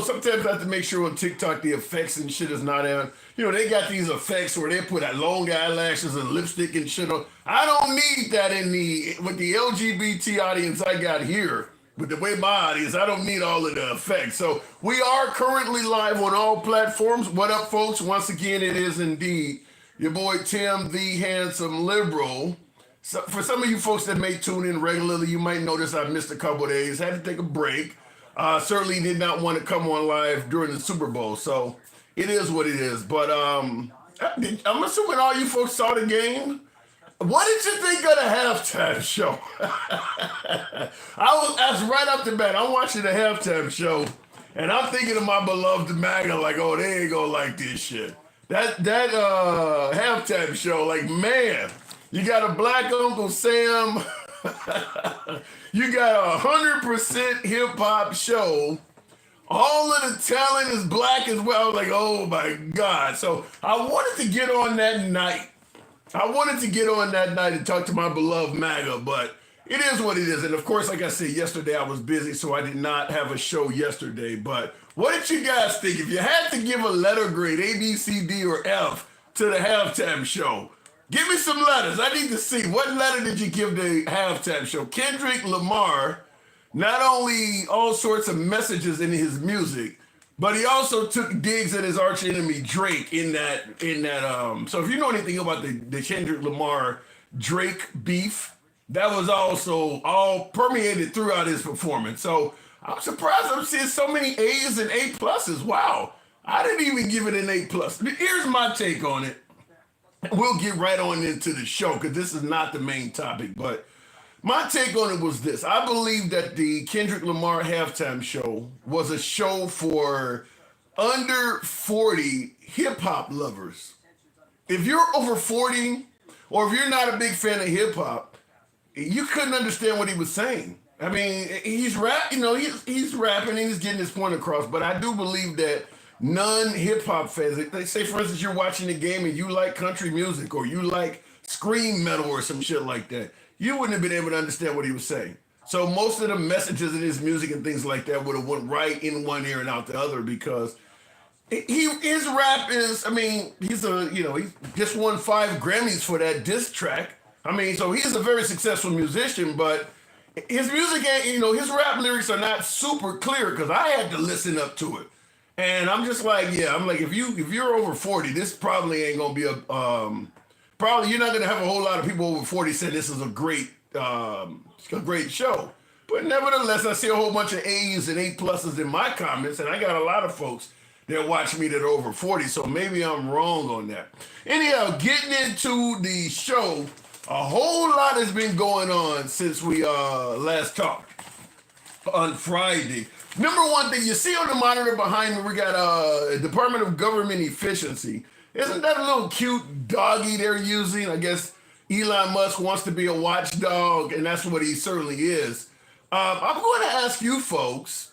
sometimes I have to make sure on TikTok the effects and shit is not on. They got these effects where they put long eyelashes and lipstick and shit on. I don't need that with the LGBT audience I got here. With the way my audience, I don't need all of the effects. So we are currently live on all platforms. What up, folks? Once again, it is indeed your boy Tim, the handsome liberal. So for some of you folks that may tune in regularly, you might notice I missed a couple of days. Had to take a break. Certainly did not want to come on live during the Super Bowl. So it is what it is. But I'm assuming all you folks saw the game. What did you think of the halftime show? That's right off the bat. I'm watching the halftime show, and I'm thinking of my beloved MAGA, like, oh, they ain't gonna like this shit. That halftime show, like, man, you got a black Uncle Sam. You got 100% hip hop show. All of the talent is black as well. I was like, oh my God. So I wanted to get on that night. And talk to my beloved MAGA, but it is what it is. And of course, like I said, yesterday I was busy, so I did not have a show yesterday. But what did you guys think? If you had to give a letter grade, A, B, C, D, or F, to the halftime show, give me some letters. I need to see. What letter did you give the halftime show? Kendrick Lamar, not only all sorts of messages in his music, but he also took digs at his arch enemy Drake in that. So if you know anything about the Kendrick Lamar Drake beef, that was also all permeated throughout his performance. So I'm surprised I'm seeing so many A's and A pluses. Wow, I didn't even give it an A plus. Here's my take on it. We'll get right on into the show because this is not the main topic, but my take on it was this. I believe that the Kendrick Lamar halftime show was a show for under 40 hip hop lovers. If you're over 40 or if you're not a big fan of hip hop, you couldn't understand what he was saying. I mean, he's rapping and he's getting his point across, but I do believe that non-hip hop fans, they say, for instance, you're watching the game and you like country music or you like scream metal or some shit like that, you wouldn't have been able to understand what he was saying. So most of the messages in his music and things like that would have went right in one ear and out the other because his rap is, I mean, he just won 5 Grammys for that diss track. I mean, so he's a very successful musician, but his music ain't, his rap lyrics are not super clear because I had to listen up to it. And I'm just like, if you're over 40, this probably ain't gonna be probably you're not gonna have a whole lot of people over 40 saying this is a great show. But nevertheless, I see a whole bunch of A's and A pluses in my comments, and I got a lot of folks that watch me that are over 40, so maybe I'm wrong on that. Anyhow, getting into the show, a whole lot has been going on since we last talked on Friday. Number one thing, you see on the monitor behind me, we got Department of Government Efficiency. Isn't that a little cute doggy they're using? I guess Elon Musk wants to be a watchdog, and that's what he certainly is. I'm going to ask you folks,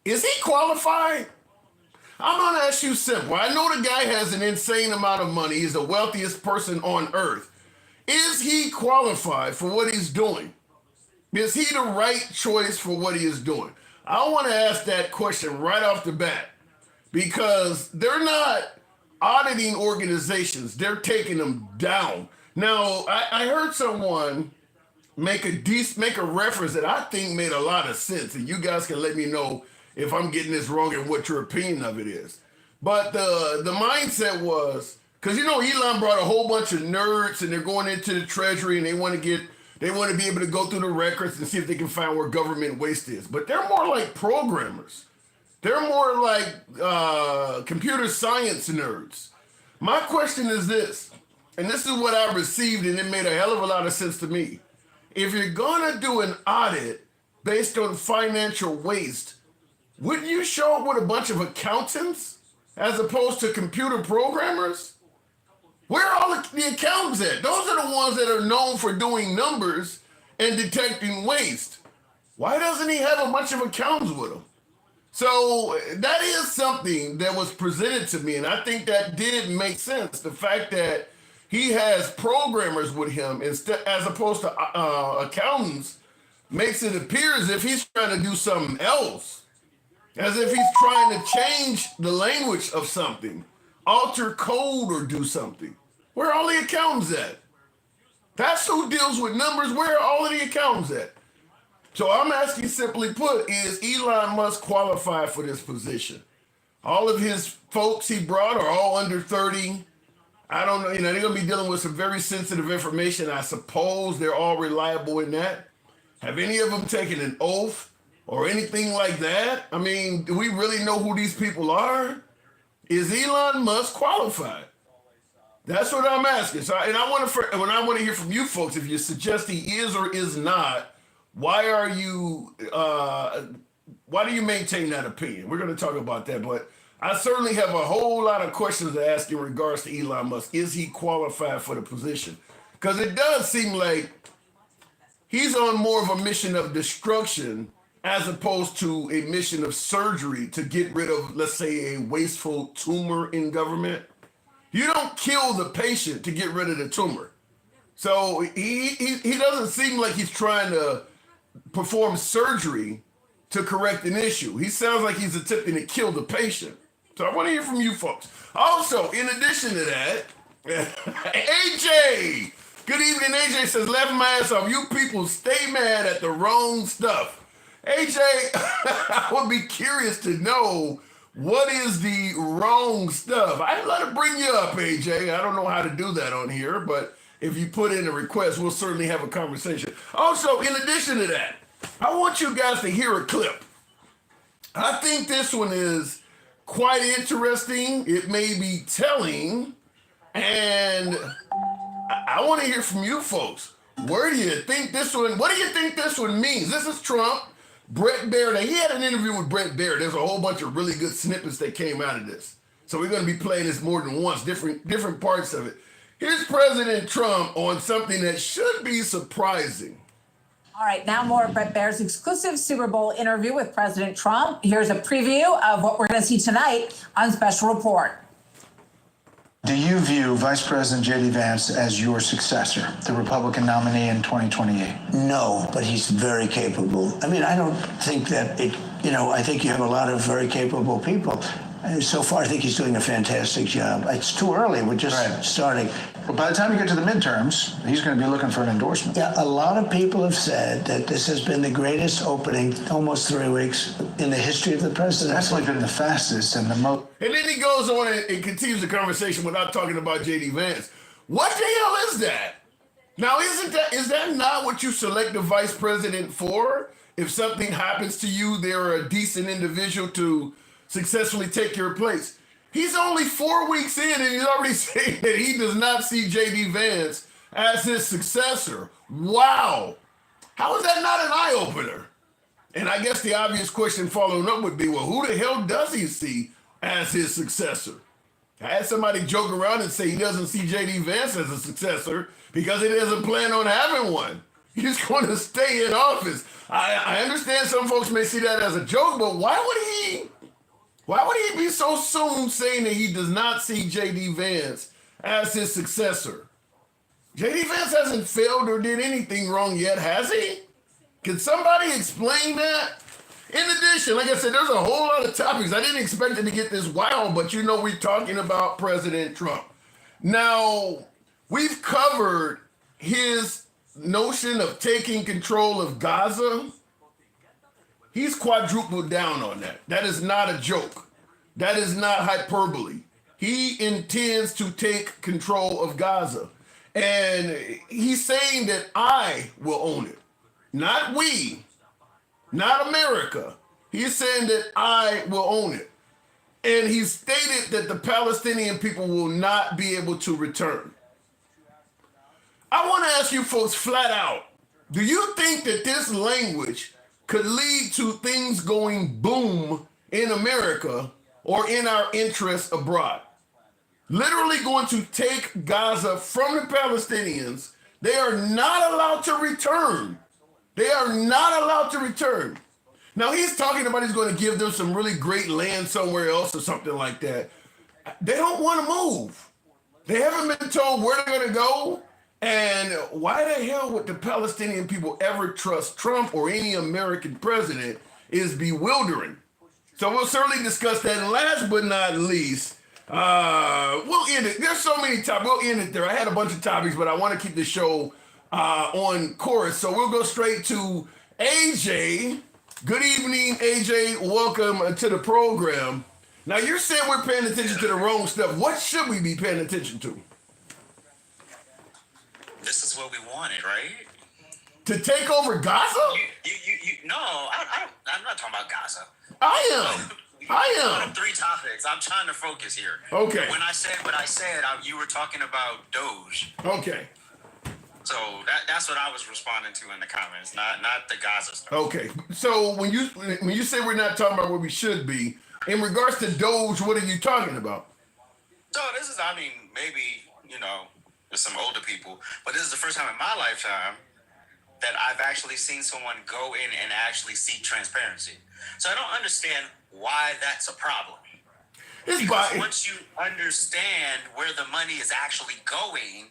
is he qualified? I'm going to ask you simple. I know the guy has an insane amount of money. He's the wealthiest person on earth. Is he qualified for what he's doing? Is he the right choice for what he is doing? I want to ask that question right off the bat because they're not auditing organizations. They're taking them down. Now, I heard someone make a reference that I think made a lot of sense, and you guys can let me know if I'm getting this wrong and what your opinion of it is. But the mindset was, because Elon brought a whole bunch of nerds and they're going into the treasury and they want to be able to go through the records and see if they can find where government waste is. But they're more like programmers. They're more like computer science nerds. My question is this, and this is what I received, and it made a hell of a lot of sense to me. If you're going to do an audit based on financial waste, wouldn't you show up with a bunch of accountants as opposed to computer programmers? Where are all the accountants at? Those are the ones that are known for doing numbers and detecting waste. Why doesn't he have a bunch of accountants with him? So that is something that was presented to me, and I think that did make sense. The fact that he has programmers with him instead, as opposed to accountants, makes it appear as if he's trying to do something else. as if he's trying to change the language of something, alter code or do something. Where are all the accountants at? That's who deals with numbers. Where are all of the accountants at? So I'm asking, simply put, is Elon Musk qualified for this position? All of his folks he brought are all under 30. I don't know, they're going to be dealing with some very sensitive information. I suppose they're all reliable in that. Have any of them taken an oath or anything like that? I mean, do we really know who these people are? Is Elon Musk qualified? That's what I'm asking. So, and I want to hear from you folks, if you suggest he is or is not, why do you maintain that opinion? We're going to talk about that, but I certainly have a whole lot of questions to ask in regards to Elon Musk. Is he qualified for the position? Because it does seem like he's on more of a mission of destruction as opposed to a mission of surgery to get rid of, let's say, a wasteful tumor in government. You don't kill the patient to get rid of the tumor. So he doesn't seem like he's trying to perform surgery to correct an issue. He sounds like he's attempting to kill the patient. So I want to hear from you folks. Also, in addition to that, AJ, good evening. AJ says, laughing my ass off. You people stay mad at the wrong stuff. AJ, I would be curious to know what is the wrong stuff. I'd love to bring you up, AJ. I don't know how to do that on here, but if you put in a request, we'll certainly have a conversation. Also, in addition to that, I want you guys to hear a clip. I think this one is quite interesting. It may be telling, and I want to hear from you folks. What do you think this one means? This is Trump. Brett Baier, he had an interview with Brett Baier. There's a whole bunch of really good snippets that came out of this. So we're going to be playing this more than once, different parts of it. Here's President Trump on something that should be surprising. All right, now more of Brett Baier's exclusive Super Bowl interview with President Trump. Here's a preview of what we're going to see tonight on Special Report. Do you view Vice President J.D. Vance as your successor, the Republican nominee in 2028? No, but he's very capable. I mean, I don't think that I think you have a lot of very capable people. And so far, I think he's doing a fantastic job. It's too early. We're just starting. But by the time you get to the midterms, he's going to be looking for an endorsement. Yeah, a lot of people have said that this has been the greatest opening, almost 3 weeks, in the history of the presidency. It's definitely been the fastest and the most. And then he goes on and continues the conversation without talking about J.D. Vance. What the hell is that? Now, is that not what you select the vice president for? If something happens to you, they're a decent individual to successfully take your place. He's only 4 weeks in and he's already saying that he does not see J.D. Vance as his successor. Wow. How is that not an eye-opener? And I guess the obvious question following up would be, well, who the hell does he see as his successor? I had somebody joke around and say he doesn't see J.D. Vance as a successor because he doesn't plan on having one. He's going to stay in office. I understand some folks may see that as a joke, but why would he be so soon saying that he does not see J.D. Vance as his successor? J.D. Vance hasn't failed or did anything wrong yet, has he? Can somebody explain that? In addition, like I said, there's a whole lot of topics. I didn't expect it to get this wild, but we're talking about President Trump. Now, we've covered his notion of taking control of Gaza. He's quadrupled down on that. That is not a joke. That is not hyperbole. He intends to take control of Gaza. And he's saying that I will own it. Not we, not America. He's saying that I will own it. And he stated that the Palestinian people will not be able to return. I want to ask you folks flat out, do you think that this language could lead to things going boom in America or in our interests abroad? Literally going to take Gaza from the Palestinians. They are not allowed to return. They are not allowed to return. Now he's talking about he's going to give them some really great land somewhere else or something like that. They don't want to move. They haven't been told where they're going to go. And why the hell would the Palestinian people ever trust Trump or any American president is bewildering. So we'll certainly discuss that. And last but not least, we'll end it. There's so many topics. We'll end it there. I had a bunch of topics, but I want to keep the show on course. So we'll go straight to AJ. Good evening, AJ. Welcome to the program. Now, you're saying we're paying attention to the wrong stuff. What should we be paying attention to? This is what we wanted, right? To take over Gaza? No, I'm not talking about Gaza. I am. Three topics. I'm trying to focus here. Okay. When I said what I said, you were talking about Doge. Okay. So that's what I was responding to in the comments, not the Gaza stuff. Okay. So when you say we're not talking about what we should be, in regards to Doge, what are you talking about? So this is, maybe, there's some older people, but this is the first time in my lifetime that I've actually seen someone go in and actually seek transparency. So I don't understand why that's a problem. Because once you understand where the money is actually going,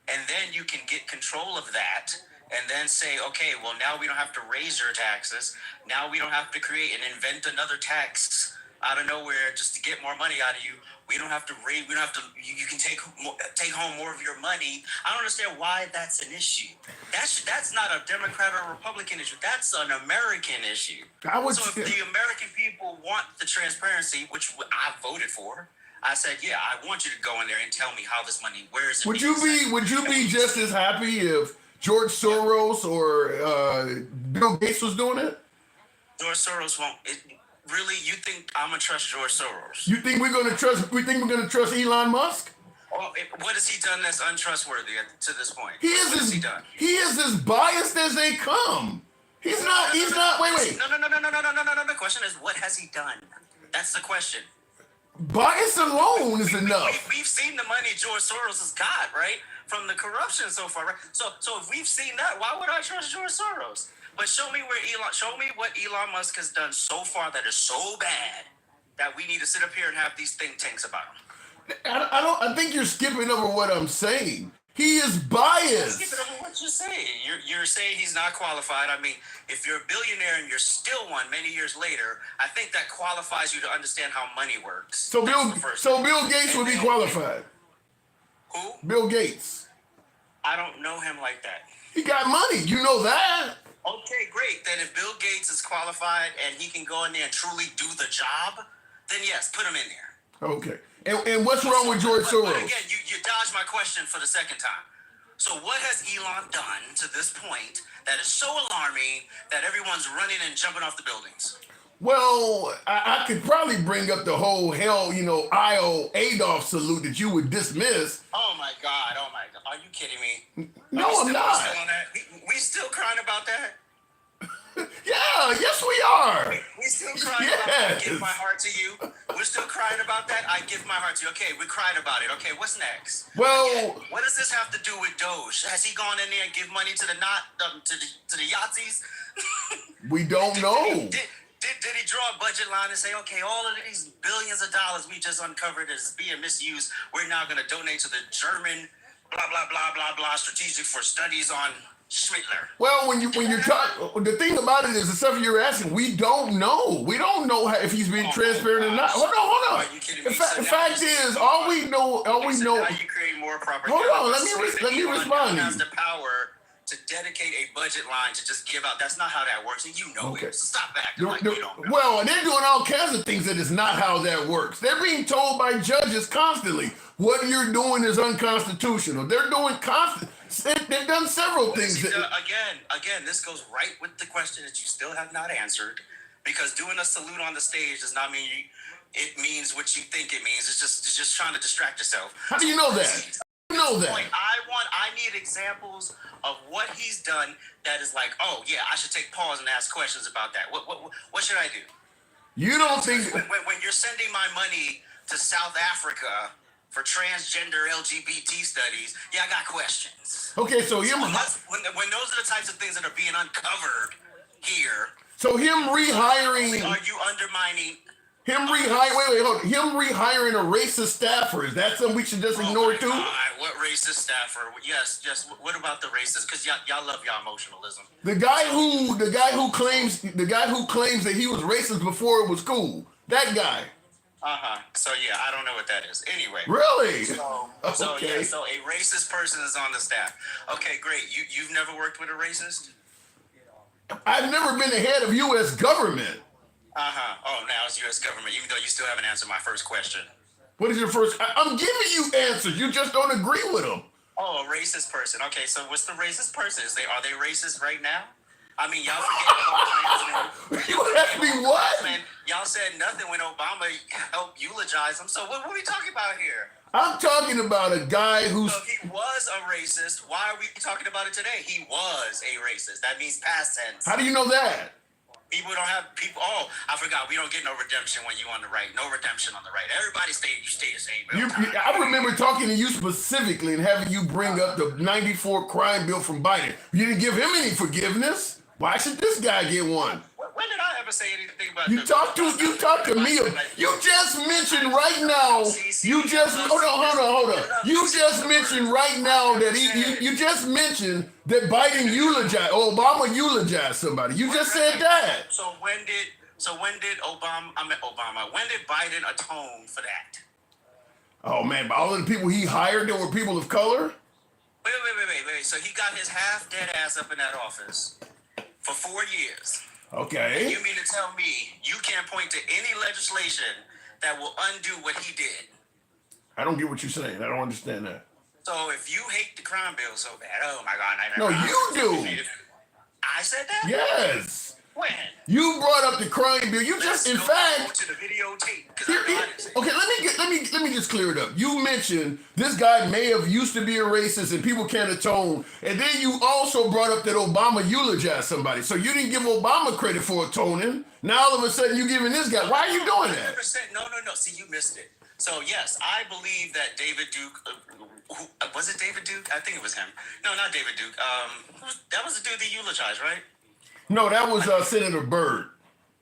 and then you can get control of that, and then say, okay, well, now we don't have to raise your taxes. Now we don't have to create and invent another tax out of nowhere just to get more money out of you. We don't have to raise. We don't have to. You can take home more of your money. I don't understand why that's an issue. That's not a Democrat or Republican issue. That's an American issue. So if the American people want the transparency, which I voted for, I said, yeah, I want you to go in there and tell me how this money, where is it? Would you be just as happy if George Soros or Bill Gates was doing it? George Soros won't. Really, you think I'm gonna trust George Soros? You think we're gonna trust? We think we're gonna trust Elon Musk? Well, what has he done that's untrustworthy to this point? He what has he done? He is as biased as they come. He's not. Wait. No. The question is, what has he done? That's the question. Bias alone is enough. We've seen the money George Soros has got, right, from the corruption so far, right? So if we've seen that, why would I trust George Soros? But show me what Elon Musk has done so far that is so bad that we need to sit up here and have these think tanks about him. I think you're skipping over what I'm saying. He is biased. Skip it over what you're saying. You're saying he's not qualified. If you're a billionaire and you're still one many years later, I think that qualifies you to understand how money works. So Bill Gates would be qualified. Who? Bill Gates. I don't know him like that. He got money. You know that. Okay, great. Then if Bill Gates is qualified and he can go in there and truly do the job, then yes, put him in there. Okay. And what's wrong with George Soros? But again, you dodged my question for the second time. So what has Elon done to this point that is so alarming that everyone's running and jumping off the buildings? Well, I could probably bring up the whole Io Adolf salute that you would dismiss. Oh my God. Are you kidding me? No, I'm not. We still crying about that? Yeah, yes we are. We still crying about that. I give my heart to you. We're still crying about that. I give my heart to you. Okay, we cried about it. Okay, what's next? Well, again, what does this have to do with Doge? Has he gone in there and give money to the Yahtzees? We don't know. Did he draw a budget line and say, okay, all of these billions of dollars we just uncovered is being misused. We're now going to donate to the German blah blah blah blah blah strategic for studies on Schmittler. Well, when you're talking, the thing about it is the stuff you're asking, we don't know. We don't know if he's being transparent or not. Hold on. Are you kidding me? The fact is, all we know. Now you create more propaganda. Hold on, let me respond. Has the power to dedicate a budget line to just give out. That's not how that works, and you know it. So stop acting like you don't know. Well, they're doing all kinds of things that is not how that works. They're being told by judges constantly, what you're doing is unconstitutional. They're doing they've done several things. Again, this goes right with the question that you still have not answered, because doing a salute on the stage does not mean it means what you think it means. It's just trying to distract yourself. How do you know that? I need examples of what he's done that is like, oh yeah, I should take pause and ask questions about that. What should I do? You don't think when you're sending my money to South Africa for transgender LGBT studies, yeah, I got questions. Okay, so when those are the types of things that are being uncovered here. So him rehiring. Are you undermining Him rehiring a racist staffer, is that something we should just ignore too? What racist staffer? Yes, just what about the racist? Because y'all love y'all emotionalism. The guy who claims that he was racist before it was cool. That guy. So yeah, I don't know what that is. Anyway. Really? So Okay. so a racist person is on the staff. Okay, great. You've never worked with a racist? I've never been the head of U.S. government. Oh, now it's U.S. government, even though you still haven't answered my first question. What is your first? I'm giving you answers. You just don't agree with them. Oh, a racist person. Okay, so what's the racist person? Are they racist right now? I mean, y'all forget the whole Klansman. You asked me what? Man, y'all said nothing when Obama helped eulogize him. So what are we talking about here? I'm talking about a guy who's. So if he was a racist, why are we talking about it today? He was a racist. That means past tense. How do you know that? People don't have people. Oh, I forgot. We don't get no redemption when you on the right. No redemption on the right. Everybody stay the same. I remember talking to you specifically and having you bring up the '94 crime bill from Biden. You didn't give him any forgiveness. Why should this guy get one? When did I ever say anything about You talked to me. You just mentioned right now. You just hold on. You just mentioned right now that you just mentioned that Biden eulogized, Obama eulogized somebody. You just said that. So when did when did Biden atone for that? Oh man, but all of the people he hired, there were people of color. Wait. So he got his half dead ass up in that office for 4 years. Okay. You mean to tell me you can't point to any legislation that will undo what he did? I don't get what you're saying. I don't understand that. So if you hate the crime bill so bad, oh my God. No, you do. I said that? Yes. When? You brought up the crime bill. You just, in fact, go to the videotape. Okay, let me just clear it up. You mentioned this guy may have used to be a racist and people can't atone, and then you also brought up that Obama eulogized somebody. So you didn't give Obama credit for atoning. Now all of a sudden you're giving this guy. Why are you doing that? No. See, you missed it. So yes, I believe that David Duke. Was it David Duke? I think it was him. No, not David Duke. That was the dude that eulogized, right? No, that was Senator Byrd.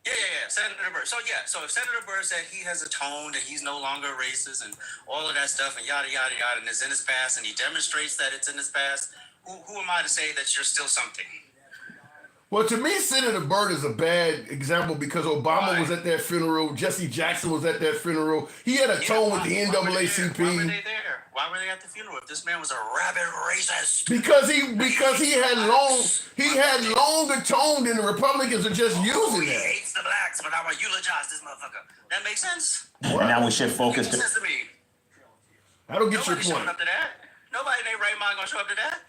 Yeah, Senator Byrd. So if Senator Byrd said he has atoned and he's no longer racist and all of that stuff and yada yada yada and it's in his past and he demonstrates that it's in his past, who am I to say that you're still something? Well, to me, Senator Byrd is a bad example because Obama was at that funeral. Jesse Jackson was at that funeral. He had a tone with the NAACP. Why were they there? Why were they at the funeral if this man was a rabid racist? Because he had longer tone than the Republicans are just using He that. hates the blacks, but I'm gonna eulogize this motherfucker. That makes sense? And now we shift focus It makes sense to me. I don't get Nobody your showing point. up to that. Nobody in their right mind gonna show up to that.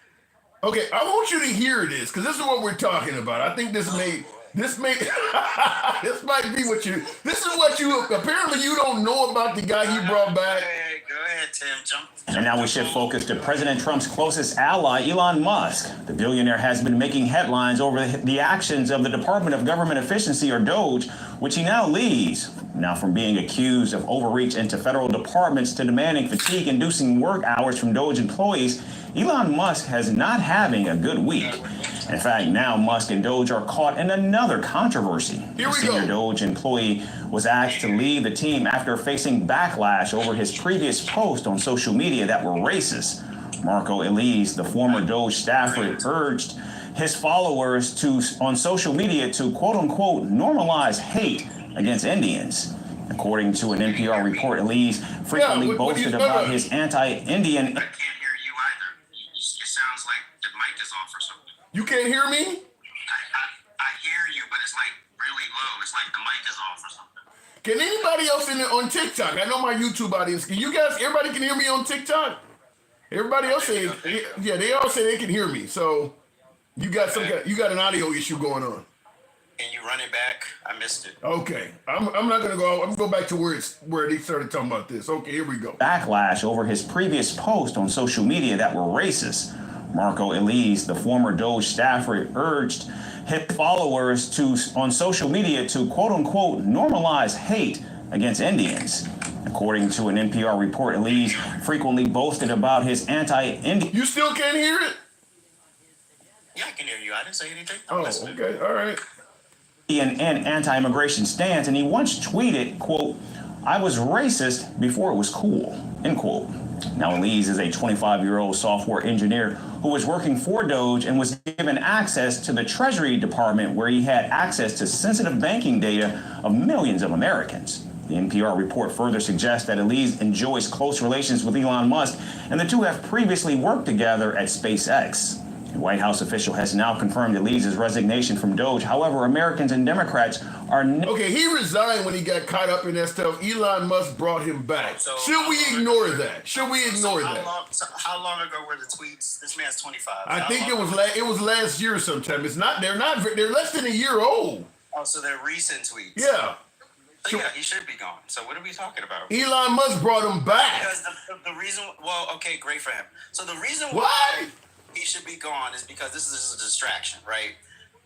Okay, I want you to hear this because this is what we're talking about. I think this might be what you. This is what you apparently you don't know about the guy he brought back. Go ahead, Tim. Jump. And now we shift focus to President Trump's closest ally, Elon Musk. The billionaire has been making headlines over the actions of the Department of Government Efficiency, or DOGE, which he now leads. Now, from being accused of overreach into federal departments to demanding fatigue-inducing work hours from DOGE employees, Elon Musk has not having a good week. In fact, now Musk and DOGE are caught in another controversy. A senior DOGE employee was asked to leave the team after facing backlash over his previous posts on social media that were racist. Marco Elise, the former DOGE staffer, urged his followers on social media to quote-unquote normalize hate against Indians. According to an NPR report, Elise frequently boasted about his anti-Indian. I can't hear you either. It sounds like the mic is off or something. You can't hear me? I hear you, but it's like really low. It's like the mic is off or something. Can anybody else on TikTok? I know my YouTube audience. Can you guys? Everybody can hear me on TikTok. Everybody else say, yeah, they all say they can hear me. So you got an audio issue going on. Can you run it back? I missed it. Okay, I'm not gonna go. I'm gonna go back to where they started talking about this. Okay, here we go. Backlash over his previous posts on social media that were racist. Marco Elise, the former DOGE staffer, urged his followers on social media to quote-unquote normalize hate against Indians. According to an NPR report, Elise frequently boasted about his anti-Indian. You still can't hear it? Yeah, I can hear you. I didn't say anything. Oh, okay, all right. and anti-immigration stance, and he once tweeted, quote, "I was racist before it was cool," end quote. Now, Elise is a 25-year-old software engineer who was working for Doge and was given access to the Treasury Department, where he had access to sensitive banking data of millions of Americans. The NPR report further suggests that Elise enjoys close relations with Elon Musk, and the two have previously worked together at SpaceX. The White House official has now confirmed Elise's resignation from Doge. However, Americans and Democrats are... Okay, he resigned when he got caught up in that stuff. Elon Musk brought him back. Should we ignore that? Should we ignore that? How long ago were the tweets? This man's 25. I think it was last year sometime. They're less than a year old. Oh, so they're recent tweets. Yeah. So yeah, he should be gone. So what are we talking about? Elon Musk brought him back. Because the reason, well, okay, great for him. So the reason Why? why he should be gone is because this is just a distraction, right?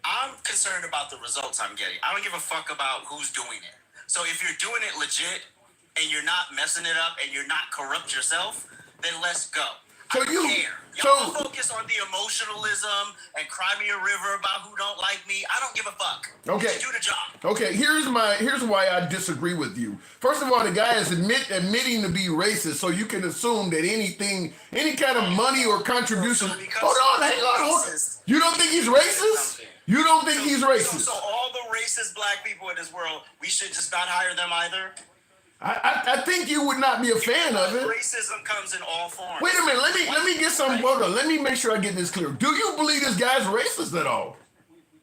I'm concerned about the results I'm getting. I don't give a fuck about who's doing it. So if you're doing it legit and you're not messing it up and you're not corrupt yourself, then let's go. So I don't you- care. so- Y'all focus on the emotionalism and cry me a river about who don't like me. I don't give a fuck. Okay. Just do the job. Okay, here's why I disagree with you. First of all, the guy is admitting to be racist, so you can assume that any kind of money or contribution. So because Hold on. racist- You don't think he's racist? You don't think he's racist? So all the racist black people in this world, we should just not hire them either? I think you would not be a fan of it. Racism comes in all forms. Wait a minute. Let me get some. Hold on. Let me make sure I get this clear. Do you believe this guy's racist at all?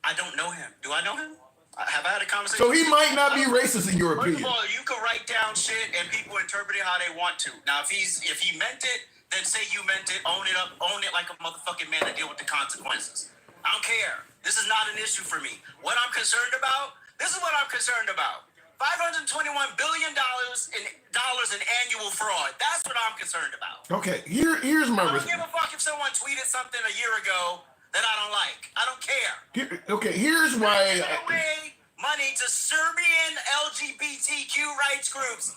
I don't know him. Do I know him? Have I had a conversation? So he might not be racist in your First opinion. of all, you can write down shit and people interpret it how they want to. Now, if he meant it, then say you meant it. Own it like a motherfucking man and deal with the consequences. I don't care. This is not an issue for me. What I'm concerned about. This is what I'm concerned about. $521 billion in annual fraud. That's what I'm concerned about. Okay. Here's my. I don't give a fuck if someone tweeted something a year ago that I don't like. I don't care. Okay. Here's why. Give away money to Serbian LGBTQ rights groups,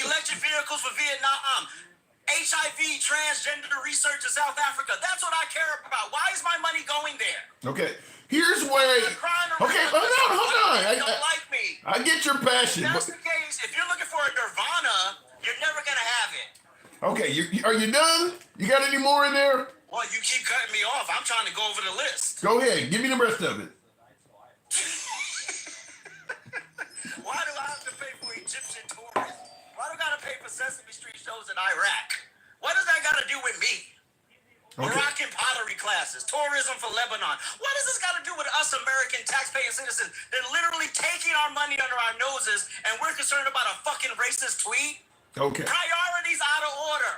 electric vehicles for Vietnam, HIV, transgender research in South Africa. That's what I care about. Why is my money going there? Okay. Here's where. Okay. Hold on. They don't like me. I get your passion. If that's the case, if you're looking for a nirvana, you're never gonna have it. Okay. Are you done? You got any more in there? Well, you keep cutting me off. I'm trying to go over the list. Go ahead. Give me the rest of it. Why do I have to pay for Egyptian tourists? Why do I gotta pay for Sesame Street shows in Iraq? What does that gotta do with me? Okay. Moroccan pottery classes, tourism for Lebanon. What does this got to do with us American taxpaying citizens? They're literally taking our money under our noses, and we're concerned about a fucking racist tweet? Okay. Priorities out of order.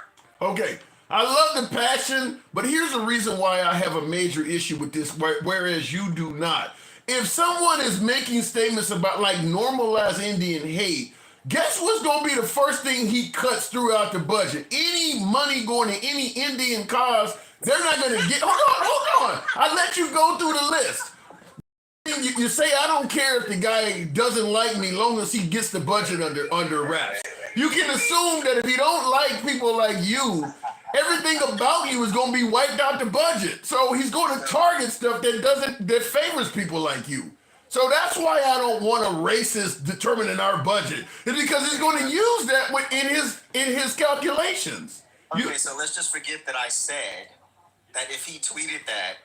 Okay. I love the passion, but here's the reason why I have a major issue with this, whereas you do not. If someone is making statements about like normalize Indian hate, guess what's going to be the first thing he cuts throughout the budget? Any money going to any Indian cause, they're not going to get. Hold on. I let you go through the list. You say, I don't care if the guy doesn't like me long as he gets the budget under wraps. You can assume that if he don't like people like you, everything about you is going to be wiped out the budget. So he's going to target stuff that favors people like you. So that's why I don't want a racist determining our budget. It's because he's going to use that in his calculations. Okay, so let's just forget that I said that if he tweeted that,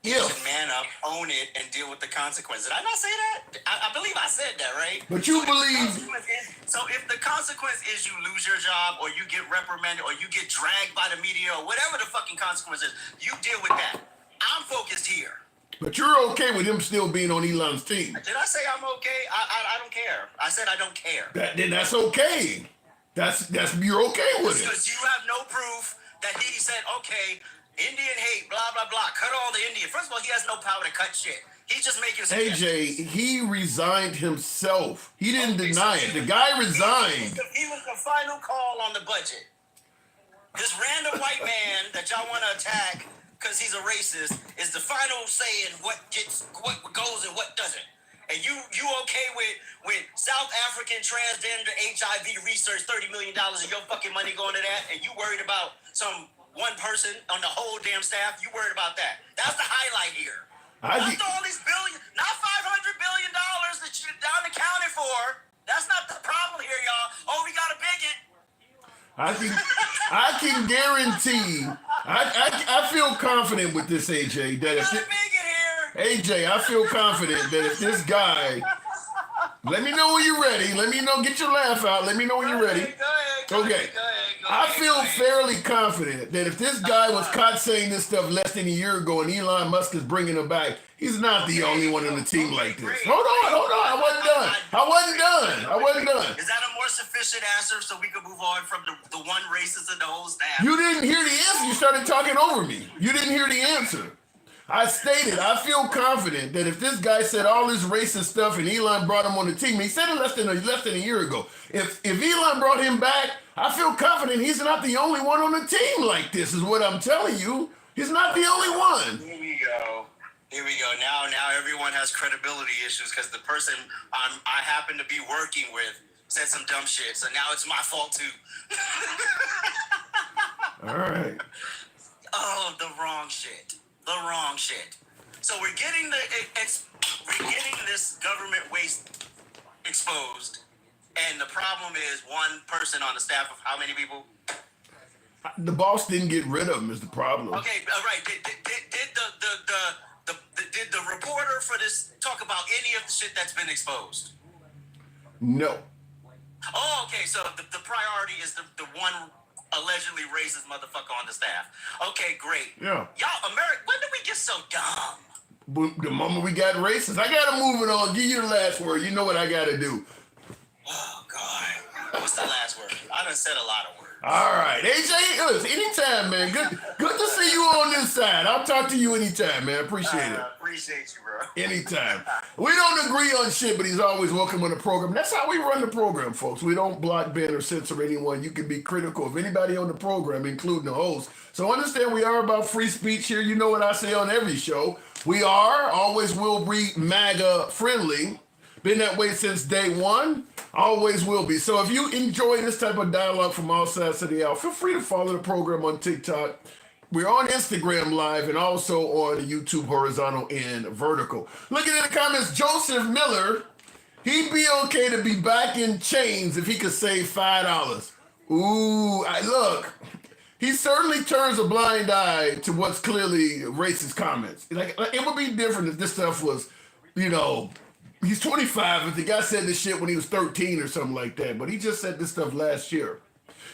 he Yeah. should man up, own it, and deal with the consequences. Did I not say that? I believe I said that, right? But you So believe. if the consequence is you lose your job or you get reprimanded or you get dragged by the media or whatever the fucking consequence is, you deal with that. I'm focused here. But you're okay with him still being on Elon's team. Did I say I'm okay? I don't care. I said I don't care. Then that's okay. That's you're okay with it. Because you have no proof that he said, okay, Indian hate, blah, blah, blah. Cut all the Indian. First of all, he has no power to cut shit. He's just making suggestions. AJ, he resigned himself. He didn't deny it. The guy resigned. He was the final call on the budget. This random white man that y'all want to attack because he's a racist is the final say in what goes and what doesn't. And you okay with South African transgender HIV research, $30 million of your fucking money going to that, and you worried about some one person on the whole damn staff? You worried about that? That's the highlight here. I Not all these billion, not $500 billion that you unaccounted for. That's not the problem here, y'all. Oh, we got a bigot. I can guarantee. I feel confident with this, AJ. That if Got a bigot here. AJ, I feel confident that if this guy, let me know when you're ready. Let me know. Get your laugh out. Let me know when you're ready. Go ahead. Okay. I feel fairly confident that if this guy was caught saying this stuff less than a year ago and Elon Musk is bringing him back, he's not the only one on the team like this. Hold on. I wasn't done. Is that a more sufficient answer so we can move on from the one racist in the whole staff? You didn't hear the answer. You started talking over me. You didn't hear the answer. I stated, I feel confident that if this guy said all this racist stuff and Elon brought him on the team, he said it less than a year ago. If Elon brought him back, I feel confident he's not the only one on the team like this, is what I'm telling you. He's not the only one. Here we go. Now everyone has credibility issues because the person I happen to be working with said some dumb shit. So now it's my fault too. All right. Oh, the wrong shit. So we're getting this government waste exposed, and the problem is one person on the staff of how many people? The boss didn't get rid of him is the problem. Okay, right. Did the reporter for this talk about any of the shit that's been exposed? No. Oh, okay. So the priority is the one allegedly racist motherfucker on the staff. Okay, great. Yeah. Y'all, America, when did we get so dumb? The moment we got racist, I gotta move it on. Give you the last word. You know what I gotta do. Oh, God. What's the last word? I done said a lot of words. All right, AJ, anytime, man. Good to see you on this side. I'll talk to you anytime, man. Appreciate it. Appreciate you, bro. Anytime. We don't agree on shit, but he's always welcome on the program. That's how we run the program, folks. We don't block, ban, or censor anyone. You can be critical of anybody on the program, including the host. So understand we are about free speech here. You know what I say on every show. We are, always will be MAGA friendly. Been that way since day one, always will be. So if you enjoy this type of dialogue from all sides of the aisle, feel free to follow the program on TikTok. We're on Instagram Live and also on YouTube horizontal and vertical. Looking at the comments, Joseph Miller, he'd be okay to be back in chains if he could save $5. Ooh, look, he certainly turns a blind eye to what's clearly racist comments. Like it would be different if this stuff was, he's 25. If the guy said this shit when he was 13 or something like that, but he just said this stuff last year.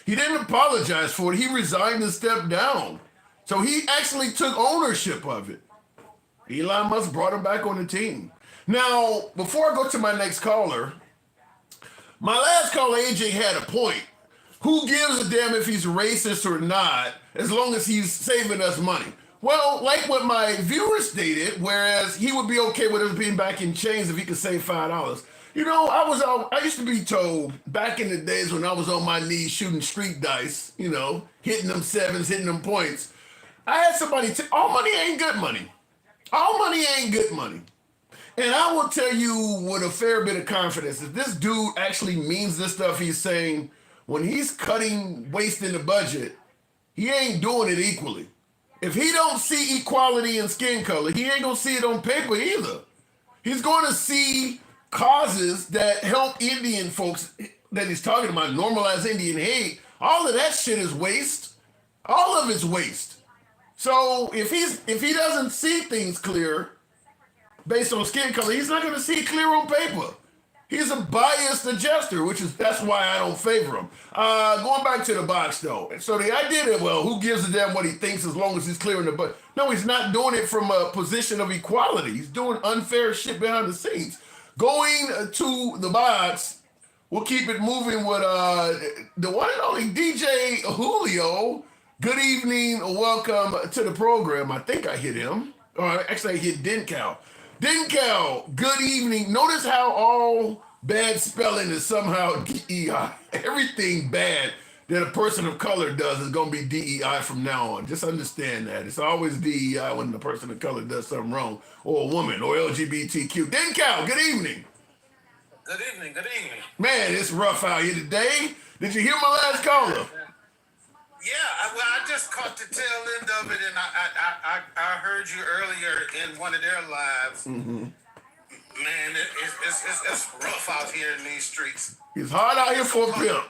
He didn't apologize for it. He resigned and stepped down. So he actually took ownership of it. Elon Musk brought him back on the team. Now, before I go to my next caller, my last caller, AJ, had a point. Who gives a damn if he's racist or not, as long as he's saving us money? Well, like what my viewer stated, whereas he would be okay with us being back in chains if he could save $5. I used to be told back in the days when I was on my knees shooting street dice, hitting them sevens, hitting them points. I had somebody all money ain't good money. All money ain't good money. And I will tell you with a fair bit of confidence, if this dude actually means this stuff he's saying, when he's wasting the budget, he ain't doing it equally. If he don't see equality in skin color, he ain't gonna see it on paper either. He's gonna see causes that help Indian folks that he's talking about, normalize Indian hate. All of that shit is waste. All of it's waste. So if he doesn't see things clear based on skin color, he's not gonna see it clear on paper. He's a biased adjuster, that's why I don't favor him. Going back to the box though. So the idea that, who gives a damn what he thinks as long as he's clearing the budget? No, he's not doing it from a position of equality. He's doing unfair shit behind the scenes. Going to the box, we'll keep it moving with the one and only DJ Julio. Good evening, welcome to the program. I think I hit him. Actually, I hit Dencal. Dencal, good evening. Notice how all bad spelling is somehow DEI. Everything bad that a person of color does is going to be DEI from now on. Just understand that. It's always DEI when the person of color does something wrong, or a woman, or LGBTQ. Dencal, good evening. Good evening. Man, it's rough out here today. Did you hear my last caller? Well, I just caught the tail end of it, and I heard you earlier in one of their lives. Man, it's rough out here in these streets. It's hard out here for a pimp.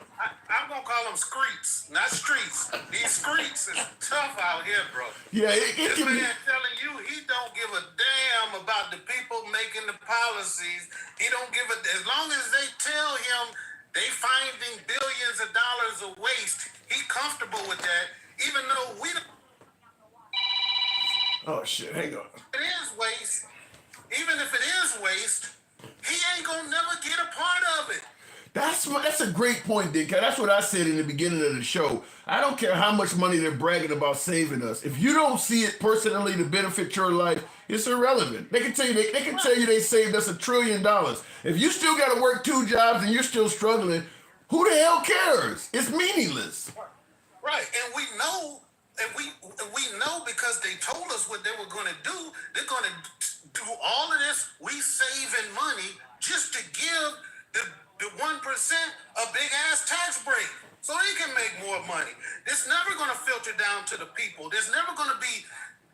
I'm gonna call them streets, not streets. These streets is tough out here, bro. Yeah, it This can be. man telling you he don't give a damn about the people making the policies. He don't give a, as long as they tell him they finding billions of dollars of waste, he comfortable with that, even though we don't. Oh shit, hang on. It is waste. Even if it is waste, he ain't gonna never get a part of it. That's a great point, Dick. That's what I said in the beginning of the show. I don't care how much money they're bragging about saving us. If you don't see it personally to benefit your life, it's irrelevant. They can tell you they saved us $1 trillion. If you still got to work 2 jobs and you're still struggling, who the hell cares? It's meaningless. Right, and we know, because they told us what they were going to do. They're going to do all of this. We saving money just to give the 1% a big ass tax break so they can make more money. It's never going to filter down to the people. There's never going to be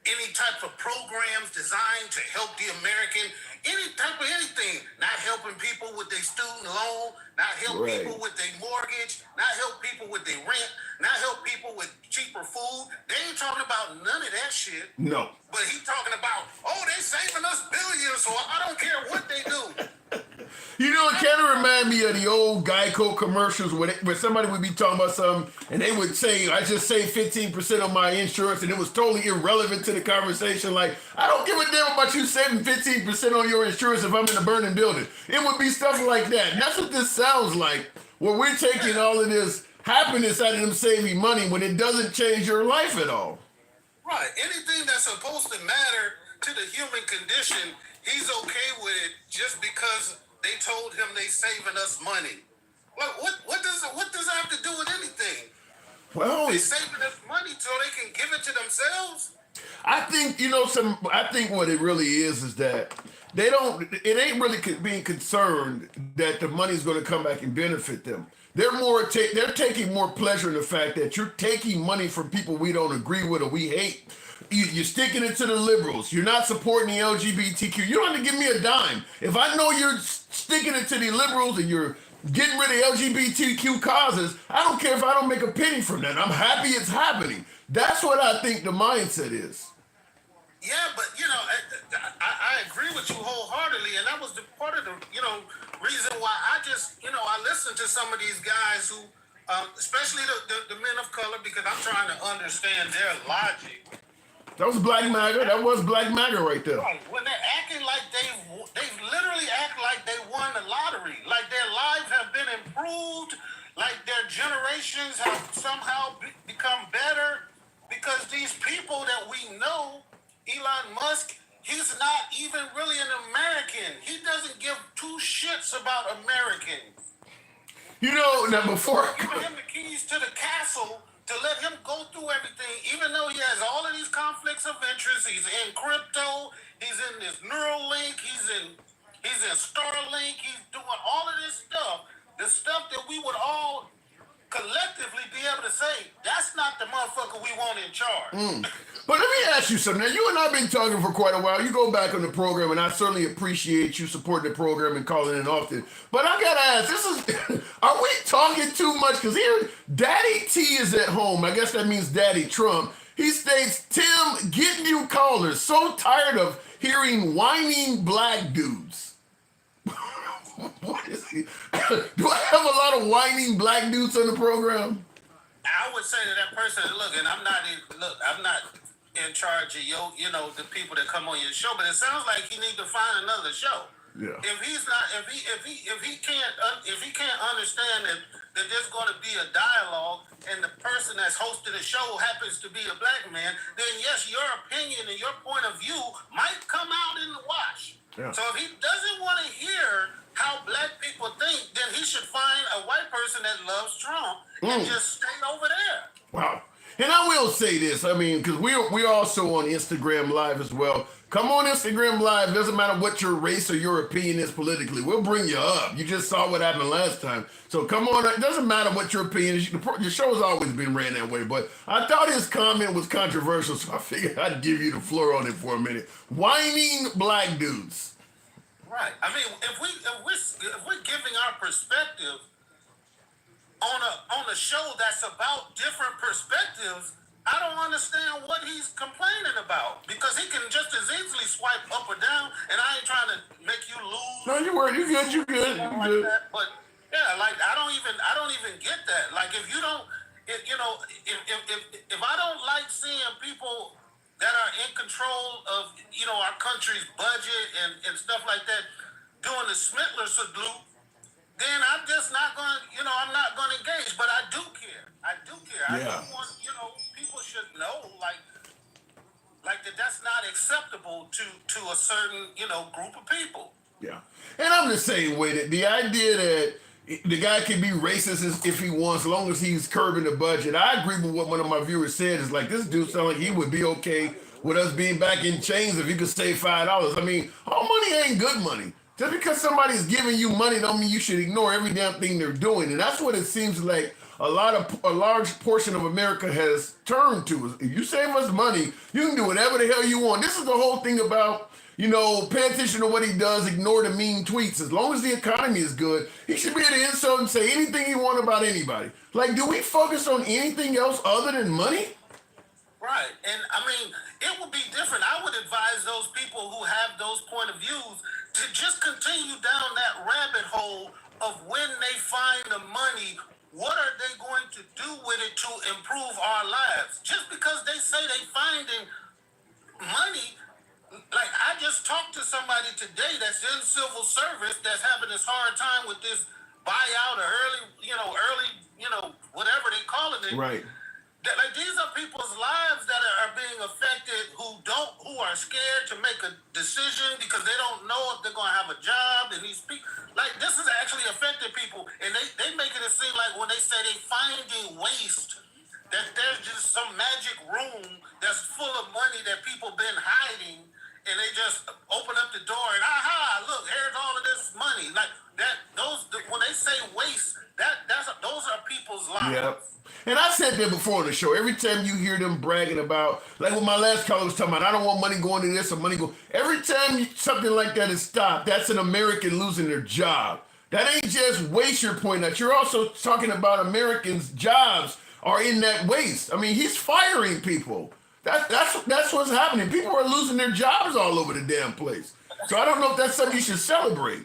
any type of programs designed to help the American, any type of anything. Not helping people with their student loan, not help people with their mortgage, not help people with their rent, not help people with cheaper food. They ain't talking about none of that shit. No. But he talking about, they saving us billions, so I don't care what they do. You know, it kind of remind me of the old Geico commercials where somebody would be talking about something and they would say, I just saved 15% on my insurance, and it was totally irrelevant to the conversation. Like, I don't give a damn about you saving 15% on your insurance if I'm in a burning building. It would be stuff like that. And that's what this sounds like, where we're taking all of this happiness out of them saving money when it doesn't change your life at all. Right. Anything that's supposed to matter to the human condition, he's okay with it just because they told him they saving us money. What does that have to do with anything? Well, They saving us money so they can give it to themselves. I think, I think what it really is that it ain't really being concerned that the money's going to come back and benefit them. They're taking more pleasure in the fact that you're taking money from people we don't agree with or we hate. You're sticking it to the liberals. You're not supporting the LGBTQ. You don't have to give me a dime. If I know you're sticking it to the liberals and you're getting rid of LGBTQ causes, I don't care if I don't make a penny from that. I'm happy it's happening. That's what I think the mindset is. Yeah, but I agree with you wholeheartedly, and that was the part of the reason why I just I listen to some of these guys who, especially the men of color, because I'm trying to understand their logic. That was Black MAGA. That was Black MAGA right there. Right. When they're acting like they literally act like they won the lottery, like their lives have been improved, like their generations have somehow become better, because these people that we know, Elon Musk, he's not even really an American. He doesn't give 2 shits about Americans. Now before Giving him the keys to the castle to let him go through everything, even though he has all of these conflicts of interest. He's in crypto, he's in this Neuralink, he's in Starlink, he's doing all of this stuff. The stuff that we would all collectively be able to say, that's not the motherfucker we want in charge. But let me ask you something. Now, you and I have been talking for quite a while. You go back on the program, and I certainly appreciate you supporting the program and calling in often. But I got to ask, are we talking too much? Because here, Daddy T is at home. I guess that means Daddy Trump. He states, Tim, get new callers. So tired of hearing whining black dudes. What is he? Do I have a lot of whining black dudes on the program? I would say to that person, look, and I'm not in charge of the people that come on your show, but it sounds like he needs to find another show. Yeah. If he can't understand that there's going to be a dialogue, and the person that's hosting the show happens to be a black man, then yes, your opinion and your point of view might come out in the wash. Yeah. So if he doesn't want to hear how black people think, then he should find a white person that loves Trump and just stay over there. Wow. And I will say this, because we're also on Instagram Live as well. Come on Instagram Live. Doesn't matter what your race or your opinion is politically. We'll bring you up. You just saw what happened last time. So come on. It doesn't matter what your opinion is. The show's always been ran that way. But I thought his comment was controversial, so I figured I'd give you the floor on it for a minute. Whining black dudes. Right. I mean, if we're giving our perspective on a show that's about different perspectives, I don't understand what he's complaining about, because he can just as easily swipe up or down, and I ain't trying to make you lose. No, you weren't. You good. You good. You Like good. that. But yeah, like I don't even get that. Like if you don't, if I don't like seeing people that are in control of our country's budget and stuff like that doing the Smittler salute, then I'm just not going to, I'm not going to engage. But I do care. I do care. I Yeah. do want, people should know, like that's not acceptable to a certain, group of people. Yeah. And I'm the same way. That the idea that the guy can be racist if he wants, as long as he's curbing the budget. I agree with what one of my viewers said. Is like, this dude sounds like he would be okay with us being back in chains if he could save $5. I mean, all money ain't good money. Just because somebody's giving you money don't mean you should ignore every damn thing they're doing. And that's what it seems like a large portion of America has turned to. If you save us money, you can do whatever the hell you want. This is the whole thing about, pay attention to what he does, ignore the mean tweets. As long as the economy is good, he should be able to insult and say anything he wants about anybody. Like, do we focus on anything else other than money? Right. And I mean, it would be different. I would advise those people who have those point of views to just continue down that rabbit hole of when they find the money, what are they going to do with it to improve our lives? Just because they say they finding money, like I just talked to somebody today that's in civil service that's having this hard time with this buyout or early, whatever they calling it. Right. Like these are people's lives that are being affected who are scared to make a decision because they don't know if they're going to have a job. And these people, like this is actually affecting people, and they making it seem like when they say they finding waste, that there's just some magic room that's full of money that people been hiding, and they just open up the door and look, here's all of this money. Like that, when they say waste, those are people's lives. Yep. And I said that before on the show. Every time you hear them bragging about, like what my last caller was talking about, I don't want money going to this or money go. Every time something like that is stopped, that's an American losing their job. That ain't just waste you're pointing at. You're also talking about Americans' jobs are in that waste. I mean, he's firing people. That's what's happening. People are losing their jobs all over the damn place. So I don't know if that's something you should celebrate.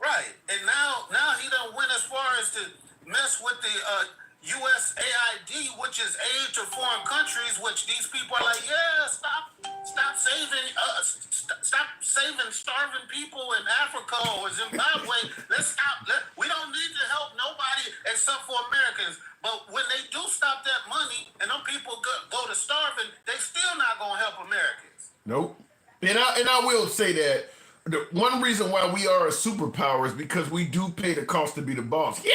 Right. And now he done went as far as to mess with the USAID, which is aid to foreign countries, which these people are like, stop saving starving people in Africa or Zimbabwe. Let's stop. We don't need to help nobody except for Americans. But when they do stop that money and them people go to starving, they still not gonna help Americans. Nope. And I will say that the one reason why we are a superpower is because we do pay the cost to be the boss. Yeah.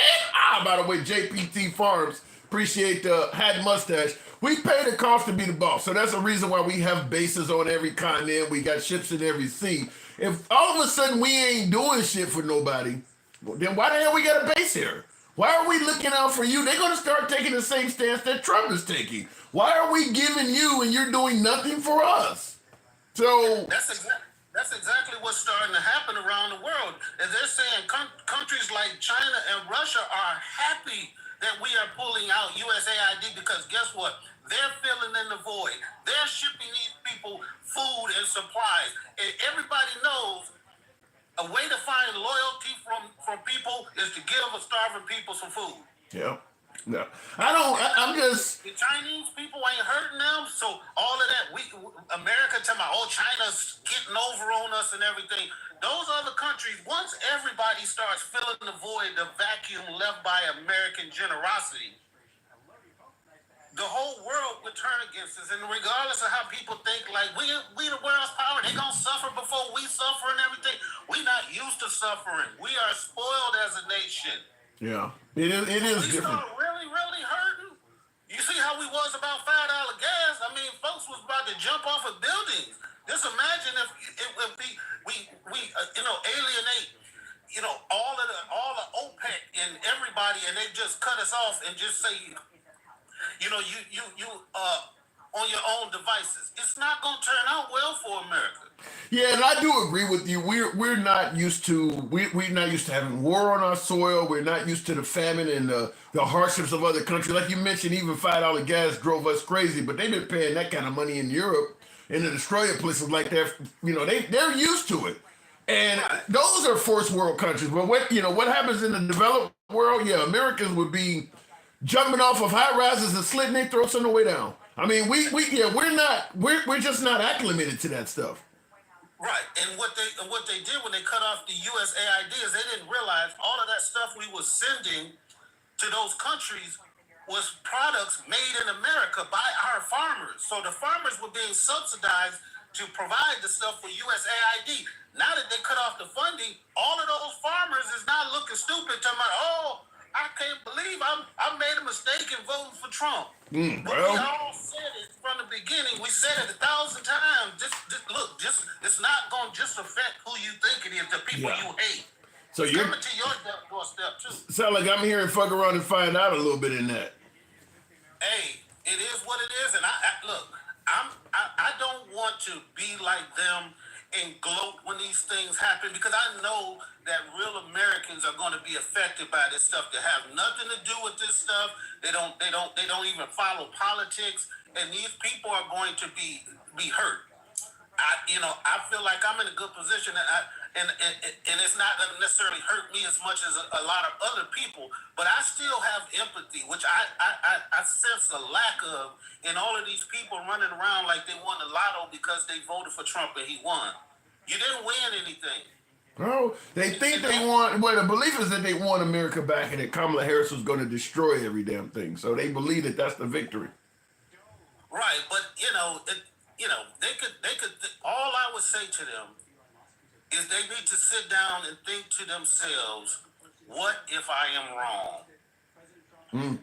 By the way, JPT Farms, appreciate the hat mustache. We pay the cost to be the boss. So that's the reason why we have bases on every continent. We got ships in every sea. If all of a sudden we ain't doing shit for nobody, then why the hell we got a base here? Why are we looking out for you? They're going to start taking the same stance that Trump is taking. Why are we giving you and you're doing nothing for us? So That's exactly what's starting to happen around the world. And they're saying countries like China and Russia are happy that we are pulling out USAID because guess what? They're filling in the void. They're shipping these people food and supplies. And everybody knows a way to find loyalty from people is to give a starving people some food. yeah. No, I'm just. The Chinese people ain't hurting them, so all of that, America talking about, China's getting over on us and everything. Those other countries, once everybody starts filling the void, the vacuum left by American generosity, the whole world would turn against us. And regardless of how people think, like, we the world's power, they gonna suffer before we suffer and everything. We not used to suffering. We are spoiled as a nation. Yeah, it is different. We really, really hurting. You see how we was about $5 gas? I mean, folks was about to jump off of buildings. Just imagine if we alienate, all the OPEC and everybody, and they just cut us off and just say, you on your own devices. It's not going to turn out well for America. Yeah, and I do agree with you. We're not used to we're not used to having war on our soil. We're not used to the famine and the hardships of other countries. Like you mentioned, even $5 gas drove us crazy, but they've been paying that kind of money in Europe and the destroyer places like that. They're used to it. And those are first world countries. But what happens in the developed world? Yeah, Americans would be jumping off of high rises and slitting their throats on the way down. I mean, we're just not acclimated to that stuff. Right, and what they did when they cut off the USAID is they didn't realize all of that stuff we were sending to those countries was products made in America by our farmers. So the farmers were being subsidized to provide the stuff for USAID. Now that they cut off the funding, all of those farmers is now looking stupid, talking about, I can't believe I made a mistake in voting for Trump. But we all said it from the beginning. We said it 1,000 times. Just it's not going to just affect who you think it is, the people you hate. So you're coming to your doorstep too. Sound like I'm hearing fuck around and find out a little bit in that. Hey, it is what it is, and I don't want to be like them and gloat when these things happen, because I know that real Americans are going to be affected by this stuff. They have nothing to do with this stuff. They don't even follow politics, and these people are going to be hurt. I feel like I'm in a good position, and it's not going to necessarily hurt me as much as a lot of other people, but I still have empathy, which I sense a lack of in all of these people running around like they won the lotto because they voted for Trump and he won. You didn't win anything. Bro, they think they want, well, the belief is that they want America back and that Kamala Harris was going to destroy every damn thing. So they believe that that's the victory. Right, but they could. All I would say to them is they need to sit down and think to themselves, what if I am wrong?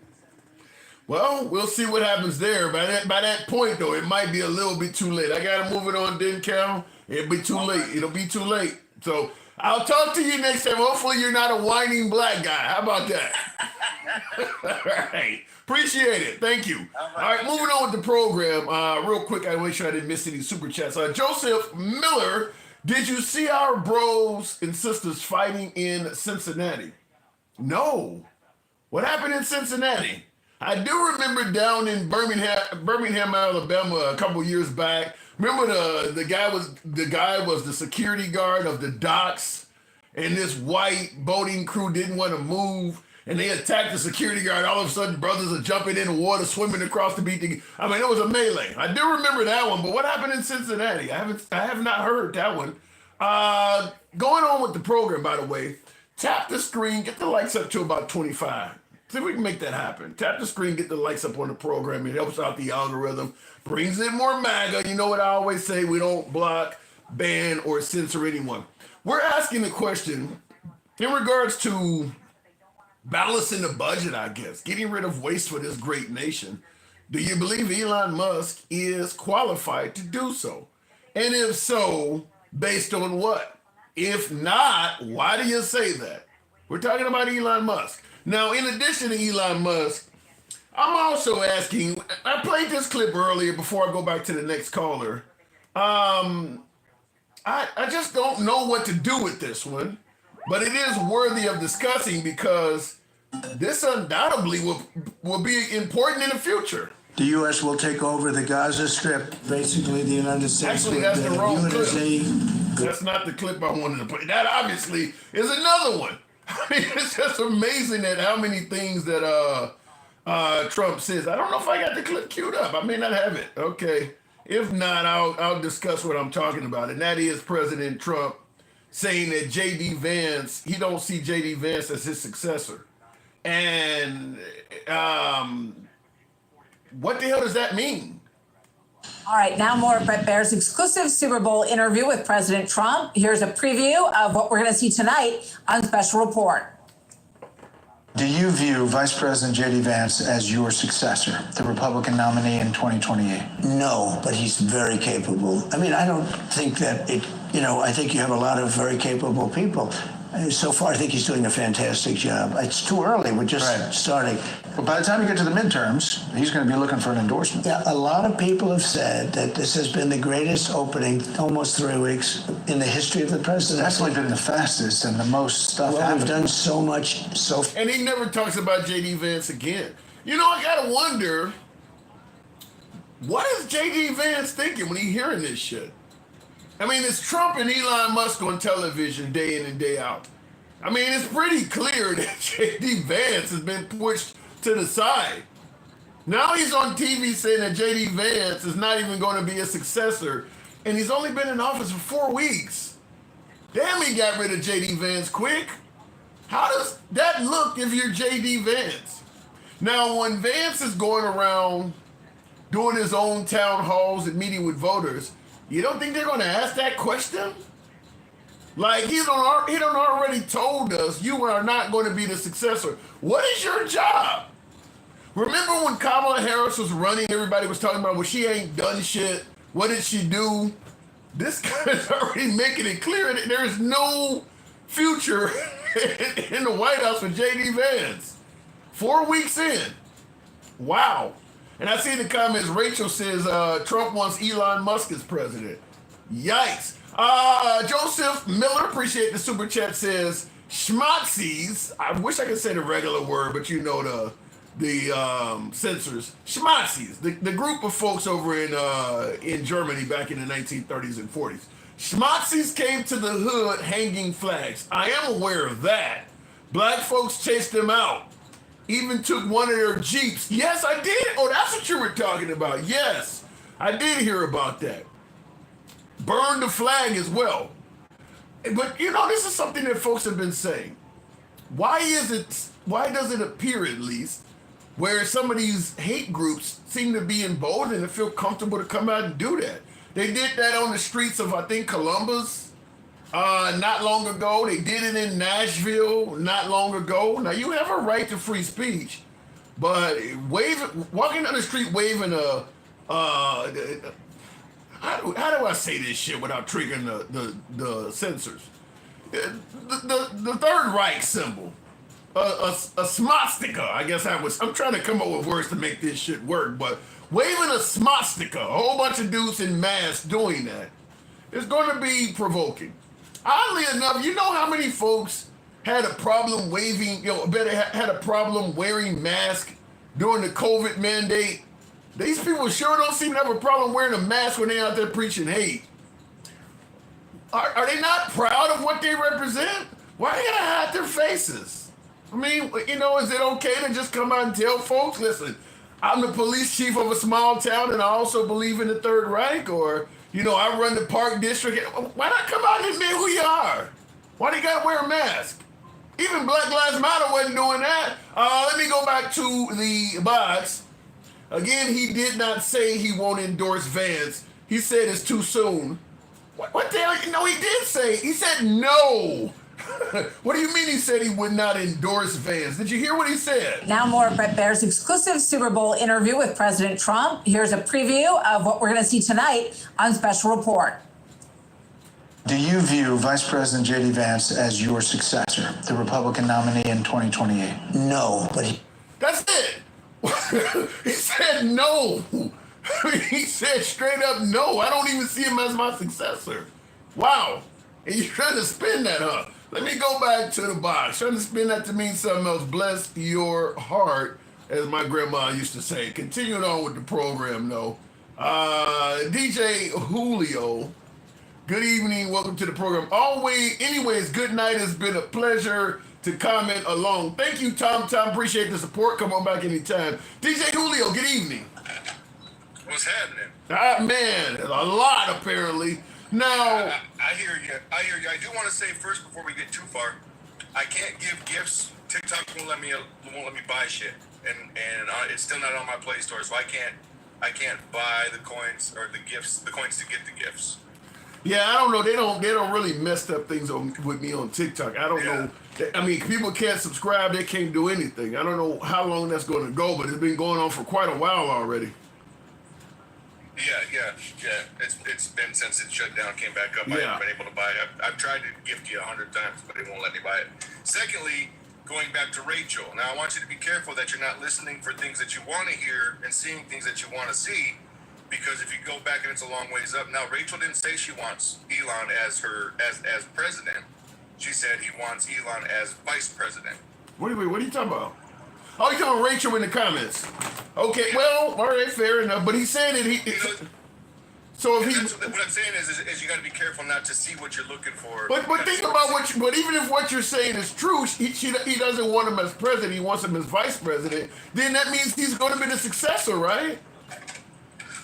Well, we'll see what happens there. By that point, though, it might be a little bit too late. I got to move it on, didn't Cal? It'll be too late. It'll be too late. So I'll talk to you next time. Hopefully you're not a whining black guy. How about that? All right. Appreciate it. Thank you. All right, moving on with the program. Real quick, I make sure I didn't miss any super chats. Joseph Miller, did you see our bros and sisters fighting in Cincinnati? No. What happened in Cincinnati? I do remember down in Birmingham, Alabama, a couple years back. Remember the guy was the security guard of the docks, and this white boating crew didn't want to move, and they attacked the security guard. All of a sudden, brothers are jumping in the water, swimming across the beach. I mean, it was a melee. I do remember that one, but what happened in Cincinnati? I have not heard that one. Going on with the program, by the way, tap the screen, get the likes up to about 25. See if we can make that happen. Tap the screen, get the likes up on the program. It helps out the algorithm, brings in more MAGA. You know what I always say, we don't block, ban, or censor anyone. We're asking the question in regards to balancing the budget, I guess, getting rid of waste for this great nation. Do you believe Elon Musk is qualified to do so? And if so, based on what? If not, why do you say that? We're talking about Elon Musk. Now, in addition to Elon Musk, I'm also asking, I played this clip earlier before I go back to the next caller. I just don't know what to do with this one, but it is worthy of discussing because this undoubtedly will be important in the future. The U.S. will take over the Gaza Strip. Basically, the United States. Actually, that's the wrong clip. That's not the clip I wanted to play. That obviously is another one. I mean, it's just amazing that how many things that Trump says. I don't know if I got the clip queued up. I may not have it. Okay. If not, I'll discuss what I'm talking about. And that is President Trump saying that J.D. Vance, he don't see J.D. Vance as his successor. And what the hell does that mean? All right, now more of Brett Baer's exclusive Super Bowl interview with President Trump. Here's a preview of what we're going to see tonight on Special Report. Do you view Vice President J.D. Vance as your successor, the Republican nominee in 2028? No, but he's very capable. I mean, I don't think that I think you have a lot of very capable people. So far, I think he's doing a fantastic job. It's too early. We're just starting. But by the time you get to the midterms, he's going to be looking for an endorsement. Yeah, a lot of people have said that this has been the greatest opening, almost 3 weeks, in the history of the presidency. It's definitely been the fastest and the most stuff Well, happened. we've done so much so far. And he never talks about J.D. Vance again. You know, I gotta wonder, what is J.D. Vance thinking when he's hearing this shit? I mean, it's Trump and Elon Musk on television day in and day out. I mean, it's pretty clear that J.D. Vance has been pushed to the side. Now he's on TV saying that J.D. Vance is not even going to be a successor, and he's only been in office for 4 weeks. Damn, he got rid of J.D. Vance quick. How does that look if you're J.D. Vance? Now, when Vance is going around doing his own town halls and meeting with voters, you don't think they're going to ask that question? Like, he done already told us you are not going to be the successor. What is your job? Remember when Kamala Harris was running, everybody was talking about, well, she ain't done shit. What did she do? This guy's already making it clear that there's no future in the White House for J.D. Vance. 4 weeks in. Wow. And I see in the comments, Rachel says Trump wants Elon Musk as president. Yikes. Joseph Miller, appreciate the super chat, says schmotzies. I wish I could say the regular word, but you know the censors. Schmotzies, the group of folks over in Germany back in the 1930s and 40s. Schmotzies came to the hood hanging flags. I am aware of that. Black folks chased them out. Even took one of their Jeeps. Yes, I did. Oh, that's what you were talking about. Yes, I did hear about that. Burned the flag as well. But, you know, this is something that folks have been saying. Why does it appear, at least, where some of these hate groups seem to be emboldened and feel comfortable to come out and do that? They did that on the streets of, I think, Columbus not long ago. They did it in Nashville not long ago. Now, you have a right to free speech, but walking down the street waving how do I say this shit without triggering the censors? The Third Reich symbol, a swastika. I guess I'm trying to come up with words to make this shit work, but waving a swastika, a whole bunch of dudes in masks doing that, is going to be provoking. Oddly enough, you know how many folks had a problem had a problem wearing masks during the COVID mandate? These people sure don't seem to have a problem wearing a mask when they're out there preaching hate. Are they not proud of what they represent? Why are they gonna hide their faces? I mean, you know, is it okay to just come out and tell folks, listen, I'm the police chief of a small town and I also believe in the Third Reich, or, you know, I run the park district. Why not come out and admit who you are? Why do you gotta wear a mask? Even Black Lives Matter wasn't doing that. Let me go back to the box. Again, he did not say he won't endorse Vance. He said it's too soon. What the hell? No, he did say. He said no. What do you mean he said he would not endorse Vance? Did you hear what he said? Now more Brett Baer's exclusive Super Bowl interview with President Trump. Here's a preview of what we're going to see tonight on Special Report. Do you view Vice President J.D. Vance as your successor, the Republican nominee in 2028? No, but That's it. He said no. He said straight up no. I don't even see him as my successor. Wow. And you're trying to spin that, huh? Let me go back to the box. Trying to spin that to mean something else. Bless your heart, as my grandma used to say. Continuing on with the program, though. DJ Julio, good evening. Welcome to the program. Anyways, good night. It's been a pleasure to comment along. Thank you, Tom. Appreciate the support. Come on back anytime. DJ Julio, good evening. What's happening? Man, there's a lot apparently. Now, I hear you. I do want to say first, before we get too far, I can't give gifts. TikTok won't let me buy shit, and it's still not on my Play Store, so I can't buy the coins or the gifts, the coins to get the gifts. Yeah, I don't know. They don't really messed up things with me on TikTok. I don't know. I mean, people can't subscribe. They can't do anything. I don't know how long that's going to go, but it's been going on for quite a while already. Yeah. It's been since it shut down, came back up. I haven't been able to buy it. I've tried to gift you 100 times, but it won't let me buy it. Secondly, going back to Rachel. Now, I want you to be careful that you're not listening for things that you want to hear and seeing things that you want to see, because if you go back and it's a long ways up. Now, Rachel didn't say she wants Elon as president. She said he wants Elon as vice president. What are you talking about? Oh, you're talking Rachel in the comments. Okay, well, all right, fair enough. But he's saying that so if he. What I'm saying is you got to be careful not to see what you're looking for. But think about but even if what you're saying is true, he doesn't want him as president. He wants him as vice president. Then that means he's going to be the successor, right?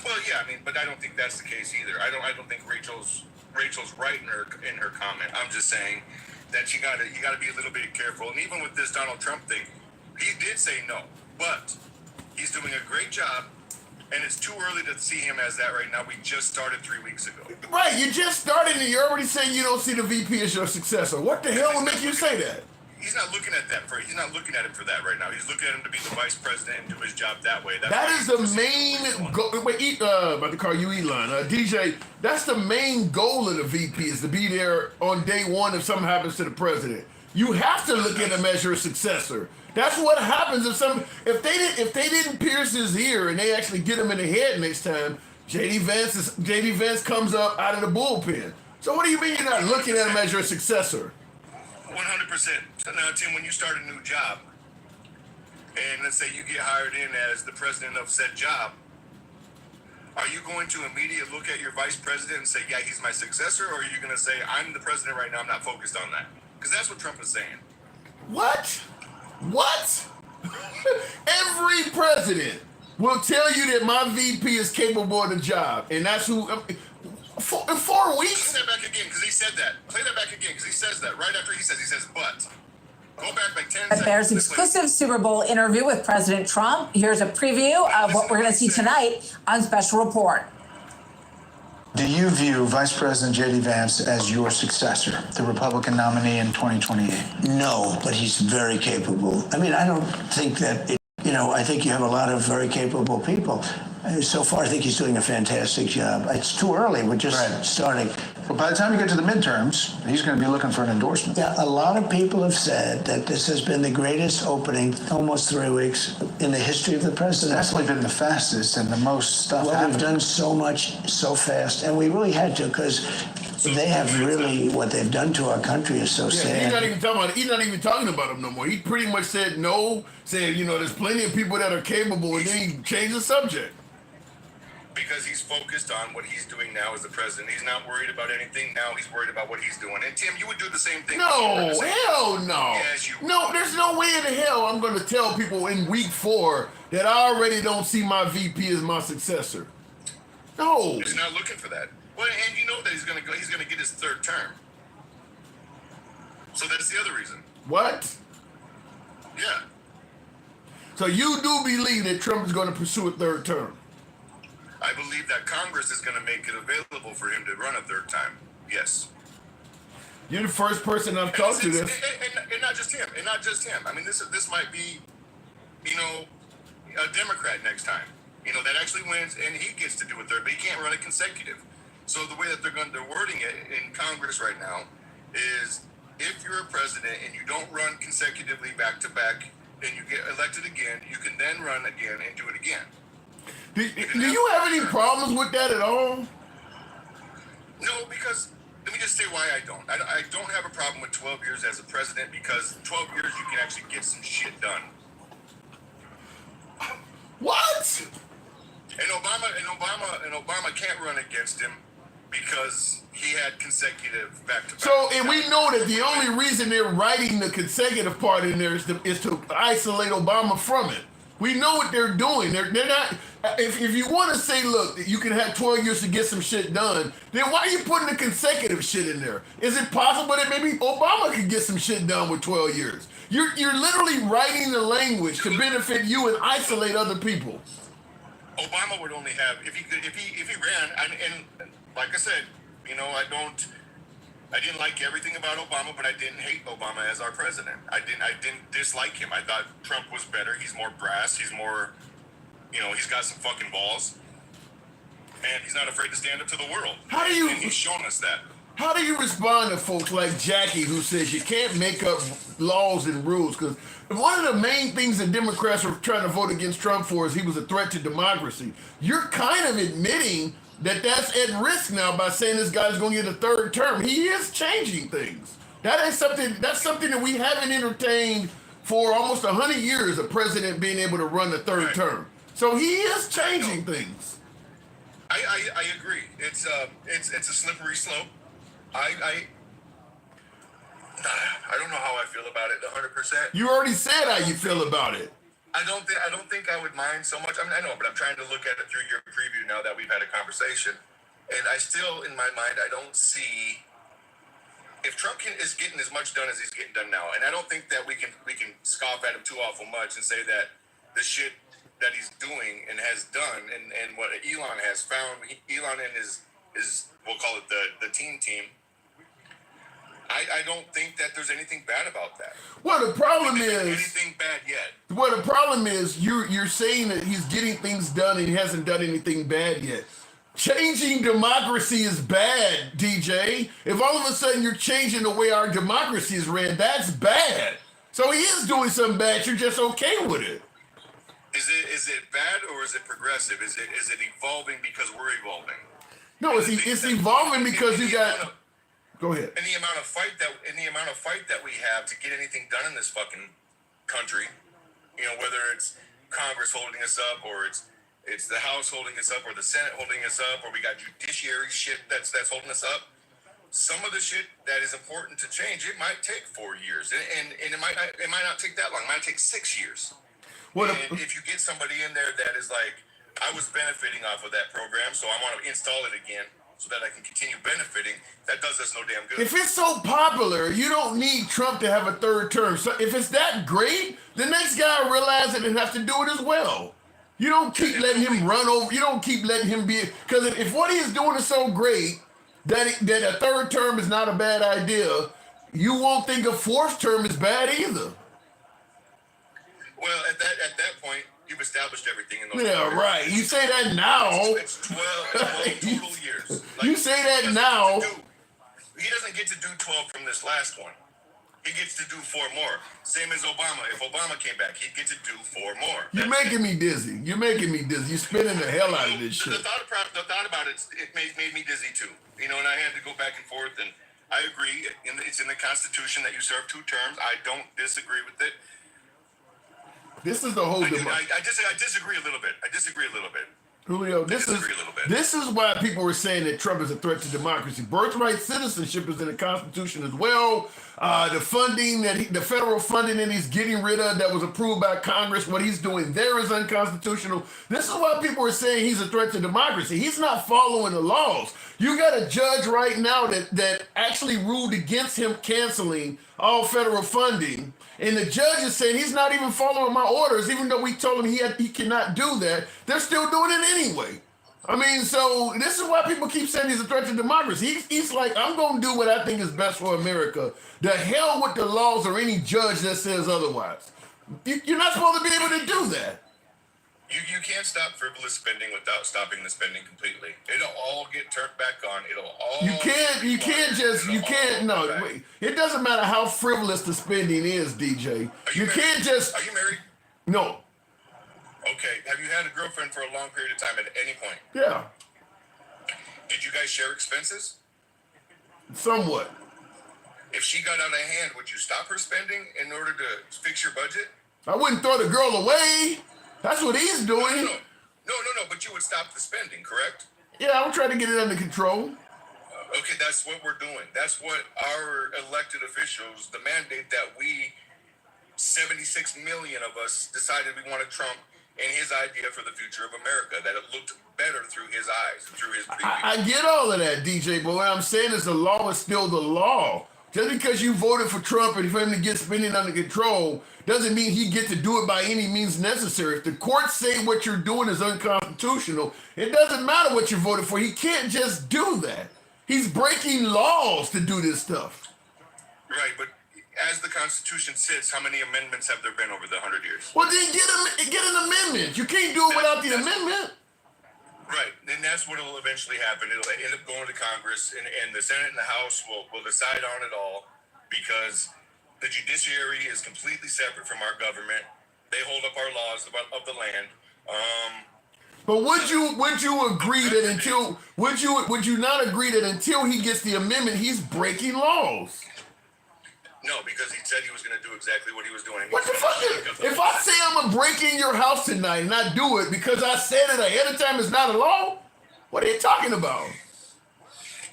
Well, yeah, I mean, but I don't think that's the case either. I don't think Rachel's right in her comment. I'm just saying that you gotta be a little bit careful. And even with this Donald Trump thing, he did say no, but he's doing a great job. And it's too early to see him as that right now. We just started 3 weeks ago. Right, you just started and you're already saying you don't see the VP as your successor. What the hell would make you say that? He's not looking at that he's not looking at him for that right now. He's looking at him to be the vice president and do his job that way. That is the main goal. Wait, about to call you Elon. DJ, that's the main goal of the VP, is to be there on day one if something happens to the president. You have to look at him as your successor. That's what happens if they didn't pierce his ear and they actually get him in the head next time. JD Vance comes up out of the bullpen. So what do you mean you're not looking at him as your successor? 100%. So now, Tim, when you start a new job, and let's say you get hired in as the president of said job, are you going to immediately look at your vice president and say, yeah, he's my successor? Or are you going to say, I'm the president right now, I'm not focused on that? Because that's what Trump is saying. What? Every president will tell you that my VP is capable of the job. And that's who... in 4 weeks? Play that back again, because he said that. Play that back again, because he says that. Right after he says, but. Go back like 10 seconds. Bears exclusive Super Bowl interview with President Trump. Here's a preview of what we're going to see tonight on Special Report. Do you view Vice President J.D. Vance as your successor, the Republican nominee in 2028? No, but he's very capable. I mean, I don't think that, I think you have a lot of very capable people. So far, I think he's doing a fantastic job. It's too early. We're just starting. But by the time you get to the midterms, he's going to be looking for an endorsement. Yeah, a lot of people have said that this has been the greatest opening, almost 3 weeks, in the history of the presidency. It's definitely been the fastest and the most stuff happening. We've done so much so fast, and we really had to, because they have really, what they've done to our country is so sad. He's not even talking about him no more. He pretty much said no, saying, there's plenty of people that are capable, and then he changed the subject. Because he's focused on what he's doing now as the president. He's not worried about anything now. He's worried about what he's doing. And Tim, you would do the same thing. No, hell no. Yes, you would. No, there's no way in the hell I'm going to tell people in week 4 that I already don't see my VP as my successor. No. He's not looking for that. Well, and you know that he's going to get his 3rd term. So that's the other reason. What? Yeah. So you do believe that Trump is going to pursue a 3rd term? I believe that Congress is going to make it available for him to run a 3rd time. Yes. You're the first person I've talked to this. And not just him. And not just him. I mean, this might be, a Democrat next time. That actually wins, and he gets to do a 3rd, but he can't run it consecutive. So the way that they're wording it in Congress right now is, if you're a president and you don't run consecutively back to back, and you get elected again, you can then run again and do it again. Do you have any problems with that at all? No, because let me just say why I don't. I don't have a problem with 12 years as a president, because 12 years you can actually get some shit done. What? And Obama can't run against him because he had consecutive back-to-back. So, and we know that the only reason they're writing the consecutive part in there is to isolate Obama from it. We know what they're doing. They're not. If you want to say, look, you can have 12 years to get some shit done, then why are you putting the consecutive shit in there? Is it possible that maybe Obama could get some shit done with 12 years? You're literally writing the language to benefit you and isolate other people. Obama would only have, if he ran, and like I said, You know, I didn't like everything about Obama, but I didn't hate Obama as our president. I didn't dislike him. I thought Trump was better. He's more brass. He's more, you know, he's got some fucking balls, and he's not afraid to stand up to the world. And he's shown us that. How do you respond to folks like Jackie who says you can't make up laws and rules? Because one of the main things that Democrats are trying to vote against Trump for is he was a threat to democracy. You're kind of admitting that that's at risk now by saying this guy's going to get a third term. He is changing things. That's something that we haven't entertained for almost 100 years, a president being able to run the third term. So he is changing things. I agree. It's a slippery slope. I don't know how I feel about it 100%. You already said how you feel about it. I don't think I would mind so much. I mean, I know, but I'm trying to look at it through your preview now that we've had a conversation, and I still, in my mind, I don't see if Trump is getting as much done as he's getting done now, and I don't think that we can scoff at him too awful much and say that the shit that he's doing and has done, and what Elon has found, Elon and his we'll call it the team. I don't think that there's anything bad about that. Well, the problem is anything bad yet. Well, the problem is you're saying that he's getting things done and he hasn't done anything bad yet. Changing democracy is bad, DJ. If all of a sudden you're changing the way our democracy is ran, that's bad. So he is doing something bad. You're just okay with it. Is it bad or is it progressive? Is it evolving because we're evolving? No, it's evolving because you got. Go ahead. In the amount of fight that we have to get anything done in this fucking country, you know, whether it's Congress holding us up or it's the House holding us up or the Senate holding us up or we got judiciary shit that's holding us up. Some of the shit that is important to change, it might take 4 years, and it might not take that long. It might take 6 years. If you get somebody in there that is like, I was benefiting off of that program, so I want to install it again so that I can continue benefiting, that does us no damn good. If it's so popular, you don't need Trump to have a third term. So if it's that great, the next guy will realize it and have to do it as well. You don't keep letting him run over. You don't keep letting him be, because if what he's doing is so great that a third term is not a bad idea, you won't think a fourth term is bad either. Well, at that point, you've established everything in those. Yeah, right. You say that now. It's 12 total years. Like, you say that now. He doesn't get to do 12 from this last one. He gets to do 4 more. Same as Obama. If Obama came back, he'd get to do 4 more. You're making me dizzy. You're spinning the hell out of this shit. The thought about it made me dizzy too. You know, and I had to go back and forth. And I agree. It's in the Constitution that you serve 2 terms. I don't disagree with it. This is the whole. I disagree a little bit. Julio, this is why people were saying that Trump is a threat to democracy. Birthright citizenship is in the Constitution as well. The funding the federal funding that he's getting rid of that was approved by Congress, what he's doing there is unconstitutional. This is why people are saying he's a threat to democracy. He's not following the laws. You got a judge right now that actually ruled against him canceling all federal funding. And the judge is saying he's not even following my orders, even though we told him he cannot do that. They're still doing it anyway. I mean, so this is why people keep saying he's a threat to democracy. He's like, I'm going to do what I think is best for America. The hell with the laws or any judge that says otherwise. You're not supposed to be able to do that. You can't stop frivolous spending without stopping the spending completely. It'll all get turned back on. Wait. It doesn't matter how frivolous the spending is, DJ. Are you married? No. Okay. Have you had a girlfriend for a long period of time at any point? Yeah. Did you guys share expenses? Somewhat. If she got out of hand, would you stop her spending in order to fix your budget? I wouldn't throw the girl away. That's what he's doing. No, but you would stop the spending, correct? Yeah, I'm trying to get it under control. Okay, that's what we're doing. That's what our elected officials, the mandate that 76 million of us decided we wanted Trump and his idea for the future of America, that it looked better through his eyes, through his preview. I get all of that, DJ, but what I'm saying is the law is still the law. Just because you voted for Trump and for him to get spending under control doesn't mean he gets to do it by any means necessary. If the courts say what you're doing is unconstitutional, it doesn't matter what you voted for. He can't just do that. He's breaking laws to do this stuff. Right, but as the Constitution sits, how many amendments have there been over the 100 years? Well, then get an amendment. You can't do it without the amendment. Right, and that's what will eventually happen. It'll end up going to Congress, and the Senate and the House will decide on it all, because the judiciary is completely separate from our government. They hold up our laws of the land. But would you agree that until would you not agree that until he gets the amendment, he's breaking laws? No, because he said he was going to do exactly what he was doing. What the fuck? If I say I'm gonna break in your house tonight and not do it because I said it ahead of time, it's not a law. What are you talking about?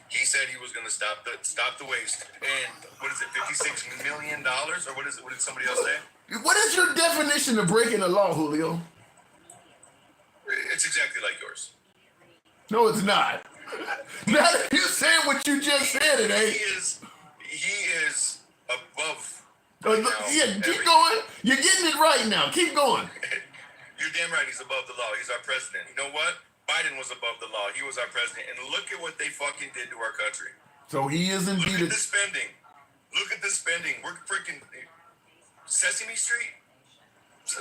He said he was going to stop the waste. And what is it, $56 million? Or what is it? What did somebody else say? What is your definition of breaking a law, Julio? It's exactly like yours. No, it's not. Now that you said what you just said, it ain't. He is above. Yeah, keep going. You're getting it right now. Keep going. You're damn right. He's above the law. He's our president. You know what? Biden was above the law. He was our president. And look at what they fucking did to our country. So he is indeed. Look at the spending. Look at the spending. We're freaking Sesame Street.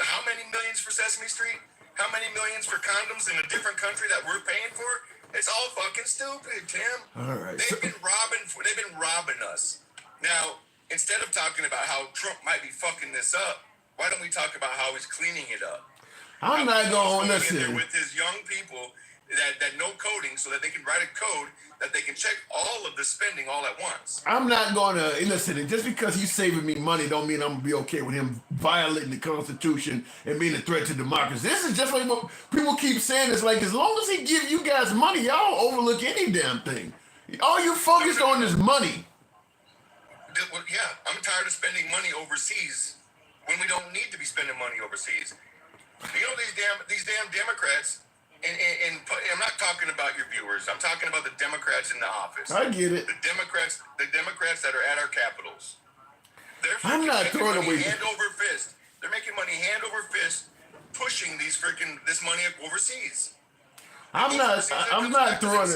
How many millions for Sesame Street? How many millions for condoms in a different country that we're paying for? It's all fucking stupid, Tim. All right. They've been robbing us. Now, instead of talking about how Trump might be fucking this up, why don't we talk about how he's cleaning it up? I'm not going to in there listen. with his young people that know coding, so that they can write a code that they can check all of the spending all at once. I'm not going to listen. Just because he's saving me money, don't mean I'm gonna be okay with him violating the Constitution and being a threat to democracy. This is just like what people keep saying. It's like as long as he give you guys money, y'all overlook any damn thing. All you focused on is money. Yeah, I'm tired of spending money overseas when we don't need to be spending money overseas. You know, these damn Democrats. And I'm not talking about your viewers. I'm talking about the Democrats in the office. I get it. The Democrats that are at our capitals. I'm not throwing away hand over fist. They're making money hand over fist, pushing this money overseas. I'm not throwing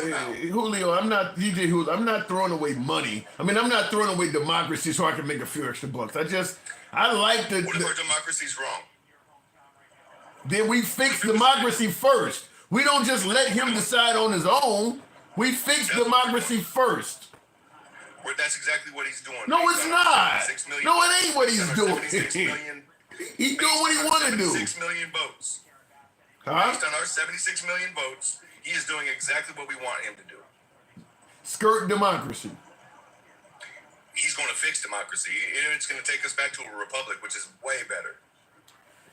Julio. I'm not DJ Julio. I'm not throwing away money. I mean, I'm not throwing away democracy so I can make a few extra bucks. I like the. What if our democracy's wrong? Then we fix democracy first. We don't just let him decide on his own. We fix democracy first. Well, that's exactly what he's doing. No, it's not. No, it ain't what he's doing. He's doing what he want to do. 76 million votes. Huh? Based on our 76 million votes, he is doing exactly what we want him to do. Skirt democracy. He's going to fix democracy. It's going to take us back to a republic, which is way better.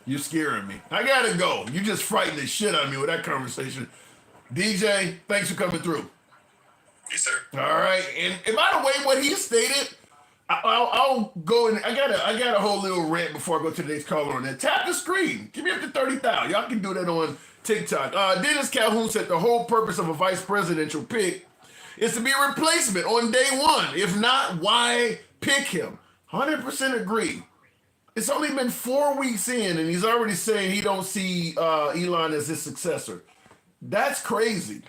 You're scaring me. I gotta go. You just frightened the shit out of me with that conversation. DJ, thanks for coming through. Yes, sir. All right. And by the way, what he stated, I'll go and I got a whole little rant before I go to today's caller on that. Tap the screen. Give me up to 30,000. Y'all can do that on TikTok. Dennis Calhoun said the whole purpose of a vice presidential pick is to be a replacement on day one. If not, why pick him? 100% agree. It's only been 4 weeks in, and he's already saying he don't see Elon as his successor. That's crazy.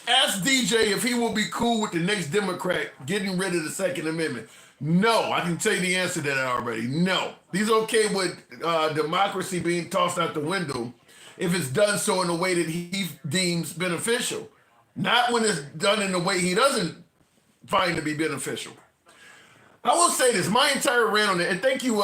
Ask DJ if he will be cool with the next Democrat getting rid of the Second Amendment. No, I can tell you the answer to that already. No. He's okay with democracy being tossed out the window if it's done so in a way that he deems beneficial. Not when it's done in a way he doesn't find to be beneficial. I will say this, my entire rant on it, and thank you,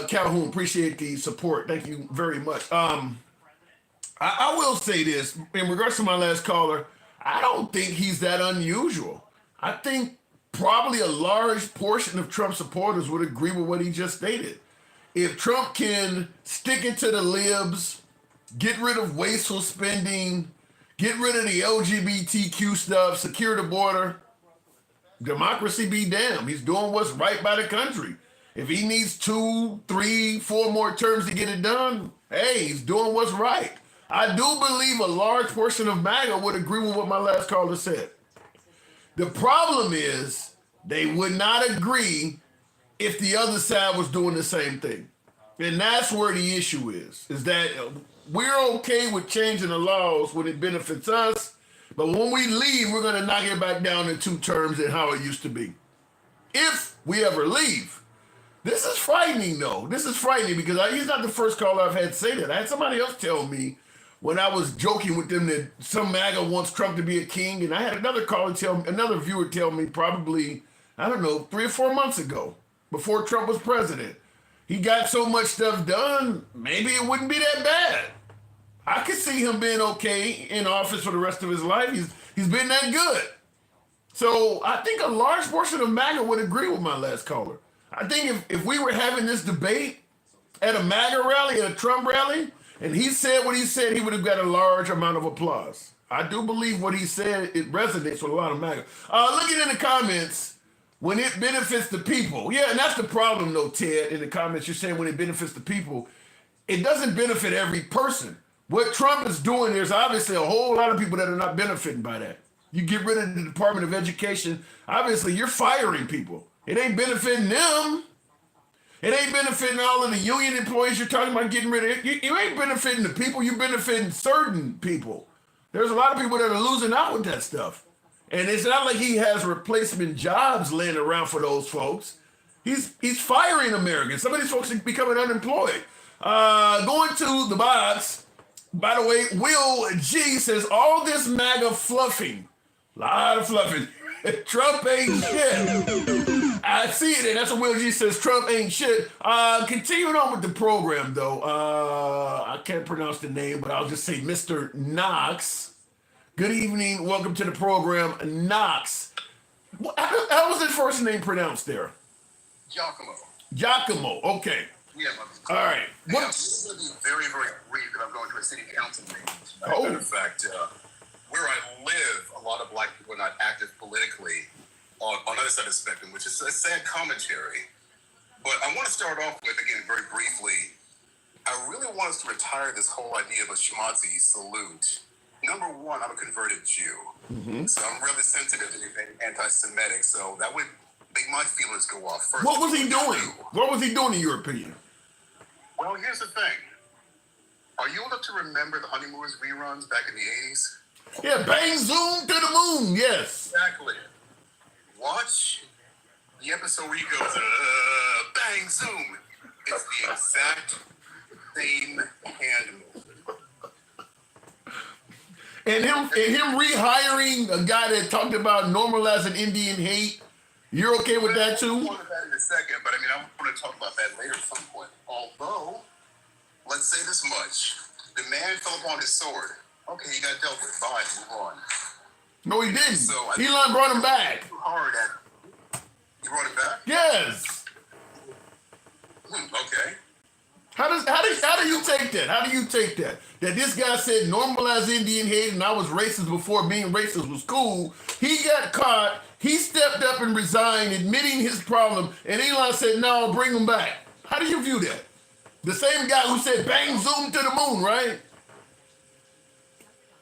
Calhoun, appreciate the support. Thank you very much. I will say this, in regards to my last caller, I don't think he's that unusual. I think probably a large portion of Trump supporters would agree with what he just stated. If Trump can stick it to the libs, get rid of wasteful spending, get rid of the LGBTQ stuff, secure the border, democracy be damned. He's doing what's right by the country. If he needs 2, 3, 4 more terms to get it done, hey, he's doing what's right. I do believe a large portion of MAGA would agree with what my last caller said. The problem is they would not agree if the other side was doing the same thing. And that's where the issue is that we're okay with changing the laws when it benefits us, But when we leave, we're going to knock it back down to 2 terms and how it used to be. If we ever leave. This is frightening, though. This is frightening because he's not the first caller I've had say that. I had somebody else tell me when I was joking with them that some MAGA wants Trump to be a king, and I had another viewer tell me probably, I don't know, 3 or 4 months ago, before Trump was president, he got so much stuff done, maybe it wouldn't be that bad. I could see him being okay in office for the rest of his life. He's been that good. So I think a large portion of MAGA would agree with my last caller. I think if we were having this debate at a MAGA rally, at a Trump rally, and he said what he said, he would have got a large amount of applause. I do believe what he said, it resonates with a lot of MAGA. Looking in the comments, when it benefits the people. Yeah, and that's the problem though, Ted, in the comments, you're saying when it benefits the people, it doesn't benefit every person. What Trump is doing, there's obviously a whole lot of people that are not benefiting by that. You get rid of the Department of Education, obviously you're firing people. It ain't benefiting them. It ain't benefiting all of the union employees you're talking about getting rid of. You ain't benefiting the people, you're benefiting certain people. There's a lot of people that are losing out with that stuff. And it's not like he has replacement jobs laying around for those folks. He's firing Americans. Some of these folks are becoming unemployed. Going to the box, by the way, Will G says, all this MAGA fluffing, a lot of fluffing. Trump ain't shit. I see it, and that's what Will G says, Trump ain't shit. Continuing on with the program, though, I can't pronounce the name, but I'll just say Mr. Knox. Good evening, welcome to the program, Knox. How was his first name pronounced there? Giacomo. Giacomo, okay. Yeah, all right. I'm going to be very, very brief because I'm going to a city council meeting. As a matter of fact, where I live, a lot of black people are not active politically on the other side of the spectrum, which is a sad commentary. But I want to start off with, again, very briefly, I really want us to retire this whole idea of a schmaltzy salute. Number one, I'm a converted Jew. So I'm really sensitive to anything anti-Semitic, so that would make my feelings go off first. What was he doing? What was he doing in your opinion? Well, here's the thing. Are you old enough to remember the Honeymooners reruns back in the 80s? Yeah, bang, zoom to the moon, yes. Exactly. Watch the episode where he goes, bang, zoom. It's the exact same hand movement. And him rehiring a guy that talked about normalizing Indian hate, you're okay with that too? I'll talk about that in a second, but I mean, I'm going to talk about that later at some point. Although, let's say this much. The man fell upon his sword. Okay, he got dealt with. Bye, move on. No, he didn't. So, Elon brought him back. Hard at you brought him back? Yes. Okay. How do you take that? How do you take that? That this guy said normalize Indian hate and I was racist before being racist was cool. He got caught. He stepped up and resigned, admitting his problem. And Elon said, no, bring him back. How do you view that? The same guy who said bang, zoom to the moon, right?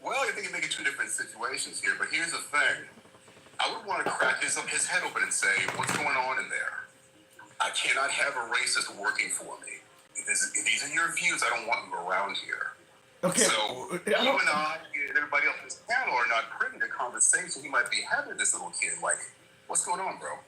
Well, I think you're making two different situations here, but here's the thing. I would want to crack his head open and say, what's going on in there? I cannot have a racist working for me. If these are your views, I don't want them around here. Okay. So you and I and everybody else on this panel are not privy to conversation he might be having with this little kid. Like, what's going on, bro?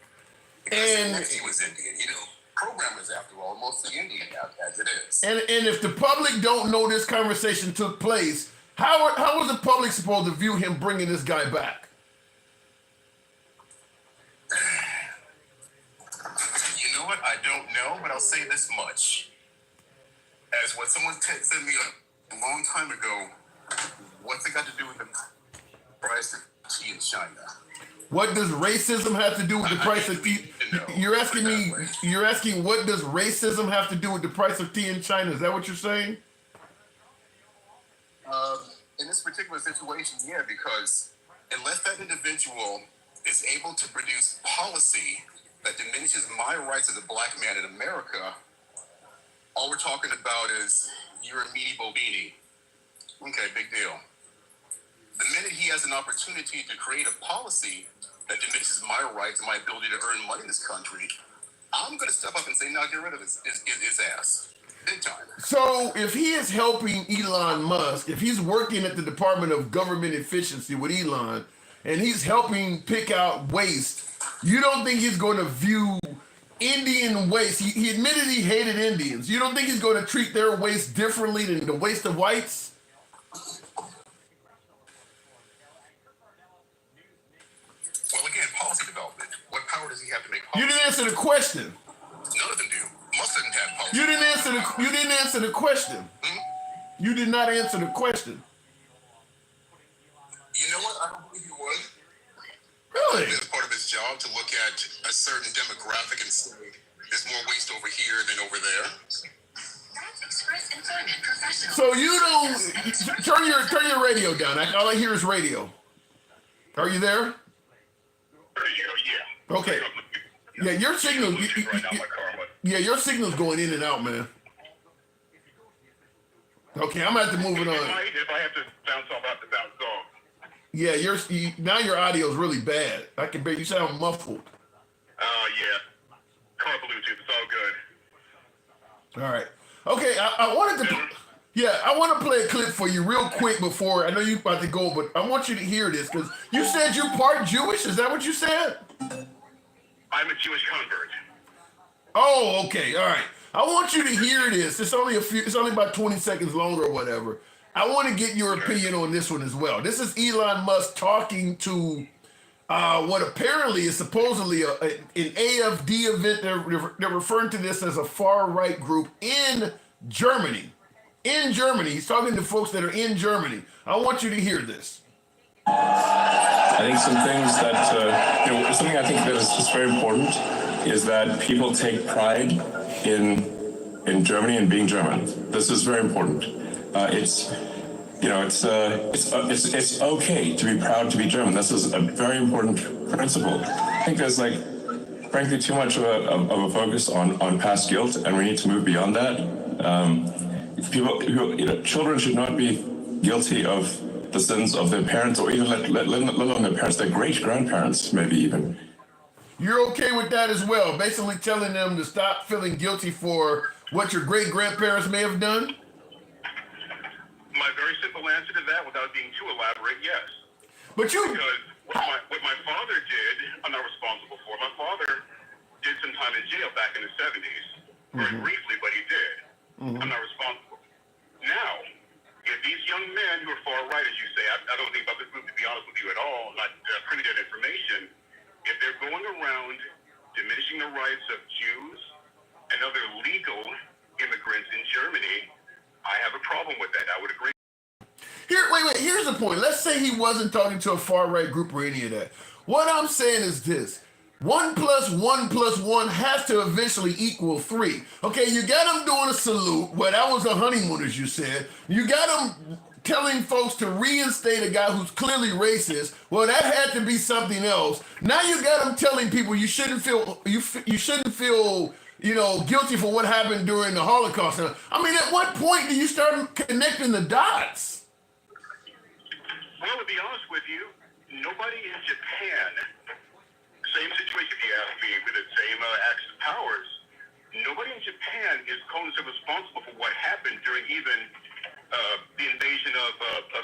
Because next he was Indian. You know, programmers, after all, mostly Indian as it is. And if the public don't know this conversation took place, how was the public supposed to view him bringing this guy back? You know what? I don't know, but I'll say this much. As what someone said to me a long time ago, what's it got to do with the price of tea in China? What does racism have to do with the price of tea? You're asking me, you're asking what does racism have to do with the price of tea in China? Is that what you're saying? In this particular situation, yeah, because unless that individual is able to produce policy that diminishes my rights as a black man in America, all we're talking about is you're a meanie bobini. Okay, big deal. The minute he has an opportunity to create a policy that diminishes my rights and my ability to earn money in this country, I'm going to step up and say, no, get rid of his ass. Big time. So if he is helping Elon Musk, if he's working at the Department of Government Efficiency with Elon, and he's helping pick out waste, you don't think he's going to view Indian waste? He admitted he hated Indians. You don't think he's going to treat their waste differently than the waste of whites? Well, again, policy development. What power does he have to make policy? You didn't answer the question. None of them do. Musk doesn't have policy. You didn't answer the question. You did not answer the question. You know what? I don't believe he would. Really? It's part of his job to look at a certain demographic and say, there's more waste over here than over there. So you don't turn your radio down. All I hear is radio. Are you there? Yeah. Okay. Yeah, your signal. Yeah, your signal's going in and out, man. Okay, I'm gonna have to move it on. If I have to bounce off, I have to bounce off. Yeah, now your audio is really bad. I can barely. You sound muffled. Yeah. Car Bluetooth. It's all good. All right. Okay, I wanted to. Yeah, I want to play a clip for you real quick before I know you're about to go, but I want you to hear this because you said you're part Jewish. Is that what you said? I'm a Jewish convert. Oh, okay. All right. I want you to hear this. It's only about 20 seconds longer or whatever. I want to get your opinion on this one as well. This is Elon Musk talking to what apparently is supposedly an AFD event. They're referring to this as a far-right group in Germany. In Germany. He's talking to folks that are in Germany. I want you to hear this. I think some things that, something I think that is very important is that people take pride in Germany and being German. This is very important. It's okay to be proud to be German. This is a very important principle. I think there's frankly, too much of a focus on past guilt, and we need to move beyond that. Children should not be guilty of the sins of their parents, or even let alone their parents, their great-grandparents, maybe even. You're okay with that as well, basically telling them to stop feeling guilty for what your great-grandparents may have done? My very simple answer to that, without being too elaborate, yes. But you... Because what my father did, I'm not responsible for. My father did some time in jail back in the 70s. Very briefly, but he did. I'm not responsible. Now, if these young men who are far right, as you say, I don't think about this group, to be honest with you at all, not privy to that information, if they're going around diminishing the rights of Jews and other legal immigrants in Germany, I have a problem with that. I would agree. Wait. Here's the point. Let's say he wasn't talking to a far-right group or any of that. What I'm saying is this. 1 + 1 + 1 has to eventually equal 3. Okay, you got him doing a salute. Well, that was a honeymoon, as you said. You got him telling folks to reinstate a guy who's clearly racist. Well, that had to be something else. Now you got him telling people you shouldn't feel guilty for what happened during the Holocaust. I mean, at what point do you start connecting the dots? Well, to be honest with you, nobody in Japan, same situation if you ask me, with the same axis of powers, nobody in Japan is calling themselves responsible for what happened during even the invasion of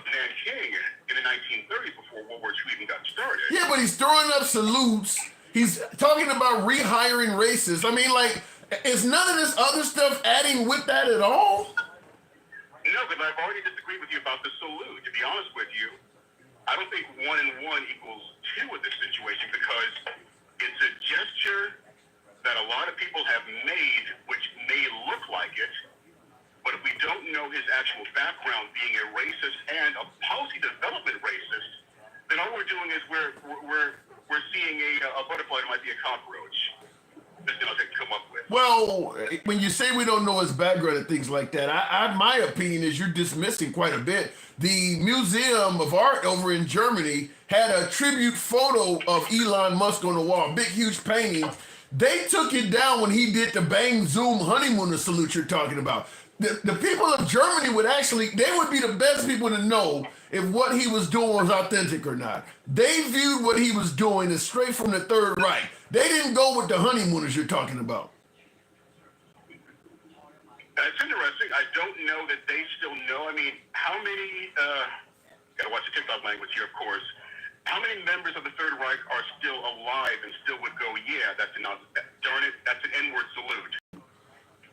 Nanking in the 1930s before World War II even got started. Yeah, but he's throwing up salutes. He's talking about rehiring racists. I mean, is none of this other stuff adding with that at all? No, but I've already disagreed with you about the salute. To be honest with you, I don't think 1 and 1 equals 2 with this situation, because it's a gesture that a lot of people have made, which may look like it, but if we don't know his actual background, being a racist and a policy development racist, then all we're doing is we're seeing a butterfly that might be a cockroach. That's what I come up with. Well, when you say we don't know his background and things like that, my opinion is you're dismissing quite a bit. The Museum of Art over in Germany had a tribute photo of Elon Musk on the wall, big, huge painting. They took it down when he did the Bang Zoom honeymooner salute you're talking about. The people of Germany would be the best people to know if what he was doing was authentic or not. They viewed what he was doing as straight from the Third Reich. They didn't go with the honeymooners you're talking about. That's interesting. I don't know that they still know. I mean, how many, gotta watch the TikTok language here, of course. How many members of the Third Reich are still alive and still would go, yeah, that's darn it, that's an N-word salute.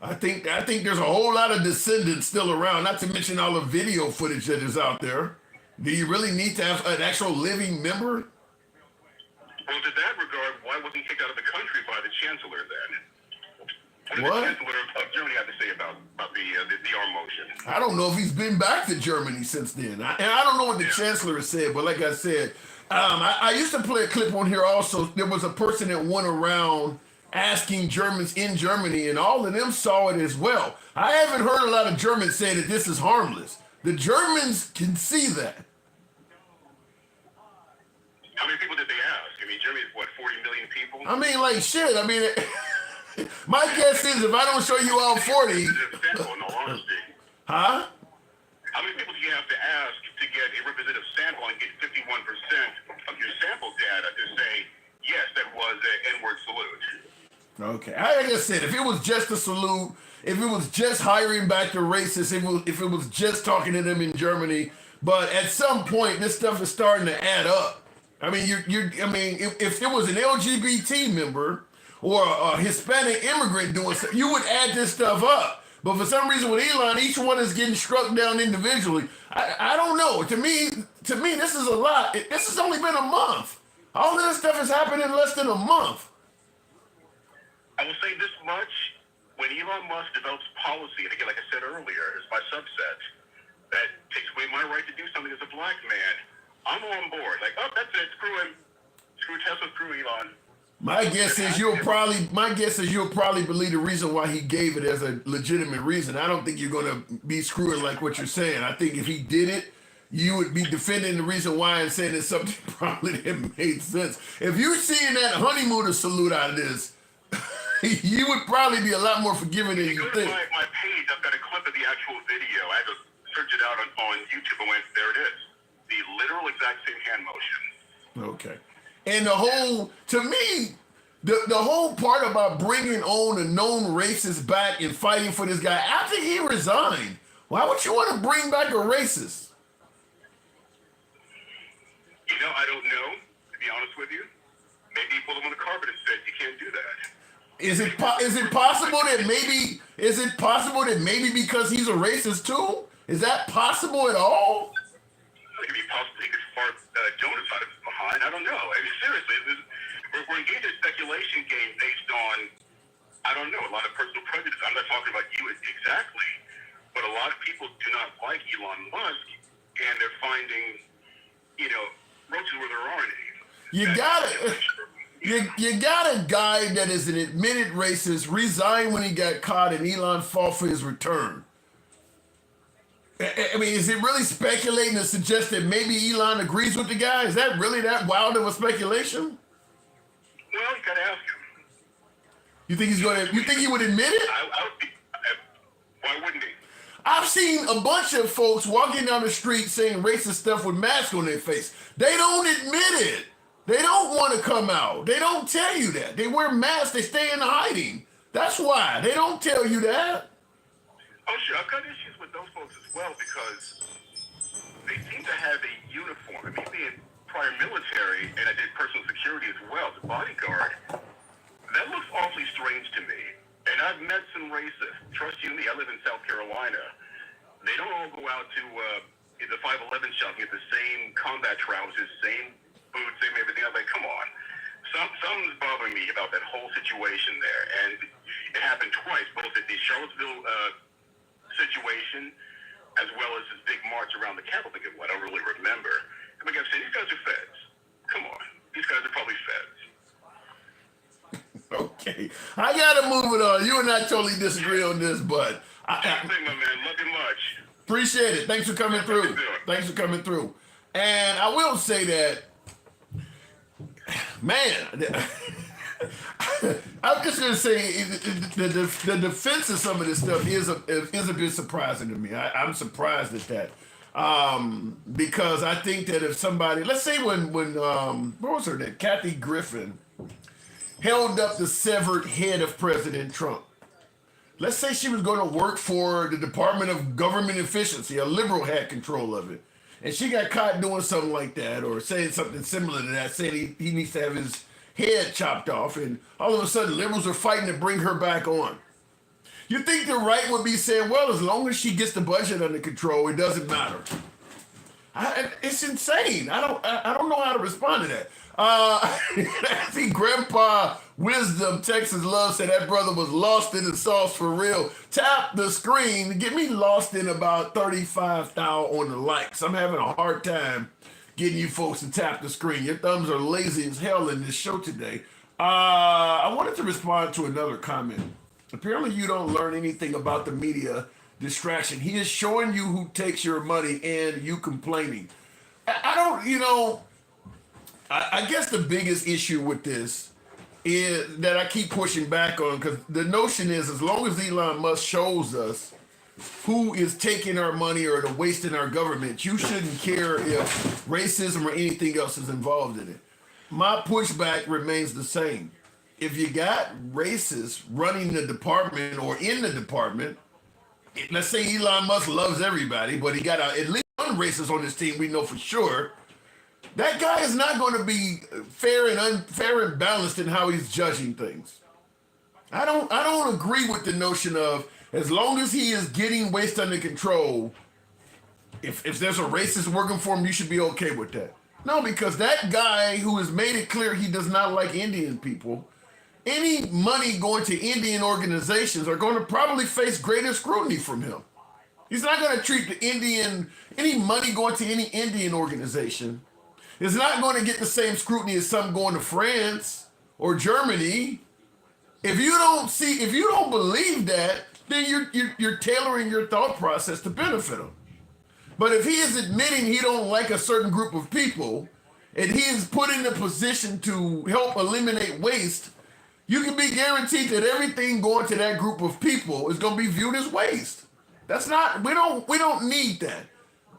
I think there's a whole lot of descendants still around, not to mention all the video footage that is out there. Do you really need to have an actual living member? Well, to that regard, why wasn't he kicked out of the country by the chancellor then? What did the chancellor of Germany have to say about the arm motion? I don't know if he's been back to Germany since then. And I don't know what the chancellor has said, but like I said, I used to play a clip on here also. There was a person that went around asking Germans in Germany, and all of them saw it as well. I haven't heard a lot of Germans say that this is harmless. The Germans can see that. How many people did they ask? I mean, Germany is, what, 40 million people? I mean, like, shit. I mean, my guess is if I don't show you all 40. In all honesty. Huh? How many people do you have to ask to get a representative sample and get 51% of your sample data to say, yes, that was an N-word salute? Okay. Like I said, if it was just a salute, if it was just hiring back the racists, if it was just talking to them in Germany, but at some point, this stuff is starting to add up. I mean, if there was an LGBT member or a Hispanic immigrant doing stuff, you would add this stuff up. But for some reason with Elon, each one is getting struck down individually. I don't know. To me, this is a lot. This has only been a month. All of this stuff has happened in less than a month. I will say this much. When Elon Musk develops policy, and again, like I said earlier, is by subset, that takes away my right to do something as a black man, I'm on board. Like, oh, that's it. Screw him. Screw Tesla. Screw Elon. My guess is you'll probably believe the reason why he gave it as a legitimate reason. I don't think you're going to be screwing like what you're saying. I think if he did it, you would be defending the reason why and saying it's something probably that made sense. If you're seeing that honeymooner salute out of this, you would probably be a lot more forgiving than you think. My page, I've got a clip of the actual video. I had to search it out on YouTube and went, there it is. The literal exact same hand motion. Okay. And to me, the whole part about bringing on a known racist back and fighting for this guy after he resigned, why would you want to bring back a racist? You know, I don't know, to be honest with you. Maybe he pulled him on the carpet and said, you can't do that. Is it possible that maybe because he's a racist too? Is that possible at all? It could be possible he could fart donuts out of his behind. I don't know. I mean, seriously, we're engaged in a speculation game based on, I don't know, a lot of personal prejudice. I'm not talking about you exactly, but a lot of people do not like Elon Musk, and they're finding, roaches where there aren't any. You got a guy that is an admitted racist, resigned when he got caught, and Elon fought for his return. I mean, is it really speculating to suggest that maybe Elon agrees with the guy? Is that really that wild of a speculation? Well, you got to ask him. You think he would admit it? Why wouldn't he? I've seen a bunch of folks walking down the street saying racist stuff with masks on their face. They don't admit it. They don't want to come out. They don't tell you that. They wear masks. They stay in hiding. That's why. They don't tell you that. Oh, sure. I've got issues with those folks as well because they seem to have a uniform. I mean, being prior military, and I did personal security as well, as a bodyguard, that looks awfully strange to me. And I've met some racists. Trust you me, I live in South Carolina. They don't all go out to the 511 shop and get the same combat trousers, same boots, same everything. I was like, come on. Something's bothering me about that whole situation there. And it happened twice, both at the Charlottesville situation as well as this big march around the Capitol. I don't really remember. And like I said, these guys are feds. Come on. These guys are probably feds. Okay. I got to move it on. You and I totally disagree on this, but Same thing, my man. Love you much. Appreciate it. Thanks for coming through. And I will say that, man, I'm just going to say the defense of some of this stuff is a bit surprising to me. I'm surprised at that. Because I think that if somebody, let's say when what was her name? Kathy Griffin held up the severed head of President Trump. Let's say she was going to work for the Department of Government Efficiency. A liberal had control of it. And she got caught doing something like that or saying something similar to that, saying he needs to have his head chopped off. And all of a sudden, liberals are fighting to bring her back on. You think the right would be saying, well, as long as she gets the budget under control, it doesn't matter. It's insane. I don't know how to respond to that. I see Grandpa Wisdom, Texas Love, said that brother was lost in the sauce for real. Tap the screen. Get me lost in about 35,000 on the likes. I'm having a hard time getting you folks to tap the screen. Your thumbs are lazy as hell in this show today. I wanted to respond to another comment. Apparently you don't learn anything about the media distraction. He is showing you who takes your money and you complaining. I don't, I guess the biggest issue with this is that I keep pushing back on, because the notion is as long as Elon Musk shows us who is taking our money or the wasting our government, you shouldn't care if racism or anything else is involved in it. My pushback remains the same. If you got racists running the department or in the department, let's say Elon Musk loves everybody, but he got at least one racist on his team, we know for sure. That guy is not going to be fair and balanced in how he's judging things. I don't agree with the notion of as long as he is getting waste under control, if there's a racist working for him, you should be okay with that. No, because that guy who has made it clear he does not like Indian people, any money going to Indian organizations are going to probably face greater scrutiny from him. He's not going to treat any money going to any Indian organization is not going to get the same scrutiny as some going to France or Germany. If you don't believe that, then you're tailoring your thought process to benefit him. But if he is admitting he don't like a certain group of people and he is put in a position to help eliminate waste, you can be guaranteed that everything going to that group of people is going to be viewed as waste. We don't need that.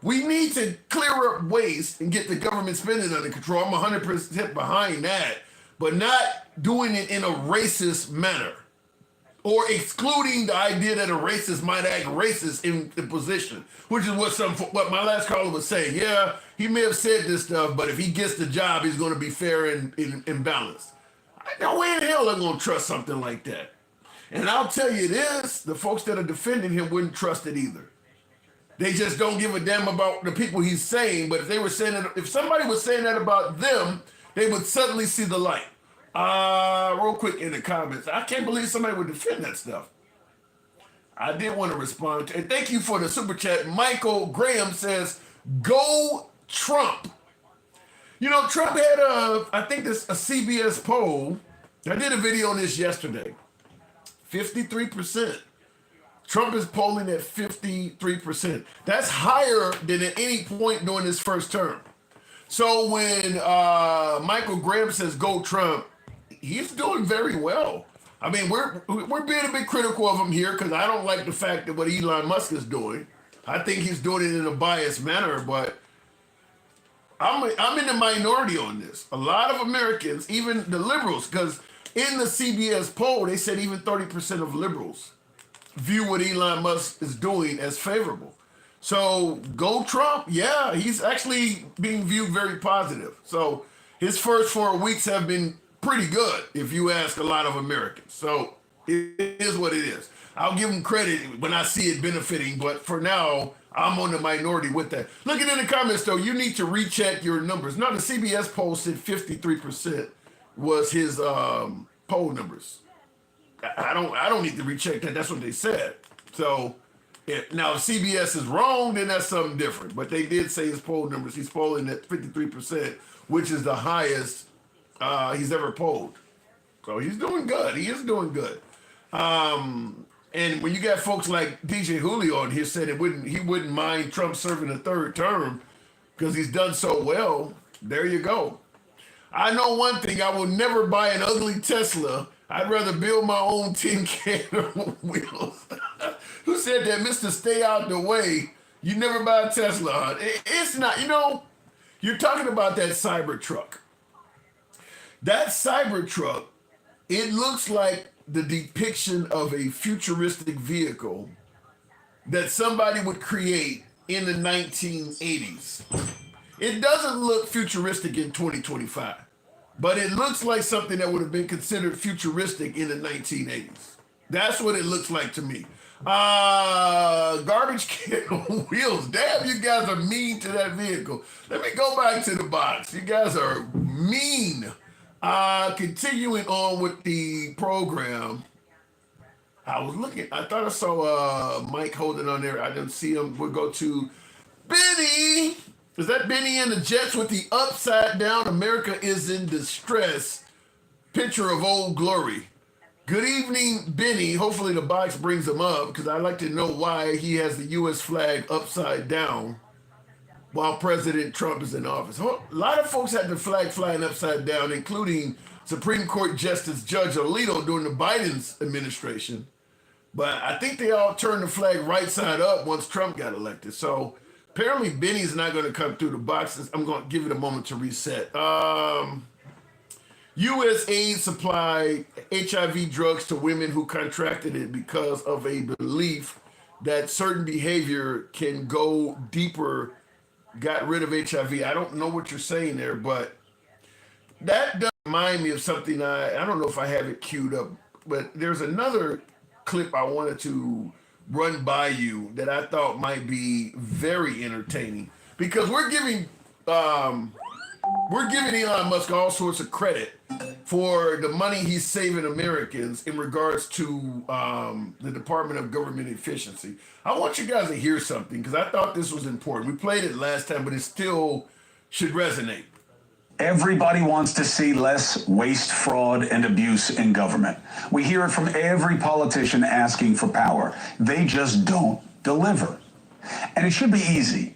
We need to clear up waste and get the government spending under control. I'm 100% behind that, but not doing it in a racist manner or excluding the idea that a racist might act racist in the position, which is what my last caller was saying. Yeah, he may have said this stuff, but if he gets the job, he's going to be fair and balanced. No way in hell I'm going to trust something like that. And I'll tell you this, the folks that are defending him wouldn't trust it either. They just don't give a damn about the people he's saying, but if somebody was saying that about them, they would suddenly see the light. Real quick in the comments, I can't believe somebody would defend that stuff. I did want to respond and thank you for the super chat. Michael Graham says, go Trump. Trump had a CBS poll. I did a video on this yesterday. 53%. Trump is polling at 53%. That's higher than at any point during his first term. So when Michael Graham says go Trump, he's doing very well. I mean, we're being a bit critical of him here because I don't like the fact that what Elon Musk is doing. I think he's doing it in a biased manner, but I'm in the minority on this. A lot of Americans, even the liberals, because in the CBS poll, they said even 30% of liberals view what Elon Musk is doing as favorable. So go Trump, yeah, he's actually being viewed very positive. So his first 4 weeks have been pretty good if you ask a lot of Americans. So it is what it is. I'll give him credit when I see it benefiting, but for now, I'm on the minority with that. Looking in the comments though, you need to recheck your numbers. No, the CBS poll said 53% was his poll numbers. I don't need to recheck that. That's what they said. So now if CBS is wrong, then that's something different. But they did say his poll numbers. He's polling at 53%, which is the highest he's ever polled. So he's doing good. He is doing good. And when you got folks like DJ Julio on here said he wouldn't mind Trump serving a third term because he's done so well, there you go. I know one thing, I will never buy an ugly Tesla. I'd rather build my own tin can wheels. Who said that, Mr. Stay Out the Way? You never buy a Tesla, huh? It's not, you're talking about that Cybertruck. That Cybertruck, it looks like the depiction of a futuristic vehicle that somebody would create in the 1980s. It doesn't look futuristic in 2025, but it looks like something that would have been considered futuristic in the 1980s. That's what it looks like to me. Garbage can on wheels. Damn, you guys are mean to that vehicle. Let me go back to the box. You guys are mean. Continuing on with the program, I was looking. I thought I saw Mike holding on there. I didn't see him. We'll go to Benny. Is that Benny and the Jets with the upside down America is in distress picture of Old Glory? Good evening, Benny. Hopefully the box brings him up because I'd like to know why he has the U.S. flag upside down while President Trump is in office. A lot of folks had the flag flying upside down, including Supreme Court Justice Judge Alito during the Biden's administration. But I think they all turned the flag right side up once Trump got elected. So apparently Benny's not going to come through the boxes. I'm going to give it a moment to reset. USAID supplied HIV drugs to women who contracted it because of a belief that certain behavior can go deeper, got rid of HIV. I don't know what you're saying there, but that does remind me of something. I don't know if I have it queued up, but there's another clip I wanted to run by you that I thought might be very entertaining because we're giving Elon Musk all sorts of credit for the money he's saving Americans in regards to the Department of Government Efficiency. I want you guys to hear something because I thought this was important. We played it last time, but it still should resonate. Everybody wants to see less waste, fraud, and abuse in government. We hear it from every politician asking for power. They just don't deliver. And it should be easy.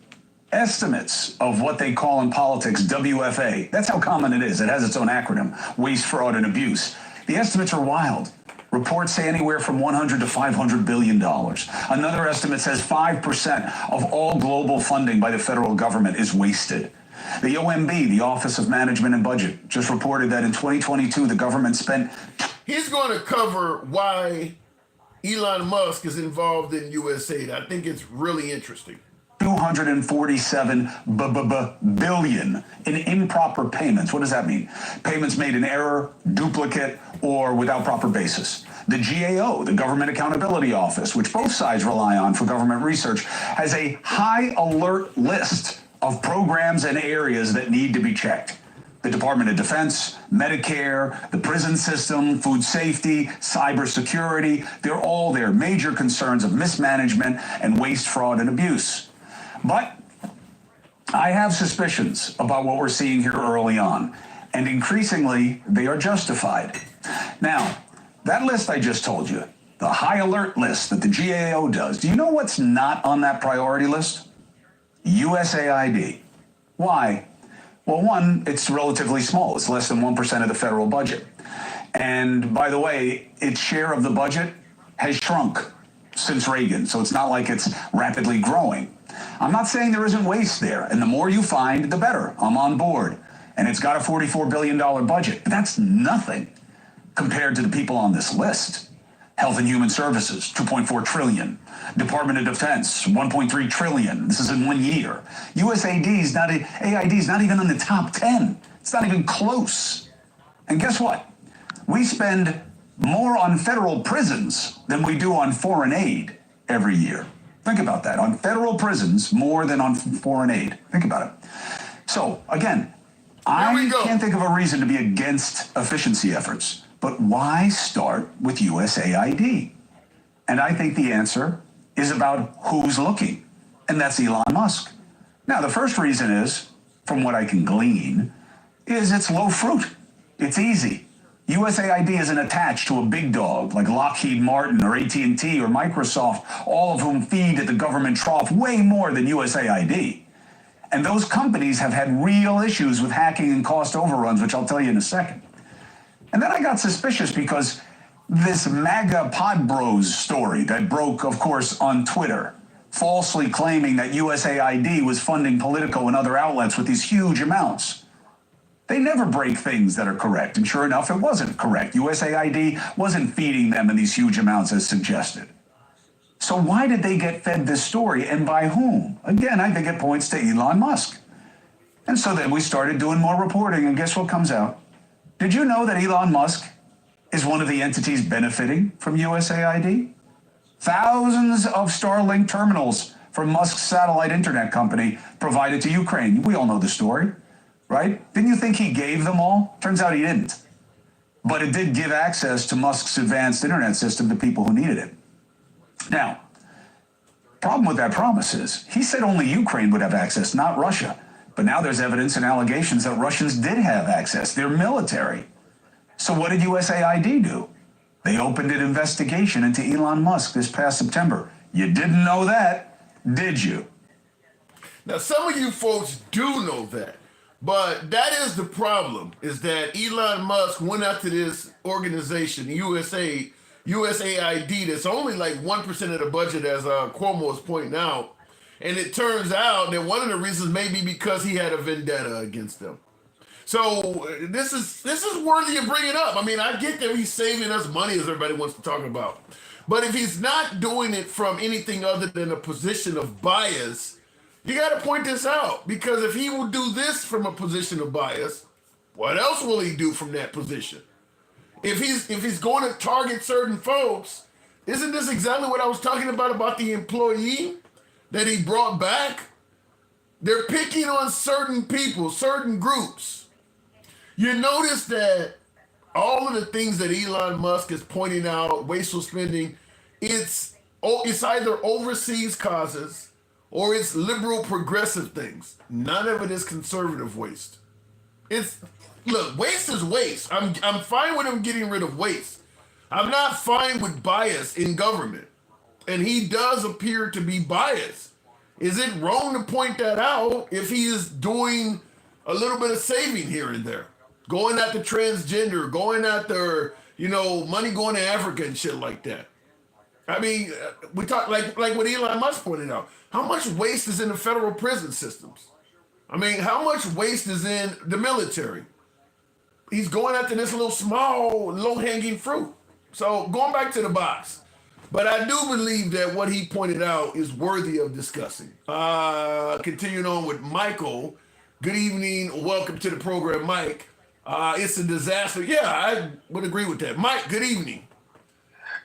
Estimates of what they call in politics WFA, that's how common it is. It has its own acronym, waste, fraud, and abuse. The estimates are wild. Reports say anywhere from $100 to $500 billion. Another estimate says 5% of all global funding by the federal government is wasted. The OMB, the Office of Management and Budget, just reported that in 2022, the government spent... He's going to cover why Elon Musk is involved in USAID. I think it's really interesting. $247 billion in improper payments. What does that mean? Payments made in error, duplicate, or without proper basis. The GAO, the Government Accountability Office, which both sides rely on for government research, has a high alert list of programs and areas that need to be checked. The Department of Defense, Medicare, the prison system, food safety, cybersecurity, they're all there. Major concerns of mismanagement and waste, fraud, and abuse. But I have suspicions about what we're seeing here early on, and increasingly they are justified. Now, that list I just told you, the high alert list that the GAO does, do you know what's not on that priority list? USAID. Why? Well, one, it's relatively small. It's less than 1% of the federal budget. And by the way, its share of the budget has shrunk since Reagan, so it's not like it's rapidly growing. I'm not saying there isn't waste there, and the more you find, the better. I'm on board. And it's got a $44 billion budget, but that's nothing compared to the people on this list. Health and Human Services, $2.4 trillion. Department of Defense, $1.3 trillion. This is in 1 year. AID is not even in the top 10. It's not even close. And guess what? We spend more on federal prisons than we do on foreign aid every year. Think about that. On federal prisons, more than on foreign aid. Think about it. So, again, I can't think of a reason to be against efficiency efforts, but why start with USAID? And I think the answer is about who's looking, and that's Elon Musk. Now, the first reason is, from what I can glean, is it's low fruit. It's easy. USAID isn't attached to a big dog like Lockheed Martin or AT&T or Microsoft, all of whom feed at the government trough way more than USAID. And those companies have had real issues with hacking and cost overruns, which I'll tell you in a second. And then I got suspicious because this MAGA Pod Bros story that broke, of course, on Twitter, falsely claiming that USAID was funding Politico and other outlets with these huge amounts. They never break things that are correct. And sure enough, it wasn't correct. USAID wasn't feeding them in these huge amounts as suggested. So why did they get fed this story, and by whom? Again, I think it points to Elon Musk. And so then we started doing more reporting, and guess what comes out? Did you know that Elon Musk is one of the entities benefiting from USAID? Thousands of Starlink terminals from Musk's satellite internet company provided to Ukraine. We all know the story, right? Didn't you think he gave them all? Turns out he didn't. But it did give access to Musk's advanced internet system to people who needed it. Now, problem with that promise is he said only Ukraine would have access, not Russia. But now there's evidence and allegations that Russians did have access. They're military. So what did USAID do? They opened an investigation into Elon Musk this past September. You didn't know that, did you? Now, some of you folks do know that. But that is the problem, is that Elon Musk went after this organization, USAID, that's only like 1% of the budget, as Cuomo is pointing out. And it turns out that one of the reasons may be because he had a vendetta against them. So this is worthy of bringing up. I mean, I get that he's saving us money, as everybody wants to talk about. But if he's not doing it from anything other than a position of bias, you got to point this out. Because if he will do this from a position of bias, what else will he do from that position? If he's going to target certain folks, isn't this exactly what I was talking about the employee that he brought back? They're picking on certain people, certain groups. You notice that all of the things that Elon Musk is pointing out, wasteful spending, it's either overseas causes or it's liberal progressive things. None of it is conservative waste. Look, waste is waste. I'm fine with him getting rid of waste. I'm not fine with bias in government. And he does appear to be biased. Is it wrong to point that out if he is doing a little bit of saving here and there? Going after transgender, going after, money going to Africa and shit like that. I mean, we talk like what Elon Musk pointed out. How much waste is in the federal prison systems? I mean, how much waste is in the military? He's going after this little small, low-hanging fruit. So going back to the box. But I do believe that what he pointed out is worthy of discussing. Continuing on with Michael. Good evening. Welcome to the program, Mike. It's a disaster. Yeah, I would agree with that. Mike, good evening.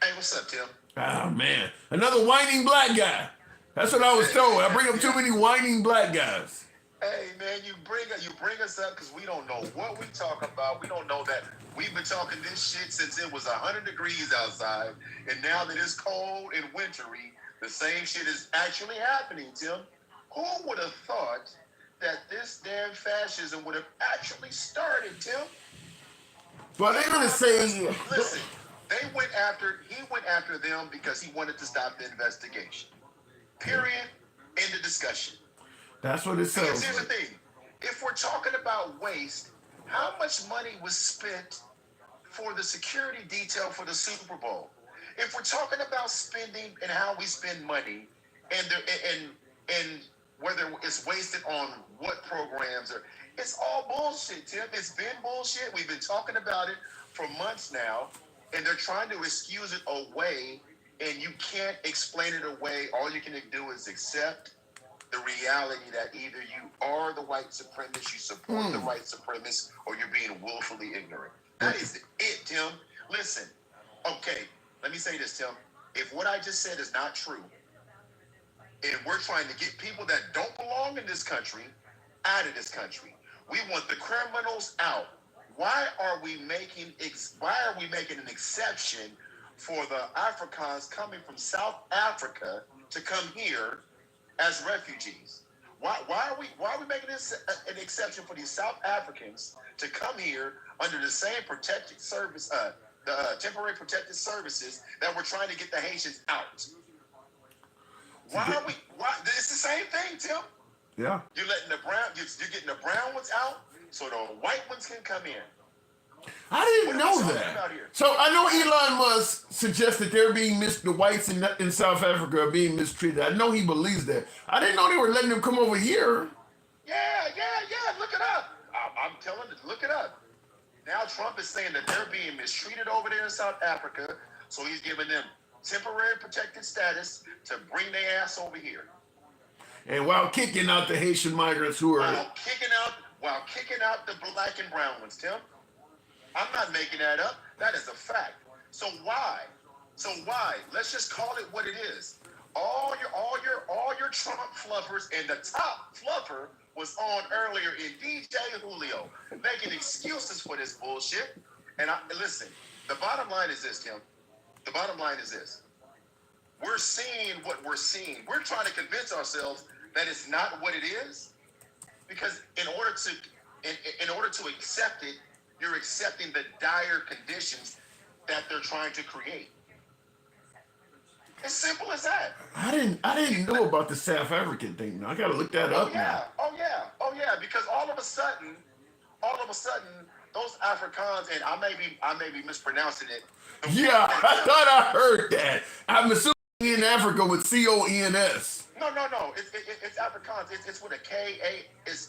Hey, what's up, Tim? Oh, man. Another whining black guy. That's what I was told. I bring up too many whining black guys. Hey, man, you bring us up because we don't know what we talk about. We don't know that we've been talking this shit since it was 100 degrees outside. And now that it's cold and wintry, the same shit is actually happening, Tim. Who would have thought that this damn fascism would have actually started, Tim? Well, they're going to say... Listen, he went after them because he wanted to stop the investigation. Period. End of discussion. That's what it says. Because here's the thing. If we're talking about waste, how much money was spent for the security detail for the Super Bowl? If we're talking about spending and how we spend money and whether it's wasted on what programs, it's all bullshit, Tim. It's been bullshit. We've been talking about it for months now, and they're trying to excuse it away, and you can't explain it away. All you can do is accept the reality that either you are the white supremacist, you support the white supremacists, or you're being willfully ignorant. That is it, Tim. Listen, okay, let me say this, Tim. If what I just said is not true, and we're trying to get people that don't belong in this country out of this country, we want the criminals out. Why are we making an exception for the Africans coming from South Africa to come here as refugees? Why are we making this an exception for these South Africans to come here under the same protected service, temporary protected services that we're trying to get the Haitians out? Why? It's the same thing, Tim. Yeah. You're getting the brown ones out so the white ones can come in. I didn't know that. So I know Elon Musk suggests that the whites in South Africa are being mistreated. I know he believes that. I didn't know they were letting them come over here. Yeah. Look it up. I'm telling you, look it up. Now Trump is saying that they're being mistreated over there in South Africa, so he's giving them temporary protected status to bring their ass over here. And while kicking out the Haitian migrants who are while kicking out the black and brown ones, Tim. I'm not making that up. That is a fact. So why? Let's just call it what it is. All your Trump fluffers, and the top fluffer was on earlier in DJ Julio, making excuses for this bullshit. And listen, the bottom line is this, Tim. The bottom line is this. We're seeing what we're seeing. We're trying to convince ourselves that it's not what it is, because in order to accept it, you're accepting the dire conditions that they're trying to create. As simple as that. I didn't know about the South African thing. I gotta look that up now. Oh yeah. Because all of a sudden, those Afrikaans, and I may be mispronouncing it. Yeah, I thought I heard that. I'm assuming in Africa with CONS. No. It's Afrikaans. It's with a K. It's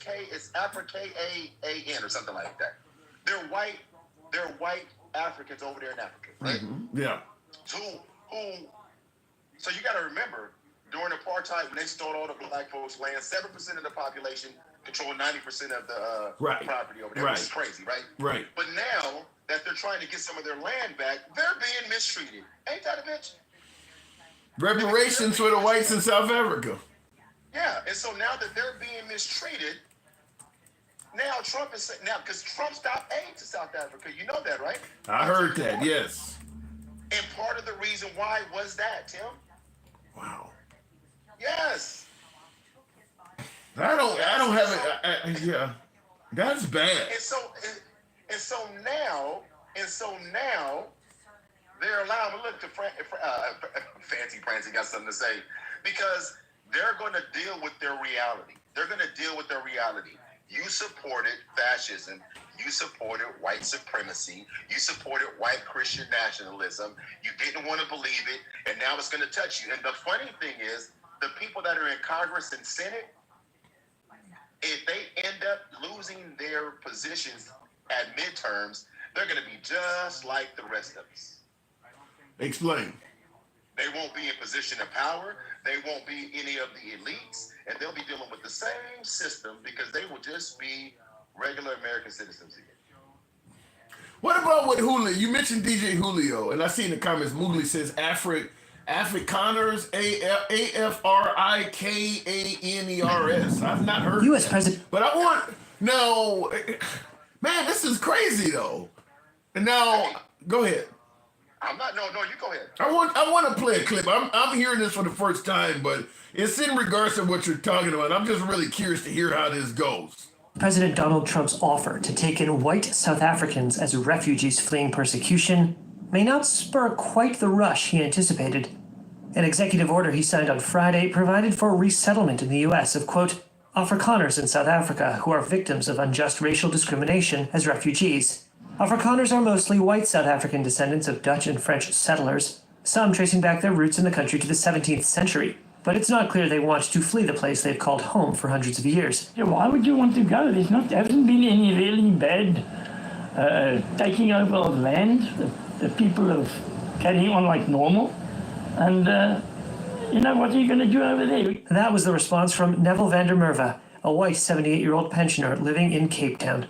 Africa KAAN or something like that. They're white Africans over there in Africa, right? Mm-hmm. Yeah. So you got to remember, during apartheid, when they stole all the black folks' land, 7% of the population controlled 90% of the property over there, which is crazy, right? Right. But now that they're trying to get some of their land back, they're being mistreated. Ain't that a bitch? Reparations for the whites in South Africa. Yeah, and so now that they're being mistreated, now Trump is saying, now because Trump stopped aid to South Africa, you know that, right? I heard that, yes. And part of the reason why was that, Tim. Wow. Yes. I don't have it. Yeah, that's bad. And so now they're allowing. Look, Fancy Prancy got something to say, because they're going to deal with their reality. You supported fascism. You supported white supremacy. You supported white Christian nationalism. You didn't want to believe it, and now it's going to touch you. And the funny thing is, the people that are in Congress and Senate, if they end up losing their positions at midterms, they're going to be just like the rest of us. Explain. They won't be in position of power. They won't be any of the elites, and they'll be dealing with the same system because they will just be regular American citizens again. What about with Julio? You mentioned DJ Julio, and I see in the comments, Moogly says Afrikaners, AFRIKANERS. I've not heard U.S. that. President. But man, this is crazy though. And now, go ahead. No, you go ahead. I want to play a clip. I'm hearing this for the first time, but it's in regards to what you're talking about. I'm just really curious to hear how this goes. President Donald Trump's offer to take in white South Africans as refugees fleeing persecution may not spur quite the rush he anticipated. An executive order he signed on Friday provided for resettlement in the U.S. of, quote, Afrikaners in South Africa who are victims of unjust racial discrimination as refugees. Afrikaners are mostly white South African descendants of Dutch and French settlers, some tracing back their roots in the country to the 17th century. But it's not clear they want to flee the place they've called home for hundreds of years. Yeah, why would you want to go? There hasn't been any really bad taking over of land. The people are carrying on like normal. And, what are you going to do over there? That was the response from Neville van der Merwe, a white 78-year-old pensioner living in Cape Town.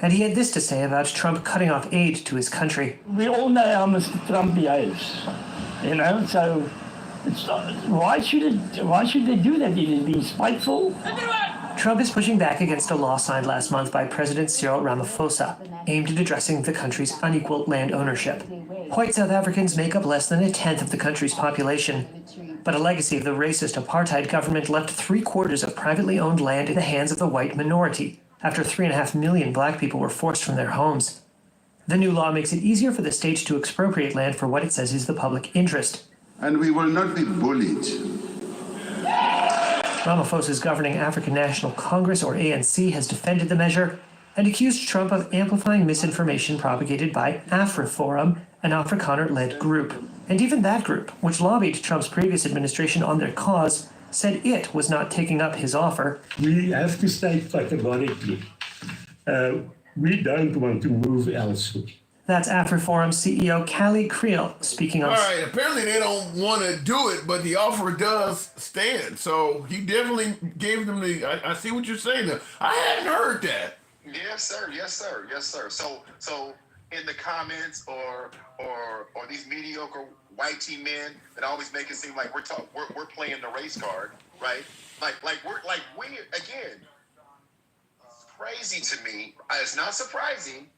And he had this to say about Trump cutting off aid to his country. We all know how Mr. Trump behaves, so it's not, why should they do that? Is it being spiteful? Trump is pushing back against a law signed last month by President Cyril Ramaphosa, aimed at addressing the country's unequal land ownership. White South Africans make up less than a tenth of the country's population. But a legacy of the racist apartheid government left 3/4 of privately owned land in the hands of the white minority, after 3.5 million black people were forced from their homes. The new law makes it easier for the state to expropriate land for what it says is the public interest. And we will not be bullied. Ramaphosa's governing African National Congress, or ANC, has defended the measure and accused Trump of amplifying misinformation propagated by AfriForum, an Afrikaner-led group. And even that group, which lobbied Trump's previous administration on their cause, said it was not taking up his offer. We have to state categorically We don't want to move elsewhere. That's AfriForum CEO Callie Creel speaking on. All right, apparently they don't want to do it, but the offer does stand. So he definitely gave them the. I see what you're saying there. I hadn't heard that. Yes, sir. Yes, sir. Yes, sir. So in the comments or these mediocre white team men that always make it seem like we're playing the race card, right? Like we again. It's crazy to me. It's not surprising.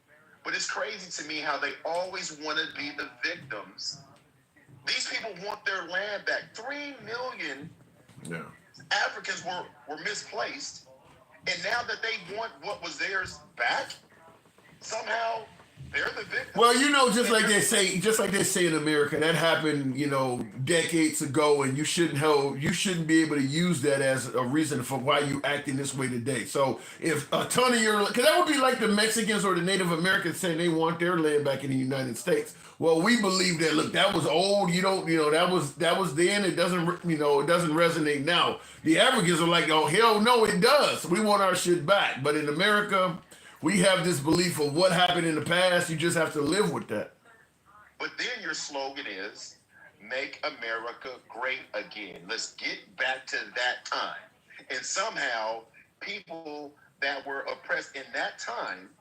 But it's crazy to me how they always want to be the victims. These people want their land back. 3 million Africans were misplaced. And now that they want what was theirs back, somehow they're the victims. Well, you know, just like they say in America, that happened, you know, decades ago, and you shouldn't be able to use that as a reason for why you acting this way today. So if a ton of because that would be like the Mexicans or the Native Americans saying they want their land back in the United States. Well, we believe that. Look, that was old. That was then. It doesn't, it doesn't resonate now. The Africans are like, oh hell no, it does. We want our shit back. But in America, we have this belief of what happened in the past. You just have to live with that. But then your slogan is, make America great again. Let's get back to that time. And somehow people that were oppressed in that time,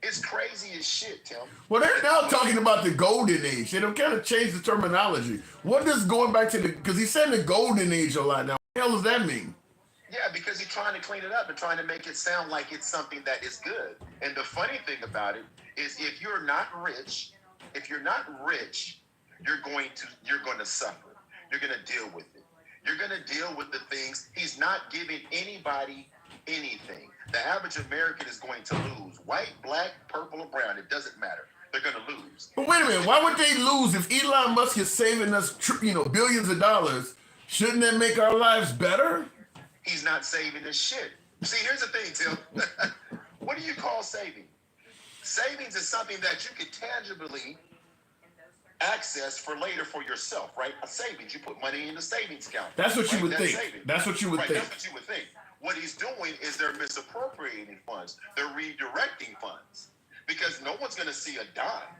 it's crazy as shit, Tim. Well, they're now talking about the golden age. They don't kind of change the terminology. What does going back to because he's saying the golden age a lot now. What the hell does that mean? Yeah, because he's trying to clean it up and trying to make it sound like it's something that is good. And the funny thing about it is if you're not rich, you're going to suffer. You're going to deal with it. You're going to deal with the things. He's not giving anybody anything. The average American is going to lose. White, black, purple, or brown, it doesn't matter. They're going to lose. But wait a minute, why would they lose if Elon Musk is saving us, billions of dollars? Shouldn't that make our lives better? He's not saving his shit. See, here's the thing, Tim. What do you call saving? Savings is something that you can tangibly access for later for yourself, right? A savings. You put money in the savings account. That's what you would think. Savings. That's what you would think. That's what you would think. What he's doing is they're misappropriating funds. They're redirecting funds because no one's going to see a dime.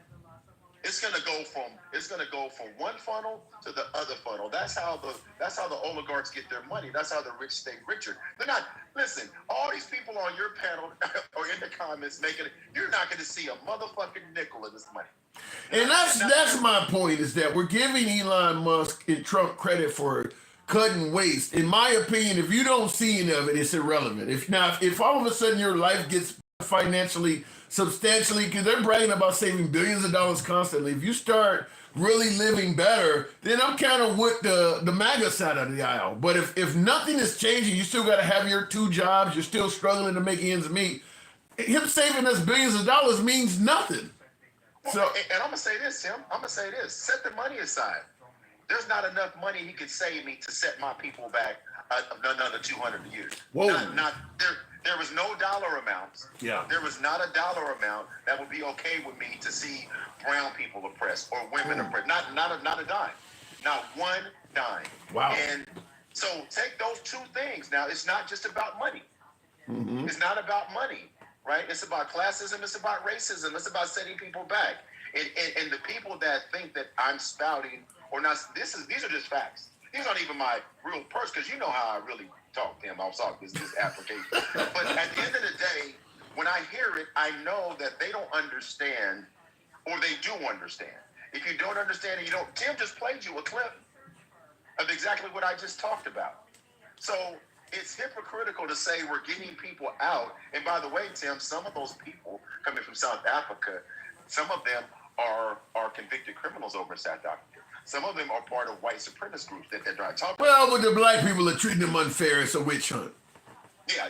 It's going to go from one funnel to the other funnel. That's how the oligarchs get their money. That's how the rich stay richer. They're not. Listen, all these people on your panel or in the comments making it. You're not going to see a motherfucking nickel of this money. And that's my point is that we're giving Elon Musk and Trump credit for cutting waste. In my opinion, if you don't see any of it, it's irrelevant. If all of a sudden your life gets financially substantially, because they're bragging about saving billions of dollars constantly. If you start really living better, then I'm kind of with the MAGA side of the aisle. But if nothing is changing, you still got to have your 2 jobs, you're still struggling to make ends meet, him saving us billions of dollars means nothing. Well, so, and I'm going to say this, Tim. I'm going to say this. Set the money aside. There's not enough money he could save me to set my people back another 200 years. Whoa. There was no dollar amount. Yeah. There was not a dollar amount that would be okay with me to see brown people oppressed or women oppressed. Not a dime. Not one dime. Wow. And so take those 2 things. Now, it's not just about money. Mm-hmm. It's not about money, right? It's about classism. It's about racism. It's about setting people back. And the people that think that I'm spouting or not, these are just facts. These aren't even my real person, because you know how I really talk to him outside this application. But at the end of the day, when I hear it, I know that they don't understand, or they do understand. If you don't understand it, you don't. Tim just played you a clip of exactly what I just talked about. So it's hypocritical to say we're getting people out. And by the way, Tim, some of those people coming from South Africa, some of them are convicted criminals over in South Africa. Some of them are part of white supremacist groups that they're trying to talk about. Well, but the black people are treating them unfair. It's a witch hunt. Yeah.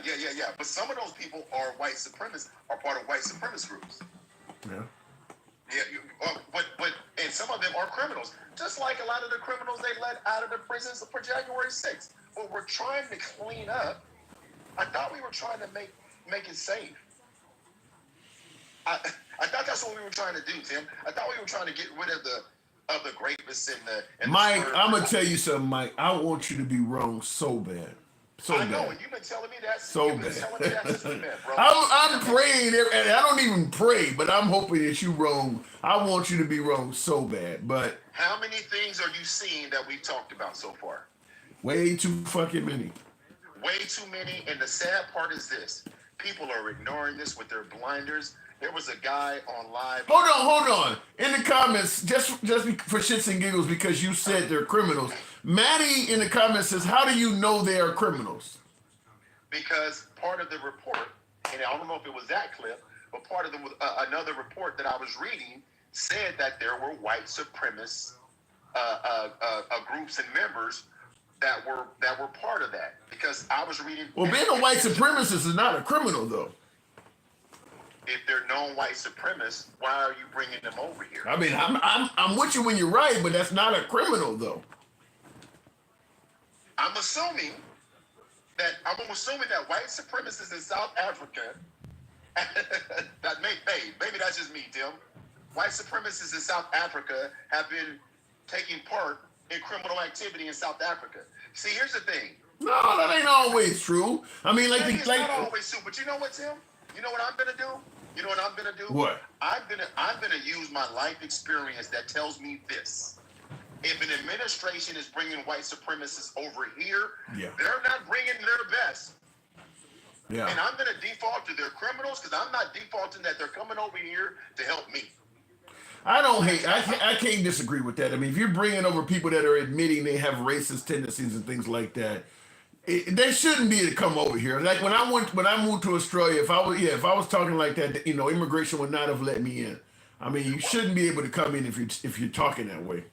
But some of those people are white supremacists, are part of white supremacist groups. Yeah. Yeah, but and some of them are criminals, just like a lot of the criminals they let out of the prisons for January 6th. But we're trying to clean up. I thought we were trying to make it safe. I thought that's what we were trying to do, Tim. I thought we were trying to get rid of the rapists and the Mike, I'm gonna tell you something, Mike. I want you to be wrong so bad. So I know, bad. and you've been telling me that. So You've been bad. telling me that since we met, bro. I'm praying, and I don't even pray, but I'm hoping that you're wrong. I want you to be wrong so bad, but How many things are you seeing that we've talked about so far? way too fucking many. Way too many, and the sad part is this. People are ignoring this with their blinders. There was a guy on live. Hold on. In the comments, just for shits and giggles, because you said they're criminals. Maddie in the comments says, "How do you know they are criminals?" Because part of the report, and I don't know if it was that clip, but part of the another report that I was reading said that there were white supremacist groups and members that were part of that. Because I was reading. Well, being a white supremacist is not a criminal, though. If they're known white supremacists, why are you bringing them over here? I mean, I'm with you when you're right, but that's not a criminal, though. I'm assuming that white supremacists in South Africa that maybe that's just me, Tim. White supremacists in South Africa have been taking part in criminal activity in South Africa. See, here's the thing. No, that ain't always true. I mean, It's not always true, but you know what, Tim? You know what I'm gonna do? What? I'm gonna use my life experience that tells me this. If an administration is bringing white supremacists over here, they're not bringing their best. Yeah. And I'm gonna default to their criminals because I'm not defaulting that they're coming over here to help me. I can't disagree with that. I mean, if you're bringing over people that are admitting they have racist tendencies and things like that, they shouldn't be to come over here. Like when I moved to Australia, if I was talking like that, immigration would not have let me in. I mean, you shouldn't be able to come in if you're talking that way.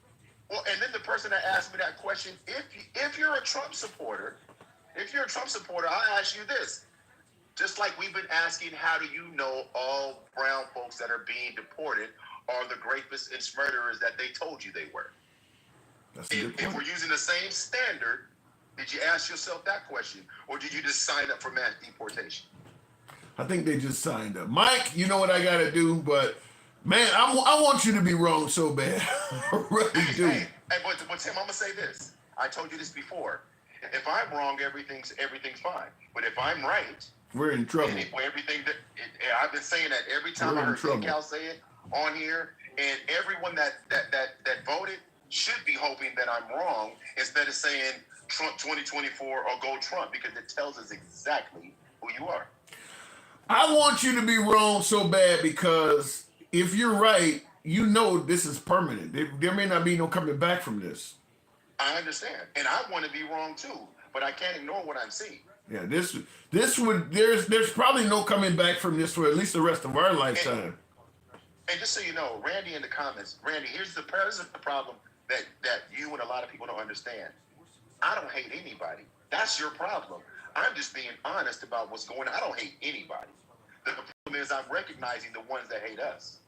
Well, and then the person that asked me that question, if you're a Trump supporter, I ask you this. Just like we've been asking, how do you know all brown folks that are being deported are the rapists and murderers that they told you they were? If we're using the same standard, did you ask yourself that question, or did you just sign up for mass deportation? I think they just signed up. Mike, you know what I got to do, but man, I want you to be wrong so bad. I really do. Hey, but Tim, I'm gonna say this. I told you this before. If I'm wrong, everything's fine. But if I'm right, we're in trouble. I've been saying that every time I heard Cal say it on here, and everyone that voted should be hoping that I'm wrong instead of saying Trump 2024 or go Trump, because it tells us exactly who you are. I want you to be wrong so bad because if you're right, you know this is permanent. There may not be no coming back from this. I understand, and I want to be wrong too, but I can't ignore what I'm seeing. Yeah, there's probably no coming back from this for at least the rest of our lifetime. And just so you know, Randy in the comments, Randy, here's the problem that you and a lot of people don't understand. I don't hate anybody. That's your problem. I'm just being honest about what's going on. I don't hate anybody. The problem is I'm recognizing the ones that hate us.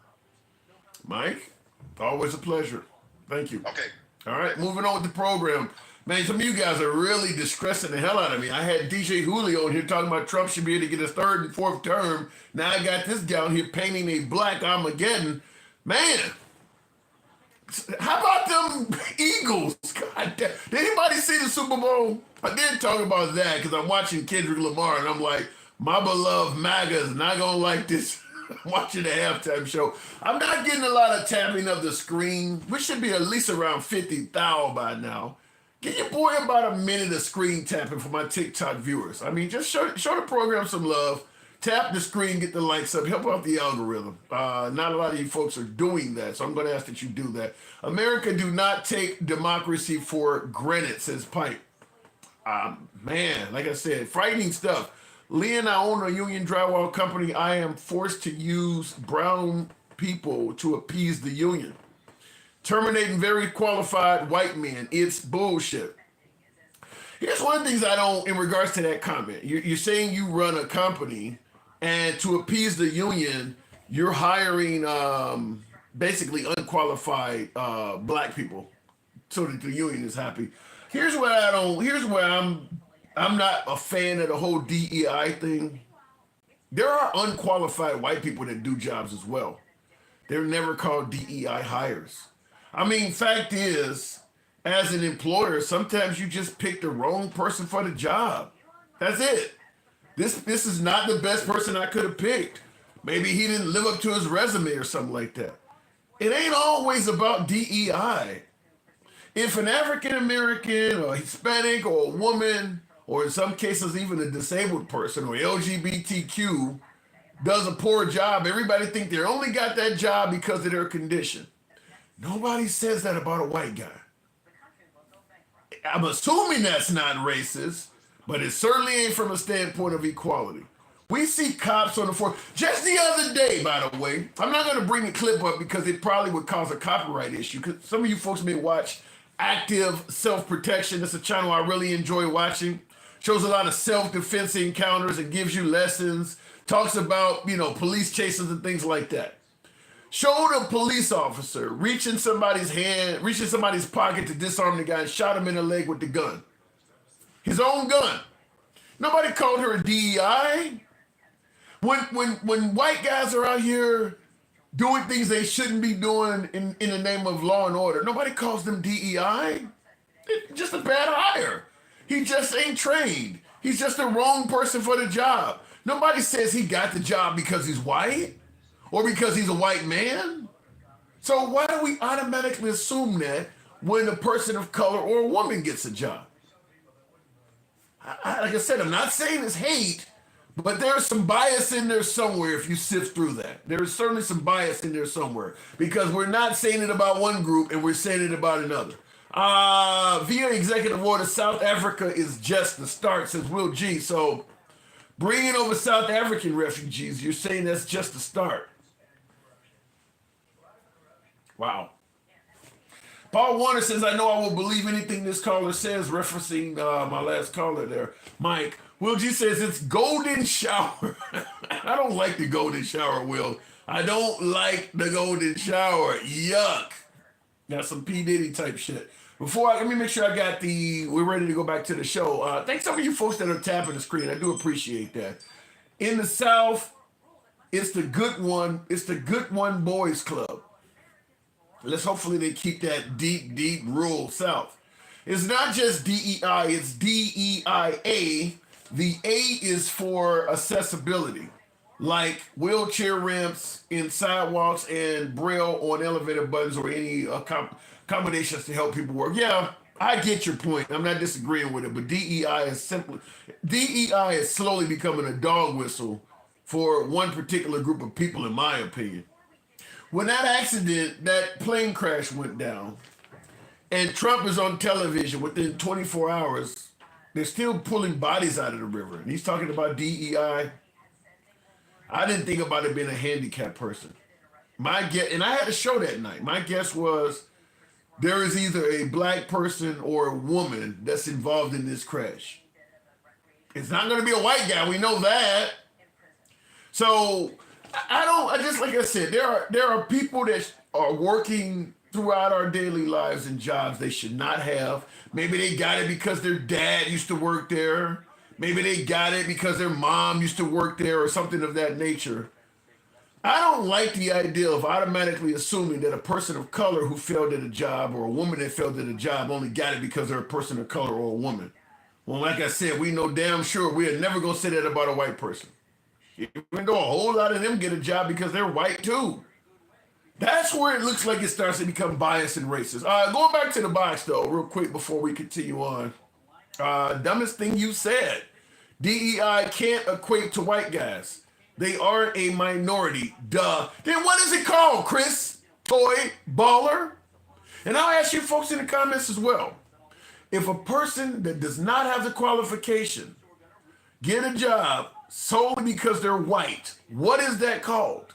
Mike, always a pleasure. Thank you. Okay. All right, moving on with the program. Man, some of you guys are really distressing the hell out of me. I had DJ Julio in here talking about Trump should be able to get his third and fourth term. Now I got this down here painting a black Armageddon. Man, how about them Eagles? God damn. Did anybody see the Super Bowl? I did talk about that because I'm watching Kendrick Lamar and I'm like, my beloved MAGA is not going to like this. I'm watching the halftime show. I'm not getting a lot of tapping of the screen. We should be at least around 50,000 by now. Give your boy about a minute of screen tapping for my TikTok viewers. I mean, just show the program some love. Tap the screen, get the likes up, help out the algorithm. Not a lot of you folks are doing that, so I'm going to ask that you do that. America do not take democracy for granted, says Pipe. Man, like I said, frightening stuff. Lee and I own a union drywall company. I am forced to use brown people to appease the union. Terminating very qualified white men. It's bullshit. Here's one of the things I don't, in regards to that comment. You're saying you run a company, and to appease the union, you're hiring basically unqualified black people so that the union is happy. Here's where I'm not a fan of the whole DEI thing. There are unqualified white people that do jobs as well. They're never called DEI hires. I mean, fact is, as an employer, sometimes you just pick the wrong person for the job. That's it. This is not the best person I could have picked. Maybe he didn't live up to his resume or something like that. It ain't always about DEI. If an African American or Hispanic or a woman, or in some cases even a disabled person or LGBTQ does a poor job, everybody think they only got that job because of their condition. Nobody says that about a white guy. I'm assuming that's not racist, but it certainly ain't from a standpoint of equality. We see cops on the floor. Just the other day, by the way, I'm not going to bring the clip up because it probably would cause a copyright issue. Because some of you folks may watch Active Self-Protection. It's a channel I really enjoy watching. Shows a lot of self-defense encounters and gives you lessons. Talks about, police chases and things like that. Showed a police officer reaching somebody's pocket to disarm the guy and shot him in the leg with the gun. His own gun. Nobody called her a DEI. When white guys are out here doing things they shouldn't be doing in the name of law and order, nobody calls them DEI. It's just a bad hire. He just ain't trained. He's just the wrong person for the job. Nobody says he got the job because he's white or because he's a white man. So why do we automatically assume that when a person of color or a woman gets a job? Like I said, I'm not saying it's hate, but there's some bias in there somewhere if you sift through that. There is certainly some bias in there somewhere because we're not saying it about one group and we're saying it about another. Via executive order, South Africa is just the start, says Will G. So bringing over South African refugees, you're saying that's just the start. Wow. Paul Warner says, I know I will believe anything this caller says, referencing my last caller there, Mike. Will G says it's golden shower. I don't like the golden shower, Will. I don't like the golden shower. Yuck. That's some P. Diddy type shit. Let me make sure we're ready to go back to the show. Thanks some of you folks that are tapping the screen. I do appreciate that. In the South, it's the Good One Boys Club. Hopefully they keep that deep, deep rural South. It's not just DEI, it's DEIA. The A is for accessibility, like wheelchair ramps in sidewalks and braille on elevator buttons or any accommodations to help people work. Yeah, I get your point. I'm not disagreeing with it, but DEI is slowly becoming a dog whistle for one particular group of people, in my opinion. When that plane crash went down, and Trump is on television within 24 hours, they're still pulling bodies out of the river. And he's talking about DEI. I didn't think about it being a handicapped person. My guess, and I had a show that night. My guess was there is either a black person or a woman that's involved in this crash. It's not going to be a white guy. We know that. So like I said, there are people that are working throughout our daily lives in jobs they should not have. Maybe they got it because their dad used to work there. Maybe they got it because their mom used to work there or something of that nature. I don't like the idea of automatically assuming that a person of color who failed at a job or a woman that failed at a job only got it because they're a person of color or a woman. Well, like I said, we know damn sure we are never going to say that about a white person. Even though a whole lot of them get a job because they're white too. That's where it looks like it starts to become biased and racist. Going back to the box though, real quick before we continue on. Dumbest thing you said. DEI can't equate to white guys. They are a minority. Duh. Then what is it called, Chris? Toy baller? And I'll ask you folks in the comments as well. If a person that does not have the qualification get a job solely because they're white, what is that called?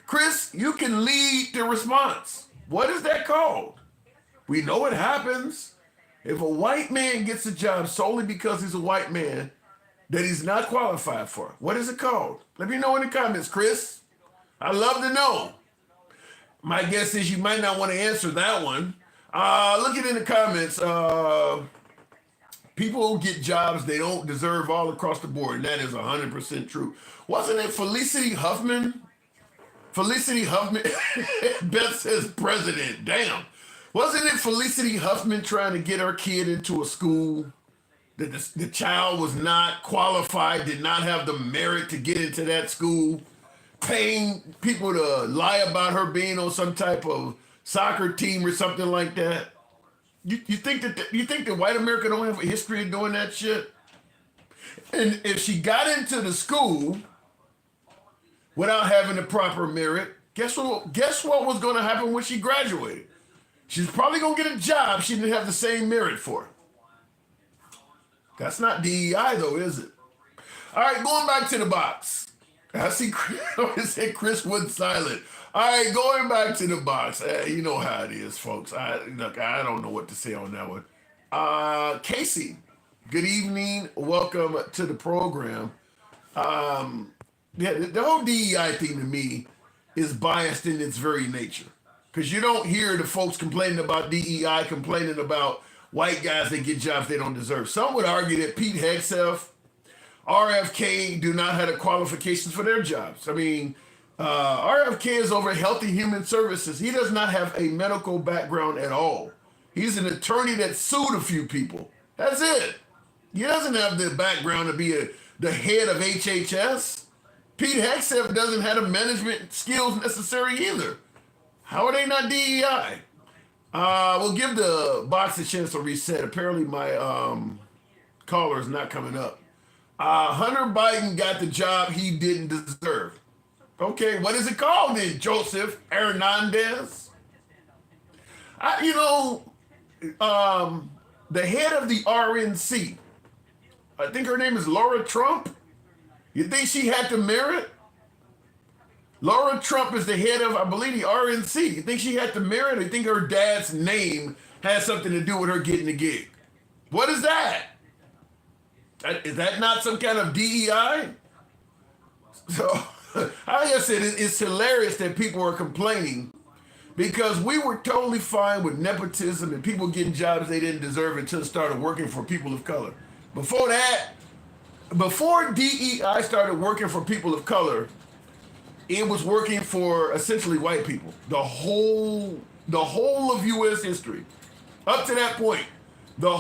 Chris, you can lead the response. What is that called? We know it happens. If a white man gets a job solely because he's a white man that he's not qualified for, what is it called? Let me know in the comments, Chris. I'd love to know. My guess is you might not want to answer that one. Look it in the comments. People who get jobs they don't deserve all across the board. And that is 100% true. Wasn't it Felicity Huffman? Beth says president. Damn. Wasn't it Felicity Huffman trying to get her kid into a school that the child was not qualified, did not have the merit to get into that school, paying people to lie about her being on some type of soccer team or something like that. You think that white America don't have a history of doing that shit? And if she got into the school without having the proper merit, guess what was going to happen when she graduated? She's probably going to get a job she didn't have the same merit for. That's not DEI though, is it? All right, going back to the box. I see Chris Wood silent. All right, going back to the box. You know how it is, folks. I don't know what to say on that one. Casey, good evening. Welcome to the program. The whole DEI thing to me is biased in its very nature. Because you don't hear the folks complaining about DEI, complaining about white guys that get jobs they don't deserve. Some would argue that Pete Hegseth, RFK do not have the qualifications for their jobs. I mean, RFK is over Healthy Human Services. He does not have a medical background at all. He's an attorney that sued a few people. That's it. He doesn't have the background to be the head of HHS. Pete Hegseth doesn't have the management skills necessary either. How are they not DEI? We'll give the box a chance to reset. Apparently my caller is not coming up. Hunter Biden got the job he didn't deserve. Okay, what is it called then, Joseph Hernandez? The head of the RNC, I think her name is Laura Trump. You think she had the merit? Laura Trump is the head of, I believe, the RNC. You think she had the merit? Or you think her dad's name has something to do with her getting the gig? What is that? Is that not some kind of DEI? So, I guess it's hilarious that people are complaining because we were totally fine with nepotism and people getting jobs they didn't deserve until it started working for people of color. Before that, before DEI started working for people of color, it was working for essentially white people. The whole of U.S. history, up to that point, the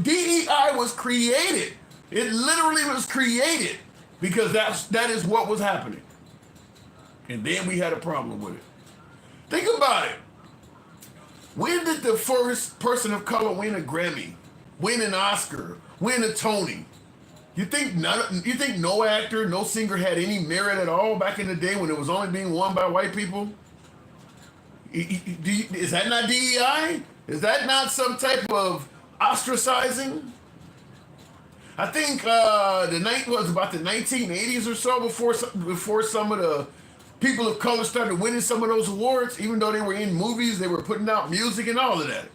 DEI was created. It literally was created because that is what was happening, and then we had a problem with it. Think about it. When did the first person of color win a Grammy, win an Oscar, win a Tony? You think no actor, no singer had any merit at all back in the day when it was only being won by white people? Is that not DEI? Is that not some type of ostracizing? I think the night was about the 1980s or so before some of the people of color started winning some of those awards, even though they were in movies, they were putting out music and all of that.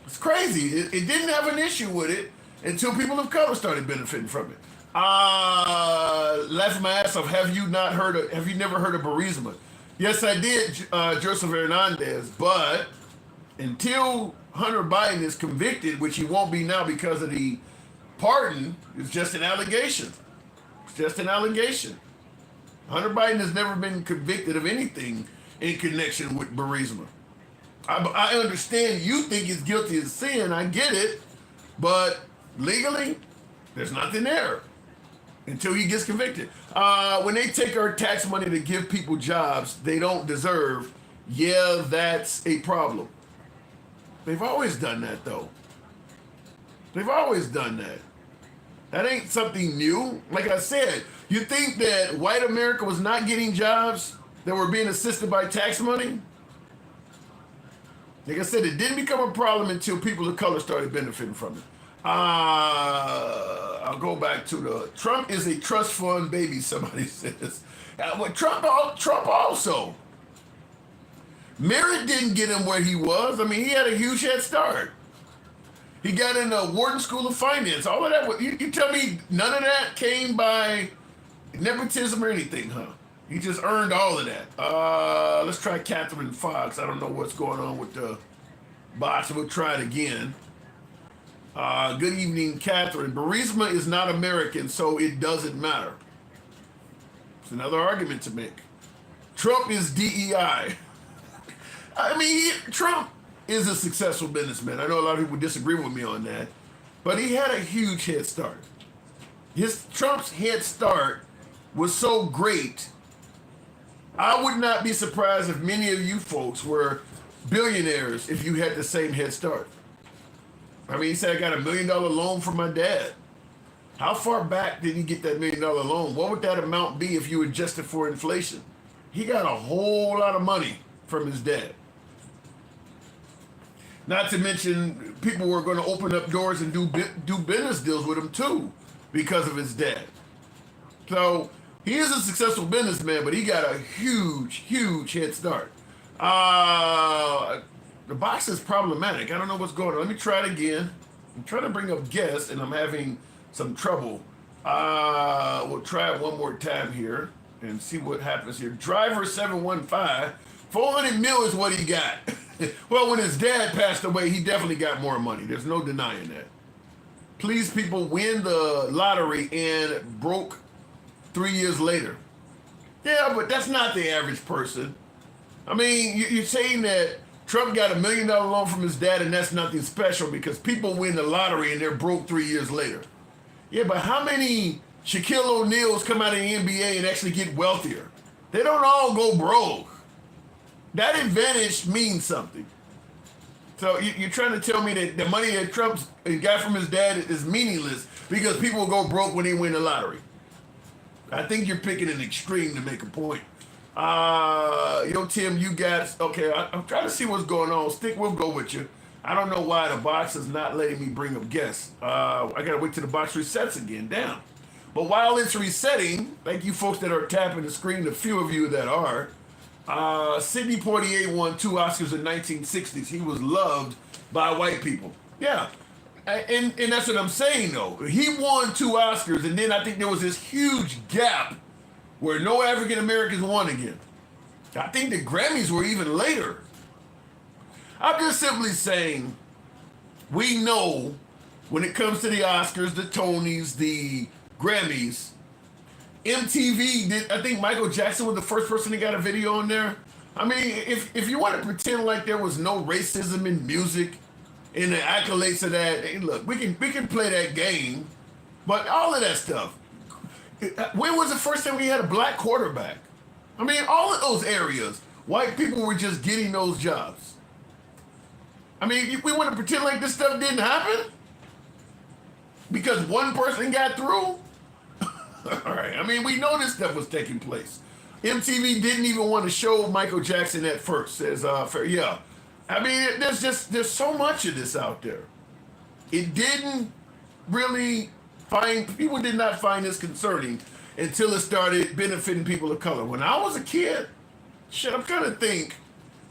It's crazy. It didn't have an issue with it until people of color started benefiting from it. Laughing my ass off. Have you never heard of Burisma? Yes, I did, Joseph Hernandez, but until Hunter Biden is convicted, which he won't be now because of the pardon, it's just an allegation. It's just an allegation. Hunter Biden has never been convicted of anything in connection with Burisma. I understand you think he's guilty of sin, I get it, but legally, there's nothing there until he gets convicted. When they take our tax money to give people jobs they don't deserve, yeah, that's a problem. They've always done that, though. They've always done that. That ain't something new. Like I said, you think that white America was not getting jobs that were being assisted by tax money? Like I said, it didn't become a problem until people of color started benefiting from it. I'll go back to the Trump is a trust fund baby, somebody says. Trump also. Merit didn't get him where he was. I mean, he had a huge head start. He got in the Wharton School of Finance. All of that, you tell me none of that came by nepotism or anything, huh? He just earned all of that. Let's try Catherine Fox. I don't know what's going on with the box. We'll try it again. Good evening, Catherine. Burisma is not American, so it doesn't matter. It's another argument to make. Trump is DEI. I mean, Trump is a successful businessman. I know a lot of people disagree with me on that. but he had a huge head start. Trump's head start was so great. I would not be surprised if many of you folks were billionaires if you had the same head start. I mean, he said, I got $1 million loan from my dad. How far back did he get that $1 million loan? What would that amount be if you adjusted for inflation? He got a whole lot of money from his dad. Not to mention, people were going to open up doors and do business deals with him too because of his dad. So he is a successful businessman, but he got a huge, huge head start. The box is problematic. I don't know what's going on. Let me try it again. I'm trying to bring up guests, and I'm having some trouble. We'll try it one more time here and see what happens here. Driver 715, 400 mil is what he got. Well, when his dad passed away, he definitely got more money. There's no denying that. Please, people, win the lottery and broke 3 years later. Yeah, but that's not the average person. I mean, you're saying that Trump got $1 million loan from his dad and that's nothing special because people win the lottery and they're broke 3 years later. Yeah, but how many Shaquille O'Neals come out of the NBA and actually get wealthier? They don't all go broke. That advantage means something. So you're trying to tell me that the money that Trump got from his dad is meaningless because people go broke when they win the lottery. I think you're picking an extreme to make a point. Yo, Tim, you guys, okay, I'm trying to see what's going on. We'll go with you. I don't know why the box is not letting me bring up guests. I got to wait till the box resets again. Damn. But while it's resetting, thank you folks that are tapping the screen, a few of you that are. Sidney Poitier won 2 Oscars in 1960s. He was loved by white people. Yeah. And that's what I'm saying, though. He won 2 Oscars, and then I think there was this huge gap where no African Americans won again. I think the Grammys were even later. I'm just simply saying, we know when it comes to the Oscars, the Tonys, the Grammys, MTV did. I think Michael Jackson was the first person that got a video on there. I mean, if you want to pretend like there was no racism in music and the accolades of that, hey, look, we can play that game, but all of that stuff. When was the first time we had a black quarterback? I mean, all of those areas, white people were just getting those jobs. I mean, we want to pretend like this stuff didn't happen because one person got through. All right. I mean, we know this stuff was taking place. MTV didn't even want to show Michael Jackson at first. Yeah. I mean, there's so much of this out there. It didn't really people did not find this concerning until it started benefiting people of color. When I was a kid, I'm trying to think,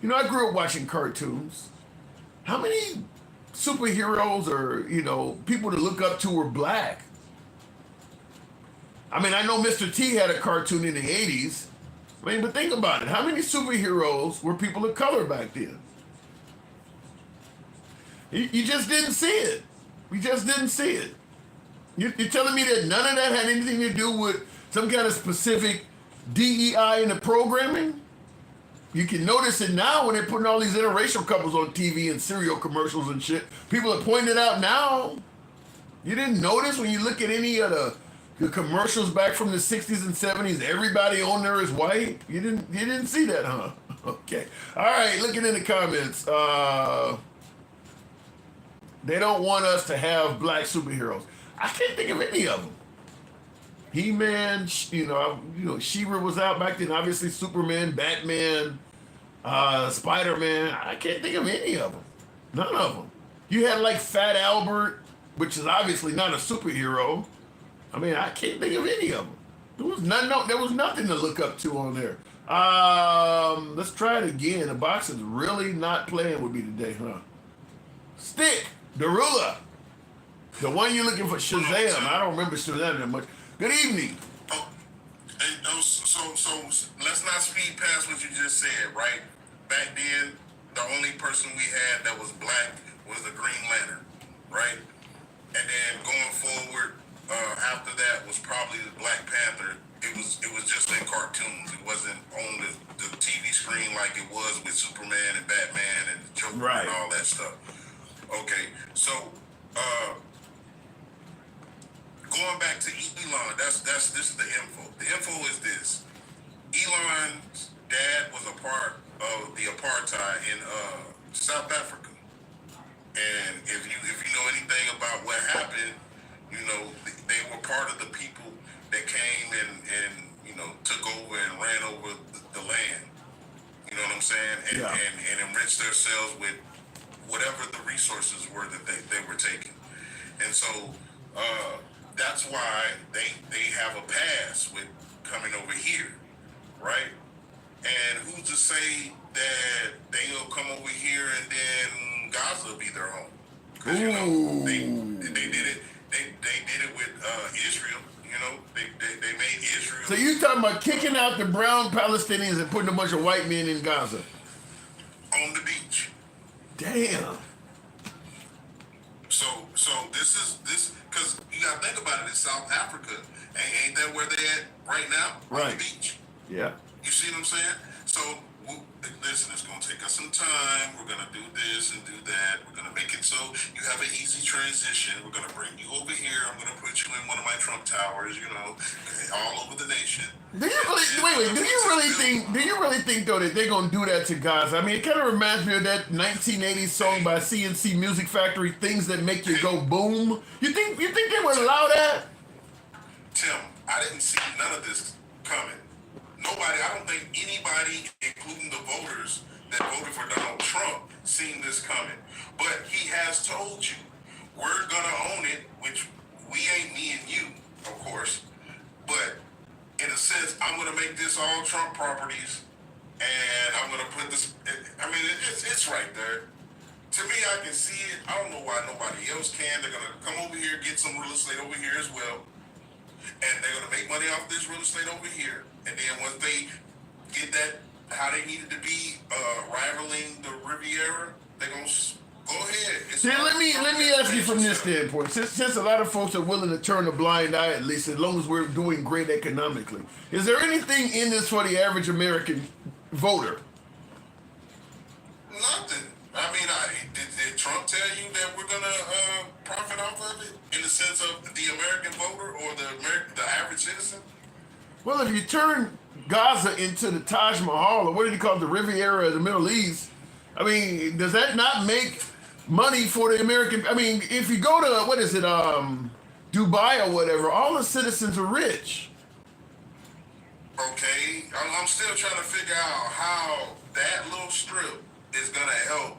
I grew up watching cartoons. How many superheroes or, people to look up to were black? I mean, I know Mr. T had a cartoon in the 80s. I mean, but think about it. How many superheroes were people of color back then? You just didn't see it. We just didn't see it. You're telling me that none of that had anything to do with some kind of specific DEI in the programming? You can notice it now when they're putting all these interracial couples on TV and cereal commercials and shit. People are pointing it out now. You didn't notice when you look at any of the commercials back from the 60s and 70s, everybody on there is white? You didn't see that, huh? Okay. All right, looking in the comments. They don't want us to have black superheroes. I can't think of any of them. He-Man, She-Ra was out back then. Obviously, Superman, Batman, Spider-Man. I can't think of any of them. None of them. You had like Fat Albert, which is obviously not a superhero. I mean, I can't think of any of them. There was nothing to look up to on there. Let's try it again. The box is really not playing with me today, huh? Stick, Darula. The one you're looking for, Shazam. I don't remember Shazam that much. Good evening. So let's not speed past what you just said, right? Back then, the only person we had that was black was the Green Lantern, right? And then going forward, after that was probably the Black Panther. It was just in cartoons. It wasn't on the TV screen like it was with Superman and Batman and Joker and all that stuff. Okay, so going back to Elon, this is the info. The info is this: Elon's dad was a part of the apartheid in South Africa, and if you know anything about what happened, you know they were part of the people that came and took over and ran over the land. You know what I'm saying? And enriched themselves with whatever the resources were that they were taking. And so that's why they have a pass with coming over here, right? And who's to say that they'll come over here and then Gaza will be their home? Because they did it. They did it with Israel. They made Israel. So you talking about kicking out the brown Palestinians and putting a bunch of white men in Gaza? On the beach. Damn. So this because you gotta think about it. It's South Africa. Ain't that where they at right now? Right. On the beach. Yeah. You see what I'm saying? So listen, it's gonna take us some time. We're gonna do this and do that. We're gonna make it so you have an easy transition. We're gonna bring you over here. I'm gonna put you in one of my Trump towers. All over the nation. Do you really Do you really think though that they're gonna do that to Gaza? I mean, it kind of reminds me of that 1980s song by CNC Music Factory, "Things That Make You Go Boom." You think they would allow that? Tim, I didn't see none of this coming. Nobody, I don't think anybody, including the voters that voted for Donald Trump, seen this coming. But he has told you, we're gonna own it, which we ain't me and you, of course. But in a sense, I'm gonna make this all Trump properties, and I'm gonna put this. I mean, it's right there. To me, I can see it. I don't know why nobody else can. They're gonna come over here, get some real estate over here as well, and they're gonna make money off this real estate over here. And then once they get that how they needed to be rivaling the Riviera, they're gonna go ahead. See, let me ask you from this standpoint. Since a lot of folks are willing to turn a blind eye, at least as long as we're doing great economically, is there anything in this for the average American voter? Nothing. I mean, did Trump tell you that we're gonna profit off of it in the sense of the American voter or the average citizen? Well, if you turn Gaza into the Taj Mahal, or what did he call it, the Riviera of the Middle East, I mean, does that not make money for the American? I mean, if you go to, what is it, Dubai or whatever, all the citizens are rich. Okay, I'm still trying to figure out how that little strip is gonna help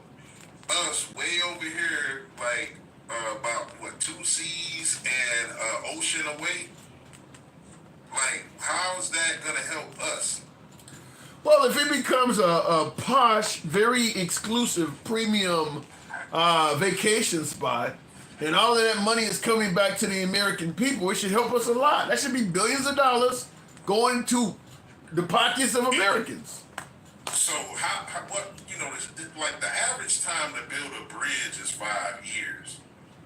us way over here, like about 2 seas and ocean away. Like, how is that gonna help us? Well, if it becomes a posh, very exclusive, premium vacation spot, and all of that money is coming back to the American people, it should help us a lot. That should be billions of dollars going to the pockets of Americans. So what, like the average time to build a bridge is 5 years.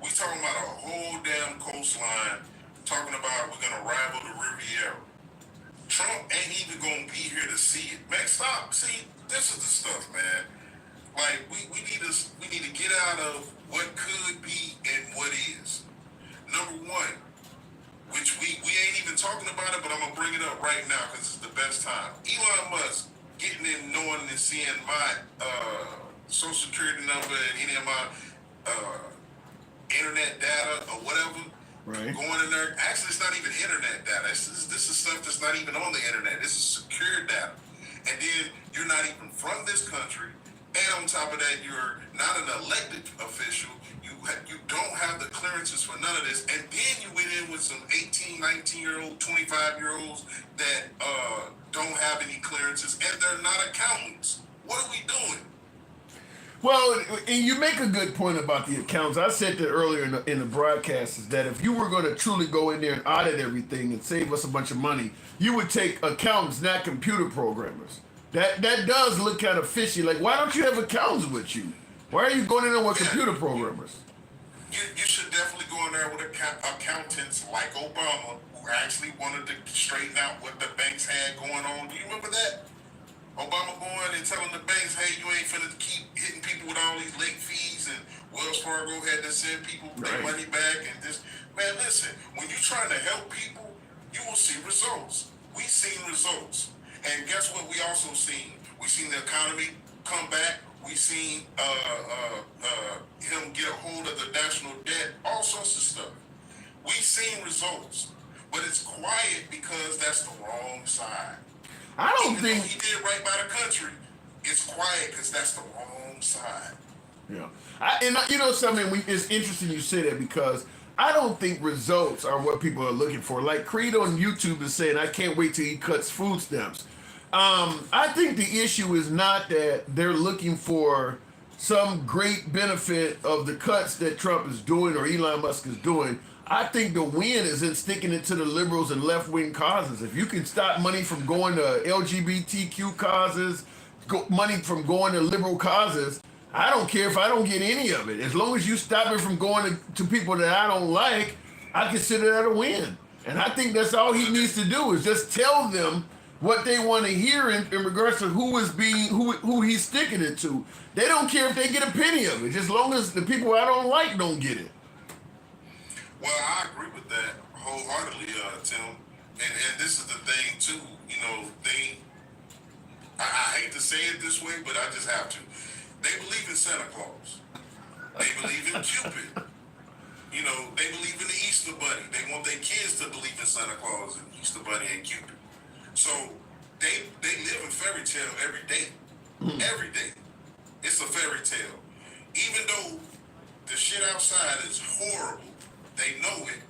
We talking about a whole damn coastline, talking about we're gonna rival the Riviera. Trump ain't even gonna be here to see it. Man, stop. See, this is the stuff, man. Like we need to get out of what could be and what is. Number one, which we ain't even talking about it, but I'm gonna bring it up right now because it's the best time. Elon Musk getting in, knowing and seeing my social security number and any of my internet data or whatever. Right. Going in there. Actually, it's not even internet data. This is stuff that's not even on the internet. This is secure data. And then you're not even from this country. And on top of that, you're not an elected official. You don't have the clearances for none of this. And then you went in with some 18, 19-year-old, 25-year-olds that don't have any clearances, and they're not accountants. What are we doing? Well, and you make a good point about the accounts. I said that earlier in the broadcast, is that if you were going to truly go in there and audit everything and save us a bunch of money, you would take accountants, not computer programmers. That does look kind of fishy. Like, why don't you have accountants with you? Why are you going in there with computer programmers? You should definitely go in there with accountants like Obama, who actually wanted to straighten out what the banks had going on. Do you remember that? Obama going and telling the banks, hey, you ain't finna keep hitting people with all these late fees, and Wells Fargo had to send people their money back and this. Man, listen, when you're trying to help people, you will see results. We've seen results. And guess what we also seen? We seen the economy come back. We seen him get a hold of the national debt, all sorts of stuff. We've seen results. But it's quiet because that's the wrong side. I don't Even think though he did right by the country, it's quiet because that's the wrong side. Yeah, and you know something. It's interesting you say that because I don't think results are what people are looking for. Like Creed on YouTube is saying, "I can't wait till he cuts food stamps." I think the issue is not that they're looking for some great benefit of the cuts that Trump is doing or Elon Musk is doing. I think the win is in sticking it to the liberals and left-wing causes. If you can stop money from going to LGBTQ causes, money from going to liberal causes, I don't care if I don't get any of it. As long as you stop it from going to people that I don't like, I consider that a win. And I think that's all he needs to do is just tell them what they want to hear in regards to who he's sticking it to. They don't care if they get a penny of it, just as long as the people I don't like don't get it. Well, I agree with that wholeheartedly, Tim. And this is the thing too. You know, I hate to say it this way, but I just have to. They believe in Santa Claus. They believe in Cupid. You know, they believe in the Easter Bunny. They want their kids to believe in Santa Claus and Easter Bunny and Cupid. So they live in fairy tale every day. Every day. It's a fairy tale. Even though the shit outside is horrible, they know it.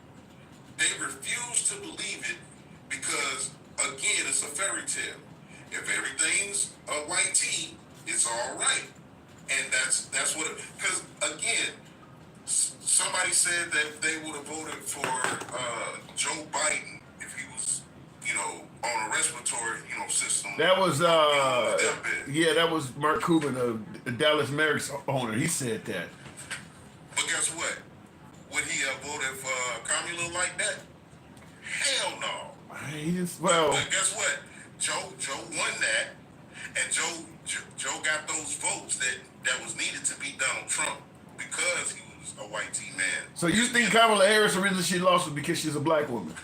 They refuse to believe it because, again, it's a fairy tale. If everything's a white tee, it's all right. And that's what it, because again, somebody said that they would have voted for Joe Biden if he was, you know, on a respiratory, you know, system. That was that was Mark Cuban, the Dallas Mavericks owner. He said that. But guess what? Would he have voted for Kamala like that? Hell no. But guess what? Joe won that, and Joe got those votes that was needed to beat Donald Trump because he was a white tea man. So you think Kamala Harris, the reason she lost was because she's a black woman?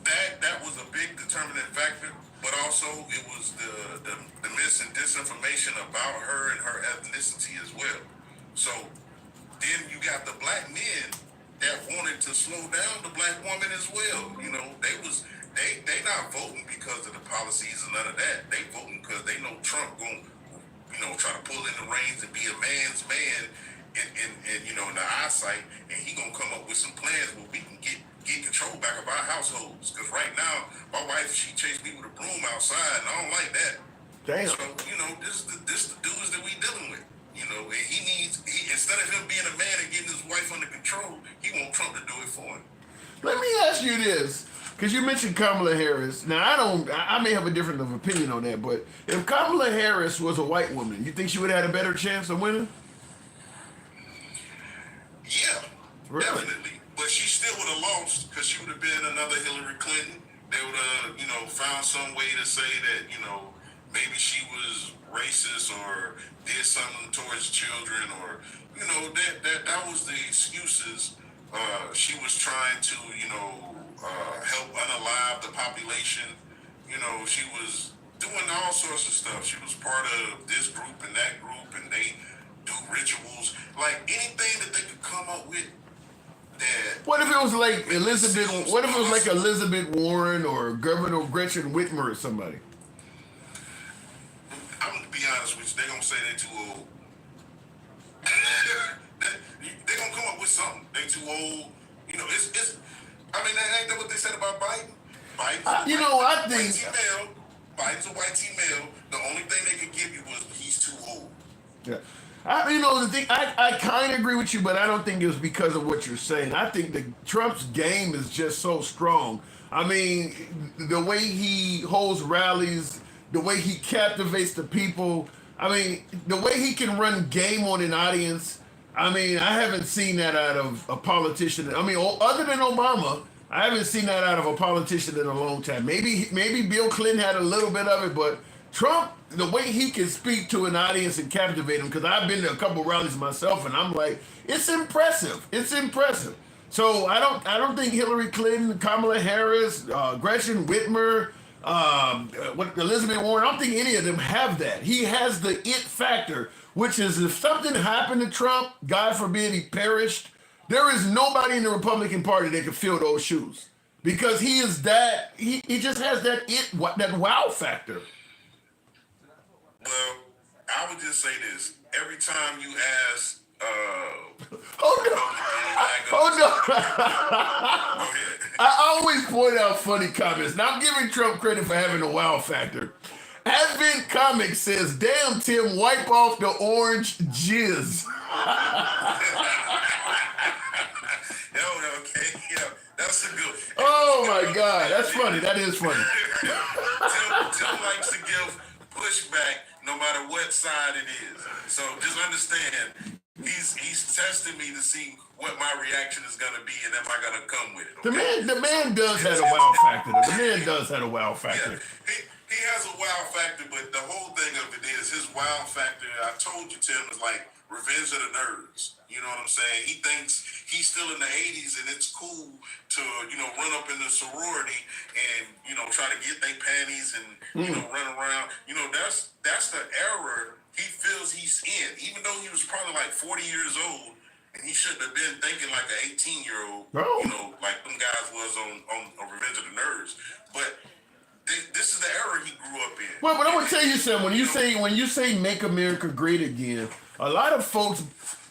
That was a big determinant factor, but also it was the mis and disinformation about her and her ethnicity as well. So then you got the black men that wanted to slow down the black woman as well. You know, they not voting because of the policies and none of that. They voting because they know Trump going, you know, try to pull in the reins and be a man's man and you know, in the eyesight, and he gonna come up with some plans where we can get control back of our households. Because right now, my wife, she chased me with a broom outside, and I don't like that. Damn. So, you know, this the dudes that we dealing with. You know, and he instead of him being a man and getting his wife under control, he want Trump to do it for him. Let me ask you this, because you mentioned Kamala Harris. Now, I may have a different opinion on that, but if Kamala Harris was a white woman, you think she would have had a better chance of winning? Yeah, really? Definitely. But she still would have lost because she would have been another Hillary Clinton. They would have, you know, found some way to say that, you know, maybe she was racist or did something towards children, or, you know, that was the excuses. She was trying to, you know, help unalive the population. You know, she was doing all sorts of stuff. She was part of this group and that group, and they do rituals, like anything that they could come up with. That what if it was like Elizabeth? What if it was like Elizabeth Warren or Governor Gretchen Whitmer or somebody? I'm gonna be honest with you. They gonna say they too old. they gonna come up with something. They too old. You know, it's. I mean, ain't that what they said about Biden? Biden's a white female. The only thing they could give you was he's too old. Yeah. The thing, I kind of agree with you, but I don't think it was because of what you're saying. I think that Trump's game is just so strong. I mean, the way he holds rallies, the way he captivates the people, I mean, the way he can run game on an audience, I mean, I haven't seen that out of a politician. I mean, other than Obama, I haven't seen that out of a politician in a long time. Maybe Bill Clinton had a little bit of it, but Trump, the way he can speak to an audience and captivate them, because I've been to a couple rallies myself, and I'm like, it's impressive. It's impressive. So I don't think Hillary Clinton, Kamala Harris, Gretchen Whitmer, Elizabeth Warren, I don't think any of them have that. He has the it factor, which is if something happened to Trump, God forbid he perished, there is nobody in the Republican Party that can fill those shoes because he is that. He just has that wow factor. Well, I would just say this: every time you ask, hold on. I always point out funny comments. Now I'm giving Trump credit for having a wow factor. Advent Comics says, "Damn Tim, wipe off the orange jizz." Okay, yeah, that's a good. Oh my God, that's funny. That is funny. Tim likes to give pushback no matter what side it is. So just understand, he's testing me to see what my reaction is going to be, and am I going to come with it? Okay? The man does have a wow factor. The man does have a wow factor. Yeah, he has a wow factor, but the whole thing of it is his wow factor. I told you, Tim, is like Revenge of the Nerds. You know what I'm saying? He thinks he's still in the 80s and it's cool to, run up in the sorority and, try to get their panties and, run around. That's the era he feels he's in. Even though he was probably like 40 years old and he shouldn't have been thinking like an 18-year-old, like them guys was on Revenge of the Nerds. But this is the era he grew up in. Well, but I'm gonna tell you something. When you say "Make America Great Again," a lot of folks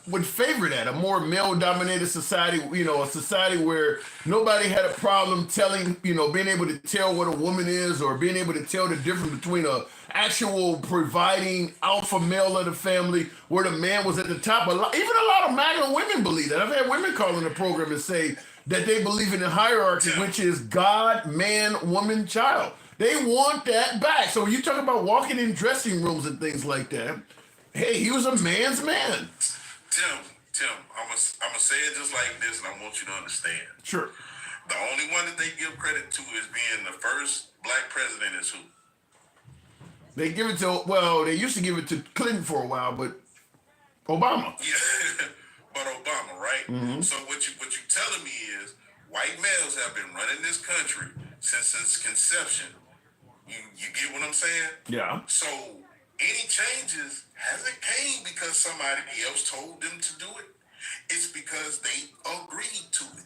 would favor that, a more male-dominated society. A society where nobody had a problem telling, being able to tell what a woman is, or being able to tell the difference between a actual providing alpha male of the family, where the man was at the top. Even a lot of MAGA women believe that. I've had women call in the program and say that they believe in the hierarchy, which is God, man, woman, child. They want that back. So when you talk about walking in dressing rooms and things like that, hey, he was a man's man. Tim, I'm gonna say it just like this, and I want you to understand. Sure. The only one that they give credit to is being the first black president is who? They give it to, they used to give it to Clinton for a while, but Obama. Yeah, but Obama, right? Mm-hmm. So what you telling me is white males have been running this country since its conception. You get what I'm saying? Yeah. So any changes hasn't came because somebody else told them to do it. It's because they agreed to it.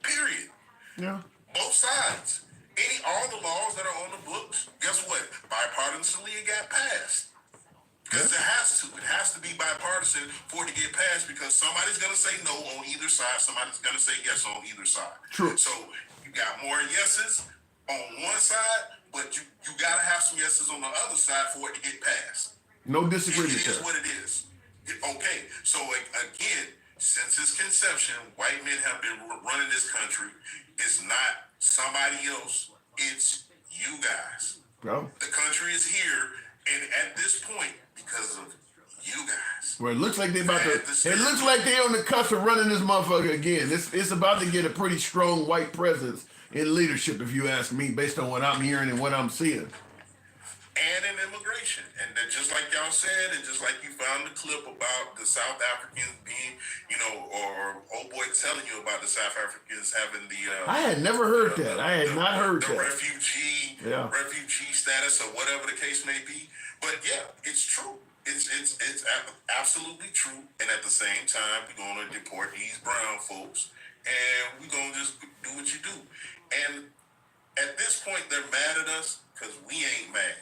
Period. Yeah. Both sides. All the laws that are on the books, guess what? Bipartisanly it got passed. Because it has to be bipartisan for it to get passed, because somebody's gonna say no on either side, somebody's gonna say yes on either side. True. So you got more yeses on one side, but you gotta have some yeses on the other side for it to get passed. No disagreement. It is what it is. Okay, so again, since its conception, white men have been running this country. It's not somebody else, it's you guys. Bro. The country is here, and at this point, because of you guys. Well, it looks like they're on the cusp of running this motherfucker again. It's about to get a pretty strong white presence in leadership, if you ask me, based on what I'm hearing and what I'm seeing. And in immigration. And then just like y'all said, and just like you found the clip about the South Africans being, or old boy telling you about the South Africans having the... I had never heard that. I had not heard that. Refugee status, or whatever the case may be. But yeah, it's true. It's absolutely true. And at the same time, we're going to deport these brown folks, and we're going to just do what you do. And at this point, they're mad at us because we ain't mad.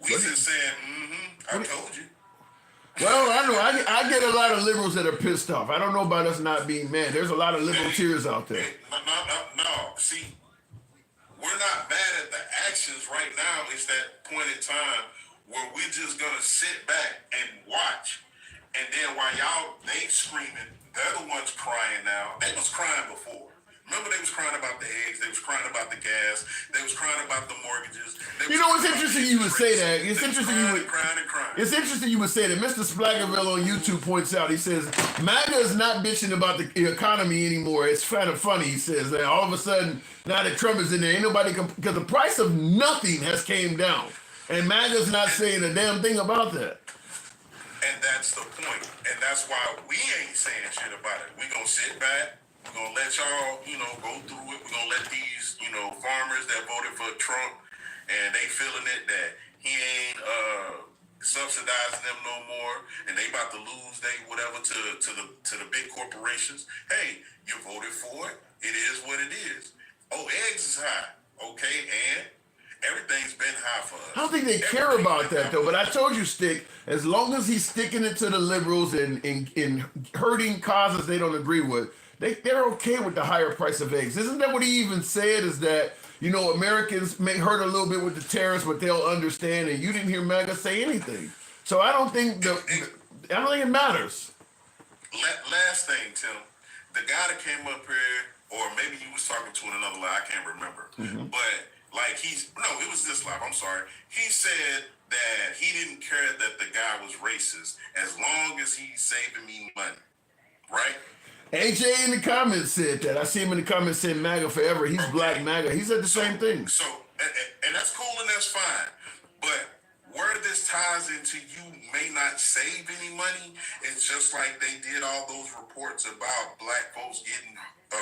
We just saying, I told you. Well, I know. I get a lot of liberals that are pissed off. I don't know about us not being mad. There's a lot of liberal tears out there. No. See, we're not mad at the actions right now. It's that point in time where we're just going to sit back and watch. And then while they screaming, they're the ones crying now. They was crying before. Remember, they was crying about the eggs. They was crying about the gas. They was crying about the mortgages. You know, it's interesting you would say that. It's interesting you would. Crying and crying. It's interesting you would say that. Mr. Splaggerville on YouTube points out. He says MAGA is not bitching about the economy anymore. It's kind of funny. He says that all of a sudden now that Trump is in there, ain't nobody because the price of nothing has came down, and MAGA's not saying a damn thing about that. And that's the point. And that's why we ain't saying shit about it. We gonna sit back. We're gonna let y'all, go through it. We're gonna let these, farmers that voted for Trump and they feeling it that he ain't subsidizing them no more, and they about to lose they whatever to the big corporations. Hey, you voted for it. It is what it is. Oh, eggs is high. Okay, and everything's been high for us. I don't think they care about that though. But I told you, Stick, as long as he's sticking it to the liberals and hurting causes they don't agree with, they're okay with the higher price of eggs. Isn't that what he even said? Is that, Americans may hurt a little bit with the tariffs, but they'll understand. And you didn't hear MAGA say anything. So I don't think it matters. Last thing, Tim, the guy that came up here, or maybe he was talking to another live, I can't remember. But it was this live. I'm sorry. He said that he didn't care that the guy was racist as long as he's saving me money, right? AJ in the comments said that. I see him in the comments saying MAGA forever. He's black MAGA. He said the same thing. So, and that's cool and that's fine. But where this ties into you may not save any money, it's just like they did all those reports about black folks getting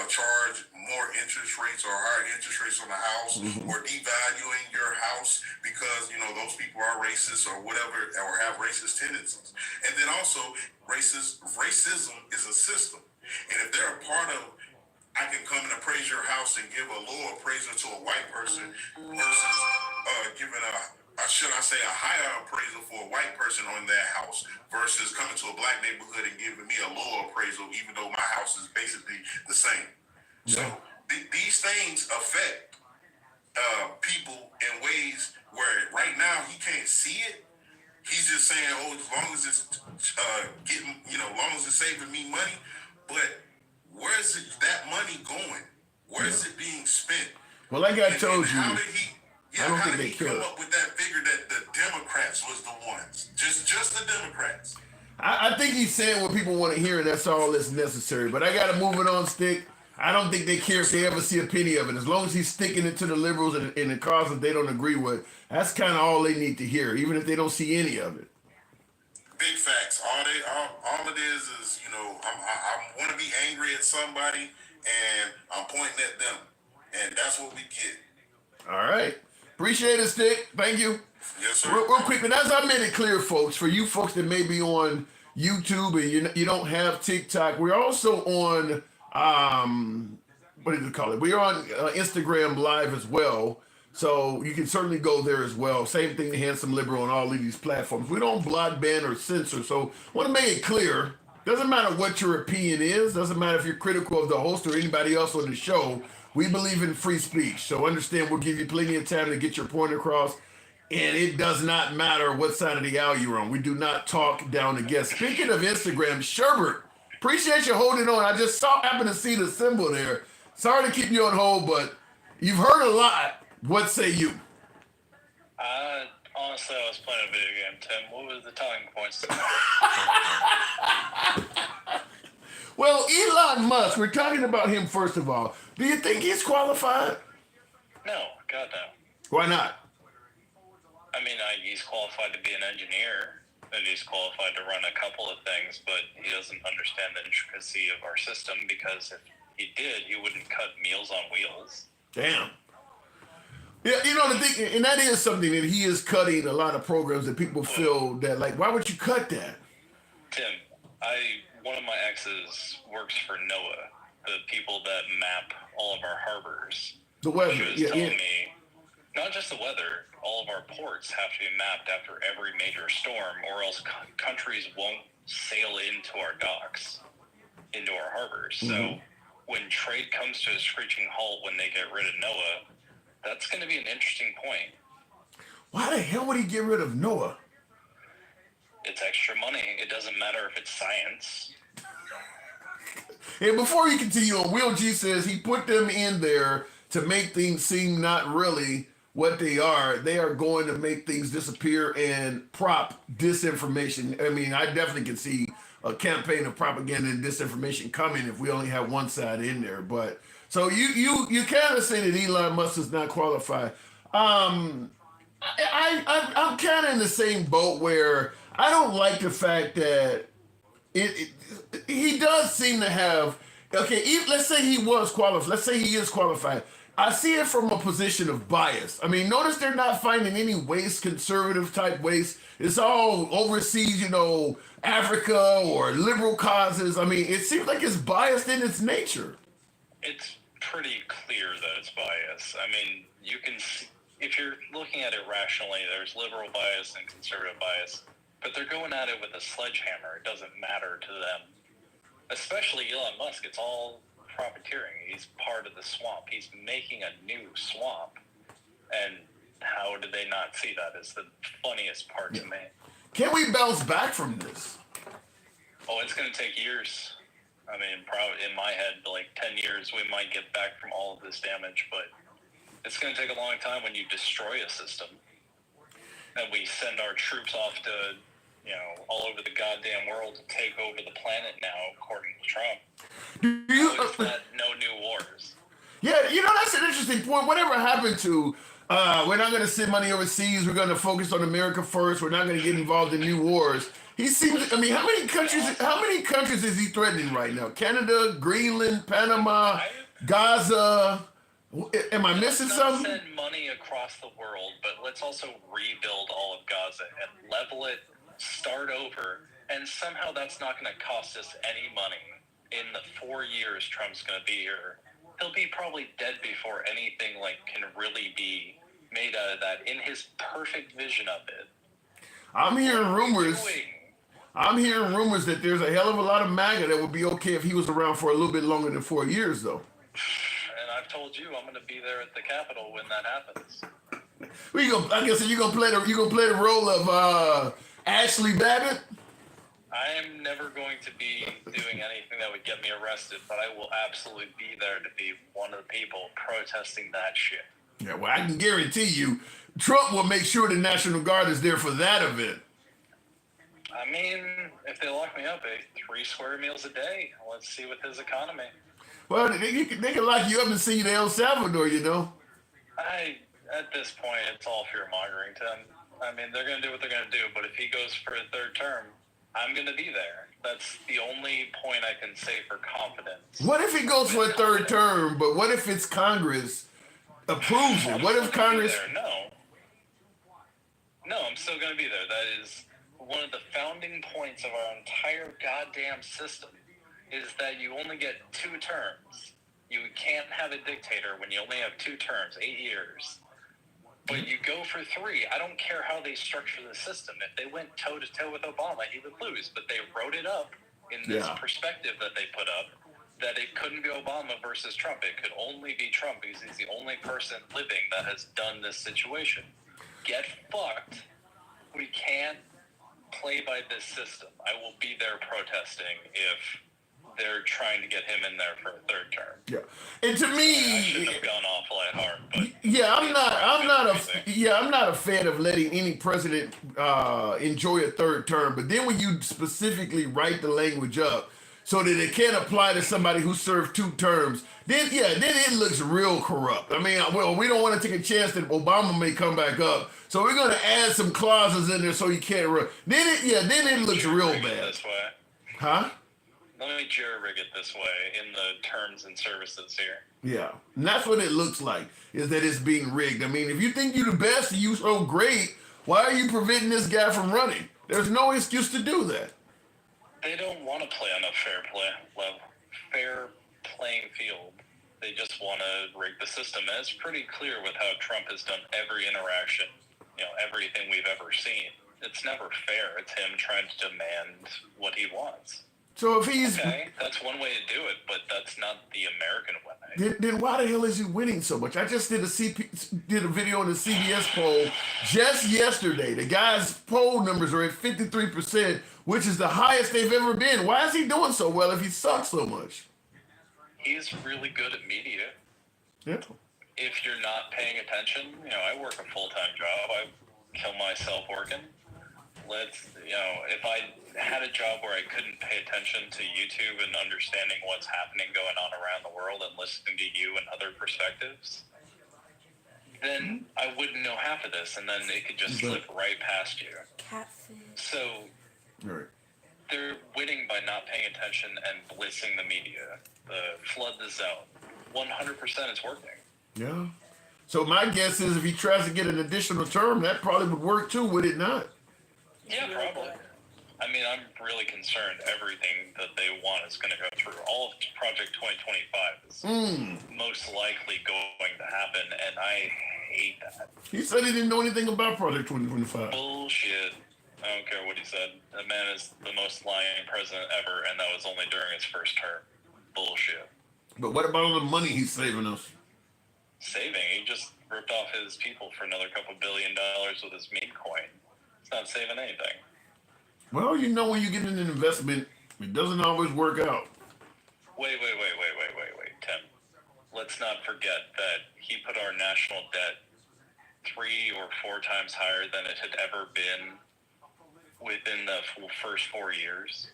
charged more interest rates or higher interest rates on the house, or devaluing your house because, those people are racist or whatever, or have racist tendencies. And then also, racism is a system. And if they're a part of, I can come and appraise your house and give a low appraisal to a white person versus giving a higher appraisal for a white person on their house versus coming to a black neighborhood and giving me a lower appraisal, even though my house is basically the same. Yeah. So these things affect people in ways where right now he can't see it. He's just saying, as long as it's as long as it's saving me money. But where's that money going? Where is it being spent? Well, like I told you, how did he come up with that figure that the Democrats was the ones? Just the Democrats. I think he's saying what people want to hear, and that's all that's necessary. But I got to move it on, Stick. I don't think they care if they ever see a penny of it. As long as he's sticking it to the liberals and the causes they don't agree with, that's kind of all they need to hear, even if they don't see any of it. Big facts. All it is I want to be angry at somebody, and I'm pointing at them, and that's what we get. All right. Appreciate it, Stick. Thank you. Yes, sir. Real quick, but as I made it clear, folks, for you folks that may be on YouTube and you don't have TikTok, we're also on, what do you call it? We're on Instagram Live as well. So you can certainly go there as well. Same thing to Handsome Liberal on all of these platforms. We don't block, ban, or censor. So I want to make it clear, doesn't matter what your opinion is, doesn't matter if you're critical of the host or anybody else on the show, we believe in free speech. So understand we'll give you plenty of time to get your point across. And it does not matter what side of the aisle you're on. We do not talk down the guests. Speaking of Instagram, Sherbert, appreciate you holding on. I just happened to see the symbol there. Sorry to keep you on hold, but you've heard a lot. What say you? Honestly, I was playing a video game, Tim. What was the talking points? Well, Elon Musk, we're talking about him first of all. Do you think he's qualified? No, God no. Why not? I mean, he's qualified to be an engineer, and he's qualified to run a couple of things, but he doesn't understand the intricacy of our system, because if he did, he wouldn't cut Meals on Wheels. Damn. Yeah, the thing, and that is something that he is cutting a lot of programs that people feel that, like, why would you cut that? Tim, one of my exes works for NOAA, the people that map all of our harbors. The weather, She was telling me, not just the weather, all of our ports have to be mapped after every major storm, or else countries won't sail into our docks, into our harbors. So when trade comes to a screeching halt when they get rid of NOAA, that's going to be an interesting point. Why the hell would he get rid of NOAA? It's extra money. It doesn't matter if it's science. And before you continue on, Will G says he put them in there to make things seem not really what they are. They are going to make things disappear and prop disinformation. I mean, I definitely can see a campaign of propaganda and disinformation coming if we only have one side in there. But so you kind of say that Elon Musk is not qualified. I'm kind of in the same boat where I don't like the fact that he does seem to have, okay, let's say he was qualified. Let's say he is qualified. I see it from a position of bias. I mean, notice they're not finding any waste, conservative type waste. It's all overseas, Africa or liberal causes. I mean, it seems like it's biased in its nature. It's pretty clear that it's bias. I mean, you can see, if you're looking at it rationally, there's liberal bias and conservative bias, but they're going at it with a sledgehammer. It doesn't matter to them. Especially Elon Musk, it's all profiteering. He's part of the swamp. He's making a new swamp. And how do they not see that is the funniest part to me. Can we bounce back from this? Oh, it's going to take years. I mean, probably in my head, like 10 years, we might get back from all of this damage, but it's going to take a long time when you destroy a system. And we send our troops off to, all over the goddamn world to take over the planet now, according to Trump. No new wars. Yeah, that's an interesting point. Whatever happened to, we're not going to send money overseas. We're going to focus on America first. We're not going to get involved in new wars. He seems, how many countries is he threatening right now? Canada, Greenland, Panama, Gaza. Am I missing something? Send money across the world, but let's also rebuild all of Gaza and level it, start over, and somehow that's not going to cost us any money. In the 4 years Trump's going to be here, he'll be probably dead before anything can really be made out of that in his perfect vision of it. I'm hearing rumors that there's a hell of a lot of MAGA that would be okay if he was around for a little bit longer than 4 years, though. And I've told you I'm going to be there at the Capitol when that happens. I guess you're gonna play the role of Ashley Babbitt. I am never going to be doing anything that would get me arrested, but I will absolutely be there to be one of the people protesting that shit. Yeah, well, I can guarantee you, Trump will make sure the National Guard is there for that event. I mean, if they lock me up, 3 square meals a day. Let's see with his economy. Well, they can lock you up and send you to El Salvador, At this point, it's all fear-mongering, Tim. I mean, they're going to do what they're going to do, but if he goes for a 3rd term, I'm going to be there. That's the only point I can say for confidence. What if he goes for a 3rd term, but what if it's Congress approves it? What if Congress... No, I'm still going to be there. That is one of the founding points of our entire goddamn system, is that you only get 2 terms. You can't have a dictator when you only have 2 terms, 8 years. But you go for 3. I don't care how they structure the system. If they went toe-to-toe with Obama, he would lose. But they wrote it up in this perspective that they put up, that it couldn't be Obama versus Trump. It could only be Trump because he's the only person living that has done this situation. Get fucked. We can't play by this system. I will be there protesting if they're trying to get him in there for a 3rd term. Yeah, and to me, I shouldn't have gone awful at heart, but I'm not a fan of letting any president enjoy a 3rd term. But then when you specifically write the language up so that it can't apply to somebody who served 2 terms, then it looks real corrupt. I mean, we don't want to take a chance that Obama may come back up, so we're going to add some clauses in there so he can't run. Then it looks real bad. This way. Huh? Let me jury-rig it this way in the terms and services here. Yeah, and that's what it looks like, is that it's being rigged. I mean, if you think you're the best and you're so great, why are you preventing this guy from running? There's no excuse to do that. They don't want to play on a fair playing field. They just want to rig the system. And it's pretty clear with how Trump has done every interaction, everything we've ever seen. It's never fair. It's him trying to demand what he wants. So if he's... Okay, that's one way to do it, but that's not the American way. Then why the hell is he winning so much? I just did a video on the CBS poll just yesterday. The guy's poll numbers are at 53%, which is the highest they've ever been. Why is he doing so well if he sucks so much? he's really good at media. Yeah. If you're not paying attention, I work a full-time job. I kill myself working. If I had a job where I couldn't pay attention to YouTube and understanding what's happening going on around the world and listening to you and other perspectives, then I wouldn't know half of this, and then it could just slip right past you. Catfish. So Right. they're winning by not paying attention and blitzing the media. Flood the zone. 100% it's working. Yeah. So my guess is if he tries to get an additional term, that probably would work too, would it not? Yeah, probably. I mean, I'm really concerned everything that they want is going to go through. All of Project 2025 is most likely going to happen, and I hate that. He said he didn't know anything about Project 2025. Bullshit. I don't care what he said. That man is the most lying president ever, and that was only during his first term. Bullshit. But what about all the money he's saving us? Saving? He just ripped off his people for another couple $2 billion with his meme coin. It's not saving anything. Well, when you get an investment, it doesn't always work out. Wait, Tim. Let's not forget that he put our national debt 3 or 4 times higher than it had ever been within the first 4 years.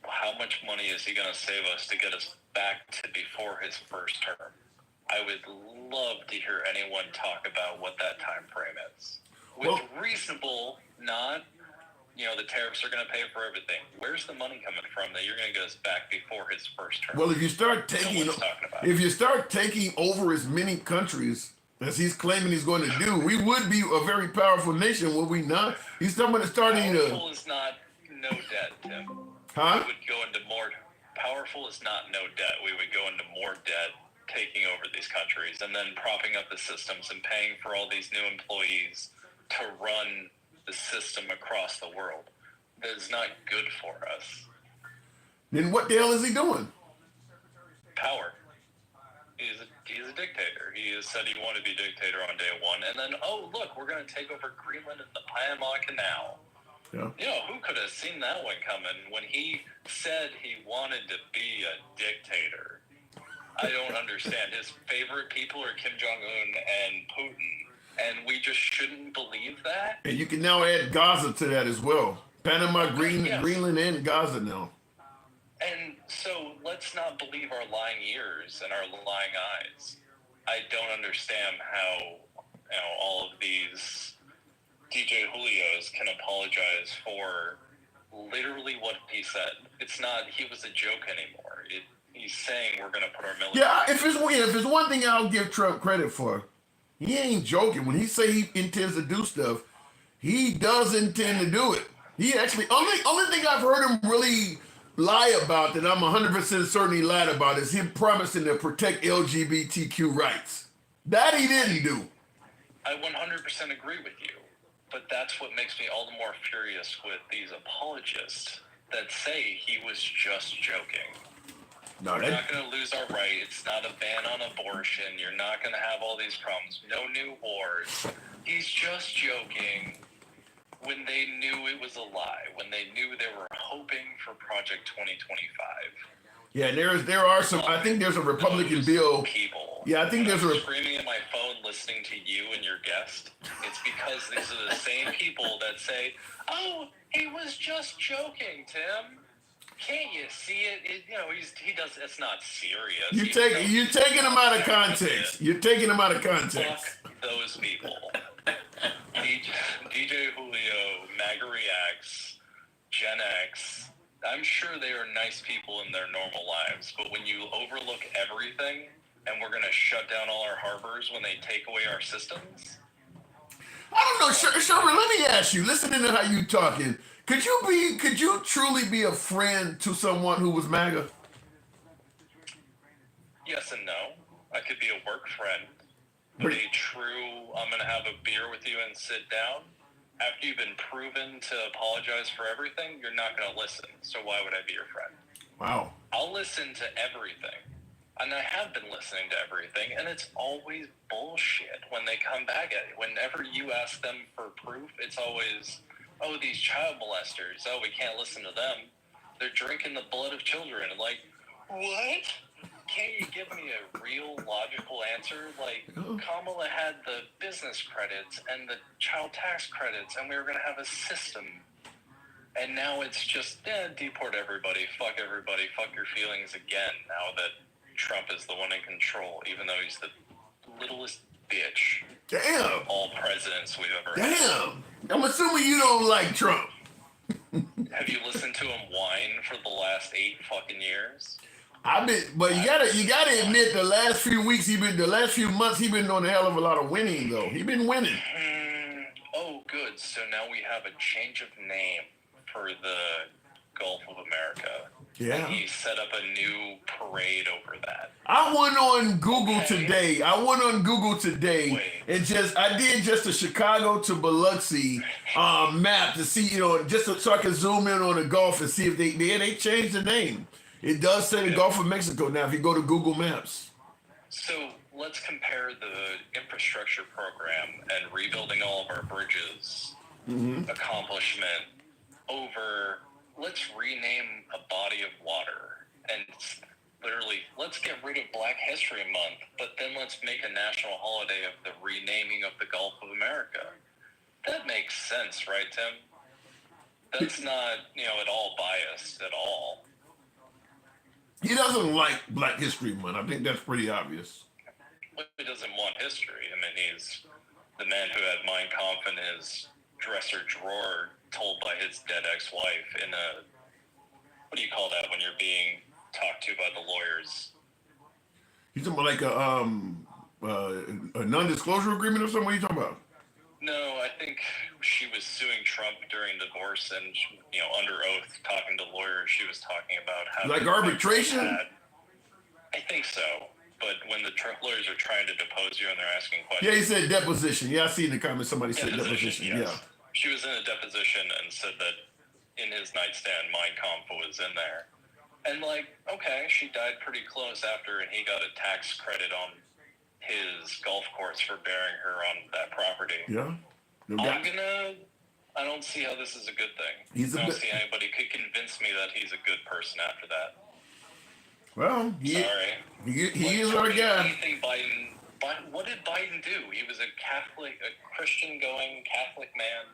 How much money is he going to save us to get us back to before his first term? I would love to hear anyone talk about what that time frame is. With reasonable, not, the tariffs are going to pay for everything. Where's the money coming from that you're going to get us back before his first term? Well, if you start taking over as many countries as he's claiming he's going to do, we would be a very powerful nation, would we not? He's talking about starting Powerful is not no debt, Tim. Huh? We would go into more. Powerful is not no debt. We would go into more debt, taking over these countries, and then propping up the systems and paying for all these new employees to run the system across the world. That is not good for us. Then what the hell is he doing? Power. He's a dictator. He has said he wanted to be dictator on day one, and then, look, we're going to take over Greenland and the Panama Canal. Yeah. Who could have seen that one coming when he said he wanted to be a dictator? I don't understand. His favorite people are Kim Jong-un and Putin, and we just shouldn't believe that? And you can now add Gaza to that as well. Panama, Greenland, and Gaza now. And so let's not believe our lying ears and our lying eyes. I don't understand how all of these DJ Julios can apologize for literally what he said. It's not, he was a joke anymore. He's saying we're going to put our military... Yeah, if there's one thing I'll give Trump credit for, he ain't joking. When he say he intends to do stuff, he does intend to do it. He actually, only thing I've heard him really lie about that I'm 100% certain he lied about is him promising to protect LGBTQ rights. That he didn't do. I 100% agree with you. But that's what makes me all the more furious with these apologists that say he was just joking. No, We're not going to lose our right. It's not a ban on abortion. You're not going to have all these problems. No new wars. He's just joking when they knew it was a lie, when they knew they were hoping for Project 2025. Yeah, there are some. I think there's a Republican bill. People. Yeah, I think there's I'm screaming at my phone listening to you and your guest. It's because these are the same people that say, "Oh, he was just joking, Tim. Can't you see it? He does. It's not serious." You're taking him out of context. You're taking him out of context. Fuck those people. DJ Julio, MAGA Reacts, Gen X. I'm sure they are nice people in their normal lives, but when you overlook everything and we're going to shut down all our harbors when they take away our systems? I don't know, Sherman, let me ask you, listening to how you talking, could you truly be a friend to someone who was MAGA? Yes and no. I could be a work friend, but a true, I'm going to have a beer with you and sit down. After you've been proven to apologize for everything, you're not going to listen. So why would I be your friend? Wow. I'll listen to everything. And I have been listening to everything, and it's always bullshit when they come back at it. Whenever you ask them for proof, it's always, oh, these child molesters, oh, we can't listen to them. They're drinking the blood of children. Like, what? can't you give me a real logical answer? Like, Kamala had the business credits and the child tax credits, and we were going to have a system. And now it's just, deport everybody, fuck your feelings again, now that Trump is the one in control, even though he's the littlest bitch of all presidents we've ever had. I'm assuming you don't like Trump. Have you listened to him whine for the last 8 fucking years? But you gotta admit, the last few months, he been doing a hell of a lot of winning, though. He been winning. Oh, good. So now we have a change of name for the Gulf of America. Yeah. And he set up a new parade over that. I went on Google today. And I did just a Chicago to Biloxi map to see, so I could zoom in on the Gulf and see if they changed the name. It does say the Gulf of Mexico now if you go to Google Maps. So let's compare the infrastructure program and rebuilding all of our bridges accomplishment over, let's rename a body of water. And literally, let's get rid of Black History Month, but then let's make a national holiday of the renaming of the Gulf of America. That makes sense, right, Tim? That's not, at all biased at all. He doesn't like Black History Month. I think that's pretty obvious. But he doesn't want history. I mean, he's the man who had Mein Kampf in his dresser drawer, told by his dead ex-wife in a, what do you call that when you're being talked to by the lawyers? He's talking about like a non-disclosure agreement or something? What are you talking about? No, I think she was suing Trump during divorce and, under oath, talking to lawyers, she was talking about how... Like arbitration? I think so. But when the Trump lawyers are trying to depose you and they're asking questions... Yeah, he said deposition. Yeah, I see in the comments somebody said deposition. Yes. Yeah. She was in a deposition and said that in his nightstand, Mein Kampf was in there. And okay, she died pretty close after, and he got a tax credit on his golf course for burying her on that property. Yeah. I don't see how this is a good thing. I don't see anybody could convince me that he's a good person after that. Well, he is our guy. Anything Biden, what did Biden do? He was a Christian-going Catholic man,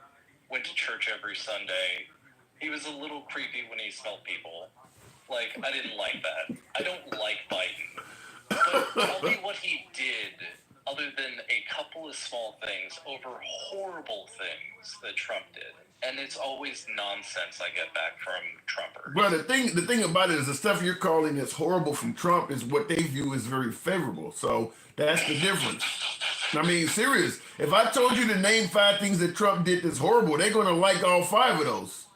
went to church every Sunday. He was a little creepy when he smelled people. I didn't like that. I don't like Biden. But tell me what he did, other than a couple of small things, over horrible things that Trump did. And it's always nonsense I get back from Trumpers. Well, the thing about it is the stuff you're calling is horrible from Trump is what they view as very favorable. So that's the difference. I mean, serious. If I told you to name 5 things that Trump did that's horrible, they're going to like all 5 of those.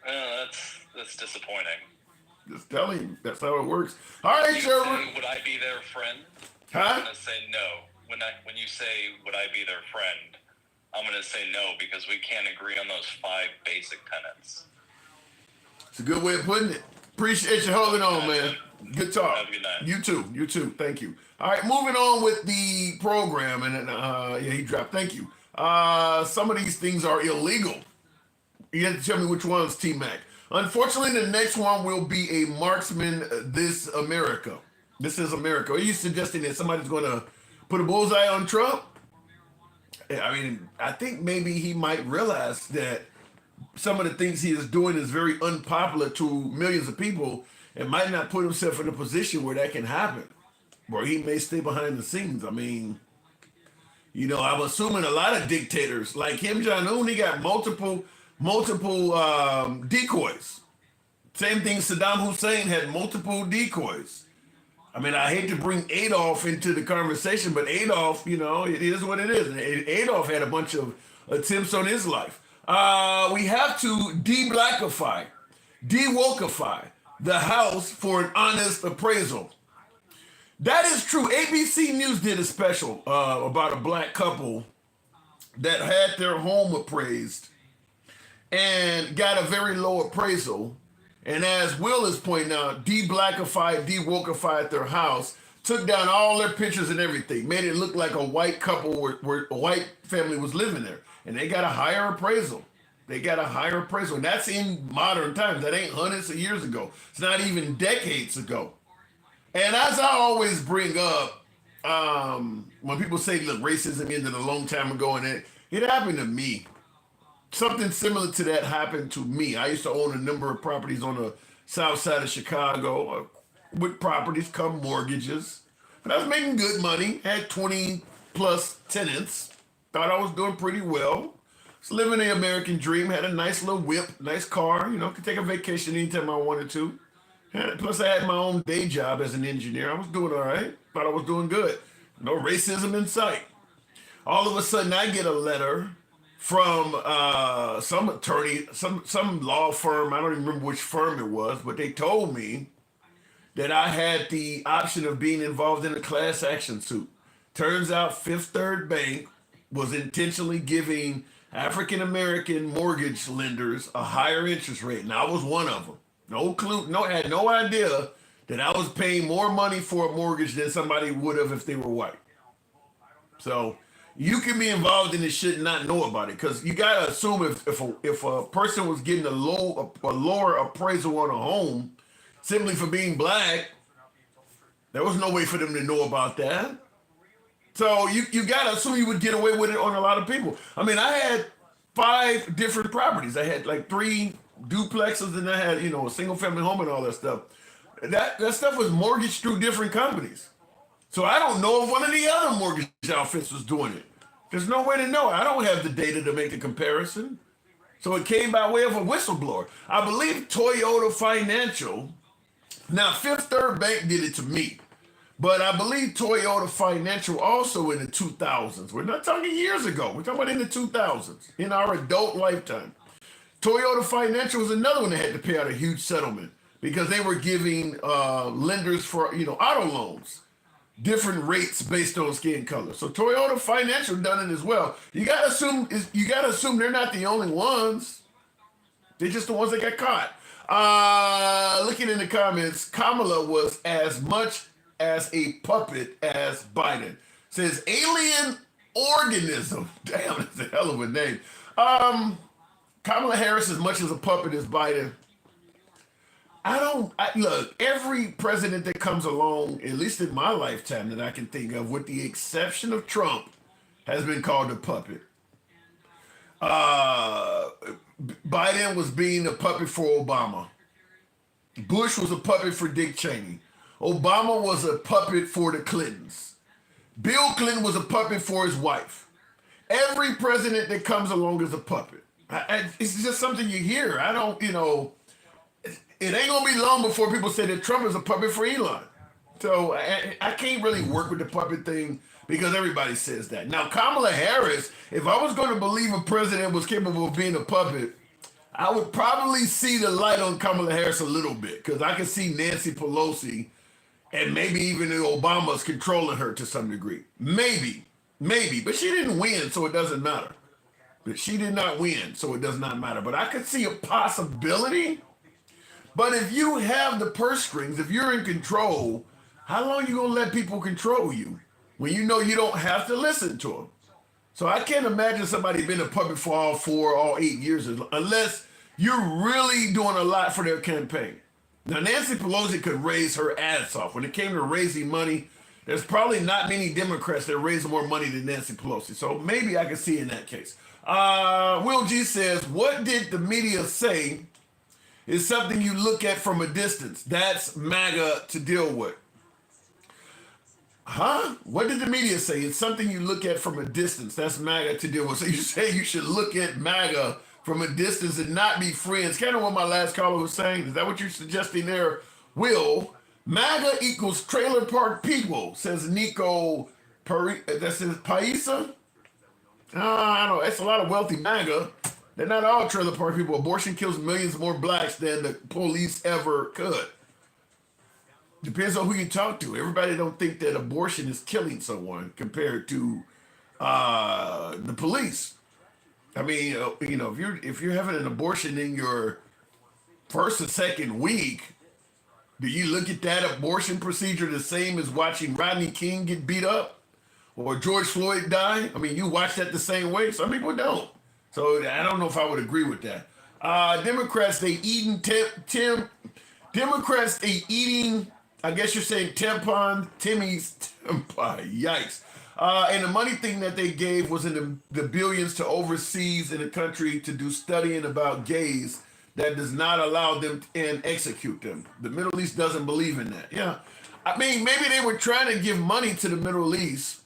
That's disappointing. Just tell him. That's how it works. All right, Trevor. Would I be their friend? Huh? I'm going to say no. When you say, would I be their friend, I'm going to say no because we can't agree on those 5 basic tenets. It's a good way of putting it. Appreciate you holding on, man. Good talk. Have a good night. You too. Thank you. All right, moving on with the program. And he dropped. Thank you. Some of these things are illegal. You have to tell me which one's T-Mac. Unfortunately, the next one will be a marksman. This is America. Are you suggesting that somebody's going to put a bullseye on Trump? I mean, I think maybe he might realize that some of the things he is doing is very unpopular to millions of people and might not put himself in a position where that can happen, where he may stay behind the scenes. I mean, I'm assuming a lot of dictators like Kim Jong-un, he got multiple decoys. Same thing, Saddam Hussein had multiple decoys. I mean, I hate to bring Adolf into the conversation, but Adolf, it is what it is. Adolf had a bunch of attempts on his life. We have to de-blackify, de-wokeify the House for an honest appraisal. That is true. ABC News did a special about a black couple that had their home appraised and got a very low appraisal. And as Will is pointing out, de-blackified, de-wokeified their house, took down all their pictures and everything, made it look like a white couple where a white family was living there. And they got a higher appraisal. And that's in modern times. That ain't hundreds of years ago. It's not even decades ago. And as I always bring up, when people say, look, racism ended a long time ago, and it happened to me. Something similar to that happened to me. I used to own a number of properties on the south side of Chicago. With properties come mortgages. But I was making good money, had 20 plus tenants. Thought I was doing pretty well. Was living the American dream, had a nice little whip, nice car, could take a vacation anytime I wanted to. Plus, I had my own day job as an engineer. I was doing all right. Thought I was doing good. No racism in sight. All of a sudden, I get a letter from some attorney, some law firm. I don't even remember which firm it was, but they told me that I had the option of being involved in a class action suit. Turns out Fifth Third Bank was intentionally giving African American mortgage lenders a higher interest rate, and I was one of them. No clue, had no idea that I was paying more money for a mortgage than somebody would have if they were white. So you can be involved in this shit and not know about it, because you gotta assume if a person was getting a lower appraisal on a home simply for being black, there was no way for them to know about that. So you gotta assume you would get away with it on a lot of people. I mean, I had 5 different properties. I had like 3 duplexes, and I had, a single family home and all that stuff. That stuff was mortgaged through different companies. So I don't know if one of the other mortgage outfits was doing it. There's no way to know. I don't have the data to make the comparison. So it came by way of a whistleblower. I believe Toyota Financial, now Fifth Third Bank did it to me, but I believe Toyota Financial also in the 2000s. We're not talking years ago. We're talking about in the 2000s, in our adult lifetime. Toyota Financial was another one that had to pay out a huge settlement because they were giving lenders for auto loans different rates based on skin color. So Toyota Financial done it as well. You gotta assume they're not the only ones. They're just the ones that got caught. Looking in the comments, Kamala was as much as a puppet as Biden. Says alien organism. Damn, that's a hell of a name. Kamala Harris as much as a puppet as Biden. Look, every president that comes along, at least in my lifetime that I can think of, with the exception of Trump, has been called a puppet. Biden was being a puppet for Obama. Bush was a puppet for Dick Cheney. Obama was a puppet for the Clintons. Bill Clinton was a puppet for his wife. Every president that comes along is a puppet. It's just something you hear. It ain't gonna be long before people say that Trump is a puppet for Elon. So I can't really work with the puppet thing because everybody says that. Now, Kamala Harris, if I was going to believe a president was capable of being a puppet, I would probably see the light on Kamala Harris a little bit, because I could see Nancy Pelosi and maybe even the Obamas controlling her to some degree. Maybe. But she didn't win, so it doesn't matter. But she did not win, so it does not matter. But I could see a possibility. But if you have the purse strings, if you're in control, how long you gonna let people control you when you know you don't have to listen to them? So I can't imagine somebody being a puppet for all 8 years, unless you're really doing a lot for their campaign. Now, Nancy Pelosi could raise her ass off. When it came to raising money, there's probably not many Democrats that raise more money than Nancy Pelosi. So maybe I can see in that case. Will G says, what did the media say is something you look at from a distance? That's MAGA to deal with. Huh? What did the media say? It's something you look at from a distance. That's MAGA to deal with. So you say you should look at MAGA from a distance and not be friends. Kind of what my last caller was saying. Is that what you're suggesting there, Will? MAGA equals trailer park people, says Nico. That says Paisa? I don't know. That's a lot of wealthy MAGA. They're not all trailer park people. Abortion kills millions more blacks than the police ever could. Depends on who you talk to. Everybody don't think that abortion is killing someone compared to the police. I mean, if you're having an abortion in your first or second week, do you look at that abortion procedure the same as watching Rodney King get beat up or George Floyd die? I mean, you watch that the same way. Some people don't. So I don't know if I would agree with that. Democrats, they eating I guess you're saying Timmy's tampon. Yikes. And the money thing that they gave was in the billions to overseas in the country to do studying about gays that does not allow them and execute them. The Middle East doesn't believe in that. Yeah. I mean, maybe they were trying to give money to the Middle East.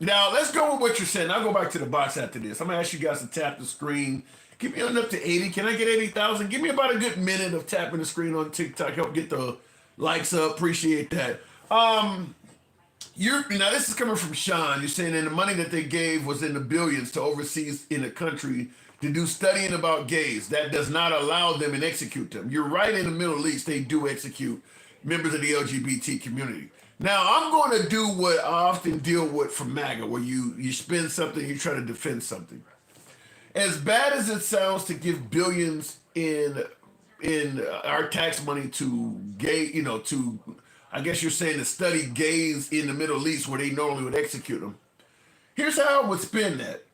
Now, let's go with what you're saying. I'll go back to the box after this. I'm going to ask you guys to tap the screen. Keep me on up to 80. Can I get 80,000? Give me about a good minute of tapping the screen on TikTok. Help get the likes up. Appreciate that. Now this is coming from Sean. You're saying that the money that they gave was in the billions to overseas in the country to do studying about gays. That does not allow them and execute them. You're right, in the Middle East, they do execute members of the LGBT community. Now, I'm going to do what I often deal with from MAGA, where you spend something, you try to defend something. As bad as it sounds to give billions in our tax money to gay, to, I guess you're saying, to study gays in the Middle East where they normally would execute them. Here's how I would spin that.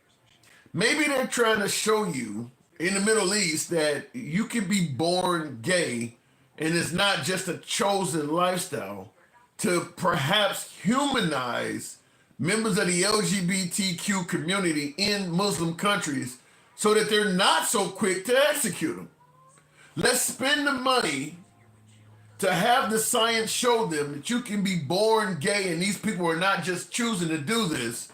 Maybe they're trying to show you in the Middle East that you can be born gay and it's not just a chosen lifestyle, to perhaps humanize members of the LGBTQ community in Muslim countries so that they're not so quick to execute them. Let's spend the money to have the science show them that you can be born gay and these people are not just choosing to do this,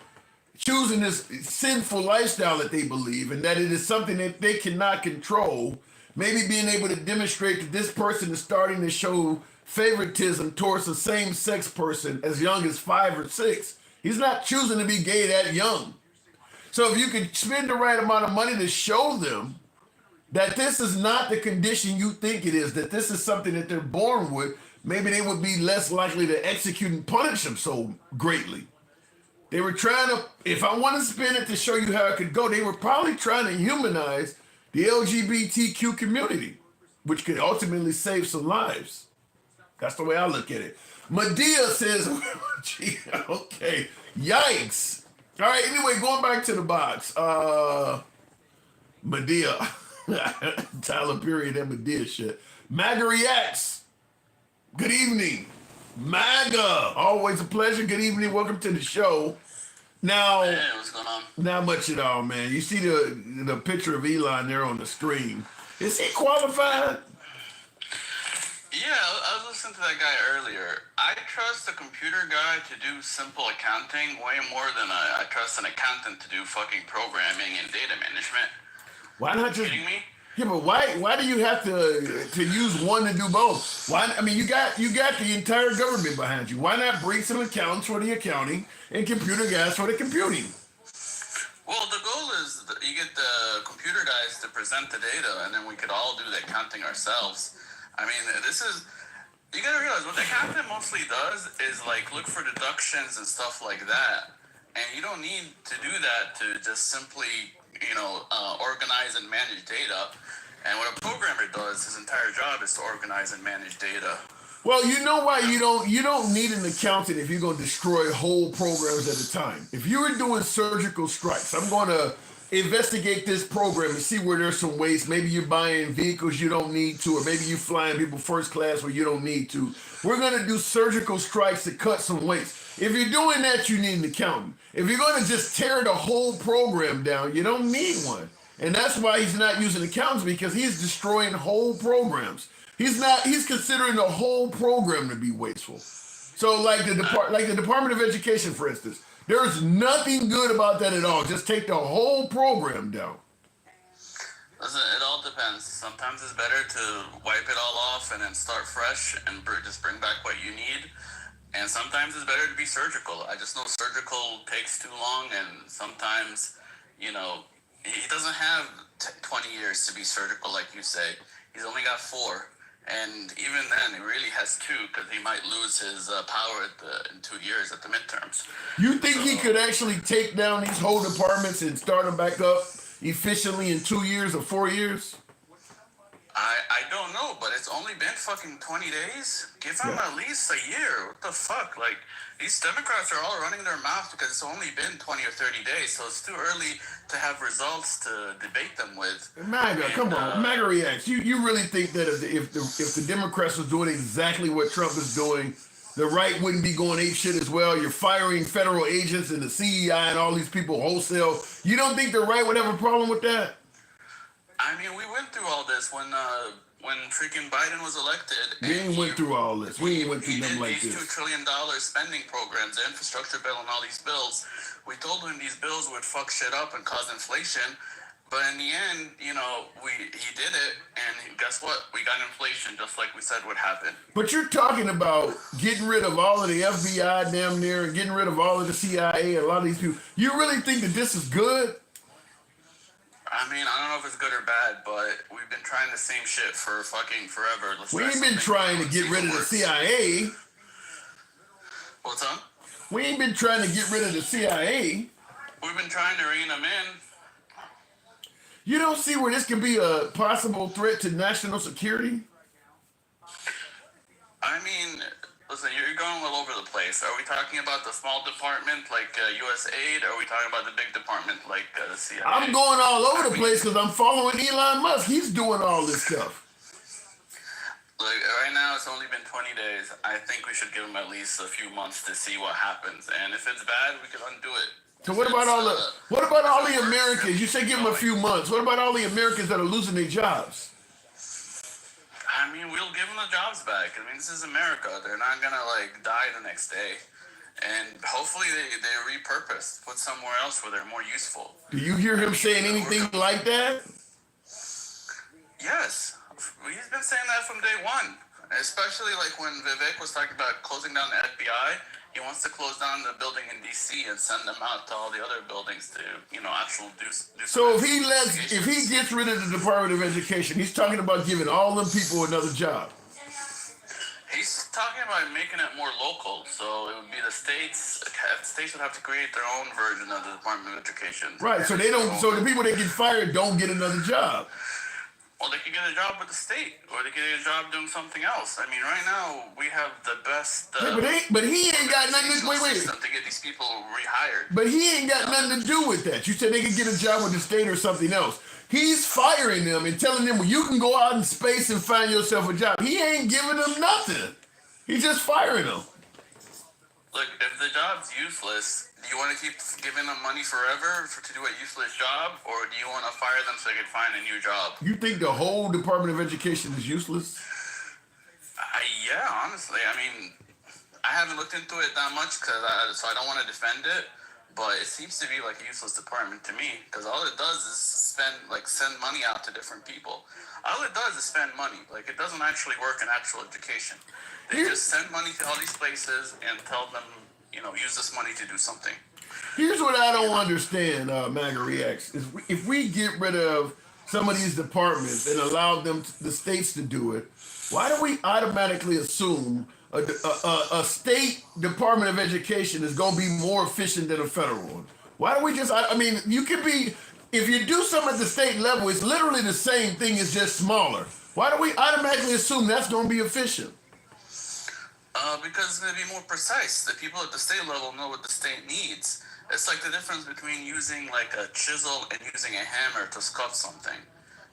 choosing this sinful lifestyle that they believe, and that it is something that they cannot control. Maybe being able to demonstrate that this person is starting to show favoritism towards the same-sex person as young as 5 or 6. He's not choosing to be gay that young. So if you can spend the right amount of money to show them that this is not the condition you think it is, that this is something that they're born with, maybe they would be less likely to execute and punish them so greatly. They were trying to, if I want to spin it to show you how it could go, they were probably trying to humanize the LGBTQ community, which could ultimately save some lives. That's the way I look at it. Medea says, gee, okay, yikes. All right, anyway, going back to the box. Medea, Tyler Perry, that Medea shit. MAGA reacts. Good evening. MAGA, always a pleasure. Good evening, welcome to the show. Now, hey, what's going on? Not much at all, man. You see the picture of Elon there on the screen. Is he qualified? Yeah, I was listening to that guy earlier. I trust a computer guy to do simple accounting way more than I trust an accountant to do fucking programming and data management. Why not just? Kidding me? Yeah, but why do you have to use one to do both? Why? I mean, you got the entire government behind you. Why not bring some accountants for the accounting and computer guys for the computing? Well, the goal is you get the computer guys to present the data, and then we could all do the accounting ourselves. I mean, you gotta realize what the accountant mostly does is like look for deductions and stuff like that. And you don't need to do that to just simply, organize and manage data. And what a programmer does, his entire job is to organize and manage data. Well, you know why you don't need an accountant if you're going to destroy whole programs at a time. If you were doing surgical strikes, I'm going to investigate this program and see where there's some waste. Maybe you're buying vehicles you don't need to, or maybe you're flying people first class where you don't need to. We're going to do surgical strikes to cut some waste. If you're doing that, you need an accountant. If you're going to just tear the whole program down, you don't need one. And that's why he's not using accountants, because he's destroying whole programs. He's considering the whole program to be wasteful. So like the Department of Education, for instance, there's nothing good about that at all. Just take the whole program down. Listen, it all depends. Sometimes it's better to wipe it all off and then start fresh and just bring back what you need. And sometimes it's better to be surgical. I just know surgical takes too long, and sometimes, he doesn't have 20 years to be surgical, like you say. He's only got 4. And even then, he really has 2, because he might lose his power in 2 years at the midterms. You think he could actually take down these whole departments and start them back up efficiently in 2 years or 4 years? I don't know, but it's only been fucking 20 days. Give them at least a year. What the fuck? Like, these Democrats are all running their mouth because it's only been 20 or 30 days, so it's too early to have results to debate them with. MAGA, come on. MAGA reacts. You really think that if the Democrats was doing exactly what Trump is doing, the right wouldn't be going ape shit as well? You're firing federal agents and the CEI and all these people wholesale. You don't think the right would have a problem with that? I mean, we went through all this when freaking Biden was elected. We ain't went through all this. We ain't went through nothing like these this. $2 trillion spending programs, the infrastructure bill and all these bills. We told him these bills would fuck shit up and cause inflation. But in the end, you know, he did it, and guess what? We got inflation, just like we said would happen. But you're talking about getting rid of all of the FBI damn near, and getting rid of all of the CIA and a lot of these people. You really think that this is good? I mean, I don't know if it's good or bad, but we've been trying the same shit for fucking forever. We ain't been trying to get rid of the CIA. What's up? We ain't been trying to get rid of the CIA. We've been trying to rein them in. You don't see where this could be a possible threat to national security? I mean, listen, you're going all over the place. Are we talking about the small department like USAID, or are we talking about the big department like the CIA? I'm going all over the place because I'm following Elon Musk. He's doing all this stuff. Like, right now, it's only been 20 days. I think we should give him at least a few months to see what happens. And if it's bad, we can undo it. So what about all the Americans? You say give them a few months. What about all the Americans that are losing their jobs? I mean, we'll give them the jobs back. I mean, this is America. They're not gonna like die the next day. And hopefully they repurpose, put somewhere else where they're more useful. Do you hear him saying anything like that? Yes. He's been saying that from day one. Especially like when Vivek was talking about closing down the FBI. He wants to close down the building in DC and send them out to all the other buildings to, you know, actually do So if he gets rid of the Department of Education, he's talking about giving all them people another job. He's talking about making it more local, so it would be the states. States would have to create their own version of the Department of Education. Right. So they don't. So the people that get fired don't get another job. Well, they could get a job with the state, or they could get a job doing something else. I mean, right now we have the best. But he ain't got nothing. Wait. To get these people rehired. But he ain't got nothing to do with that. You said they could get a job with the state or something else. He's firing them and telling them, well, you can go out in space and find yourself a job. He ain't giving them nothing. He's just firing them. Look, if the job's useless, do you want to keep giving them money forever to do a useless job, or do you want to fire them so they can find a new job? You think the whole Department of Education is useless? Yeah, honestly. I mean, I haven't looked into it that much, so I don't want to defend it, but it seems to be like a useless department to me, because all it does is send money out to different people. All it does is spend money. Like, it doesn't actually work in actual education. They just send money to all these places and tell them, you know, use this money to do something. Here's what I don't understand, MAGA Reacts. Is if we get rid of some of these departments and allow the states to do it, why do we automatically assume a state Department of Education is going to be more efficient than a federal one? Why do we just, I mean, you could be, if you do something at the state level, it's literally the same thing, it's just smaller. Why do we automatically assume that's going to be efficient? Because it's going to be more precise. The people at the state level know what the state needs. It's like the difference between using like a chisel and using a hammer to scuff something.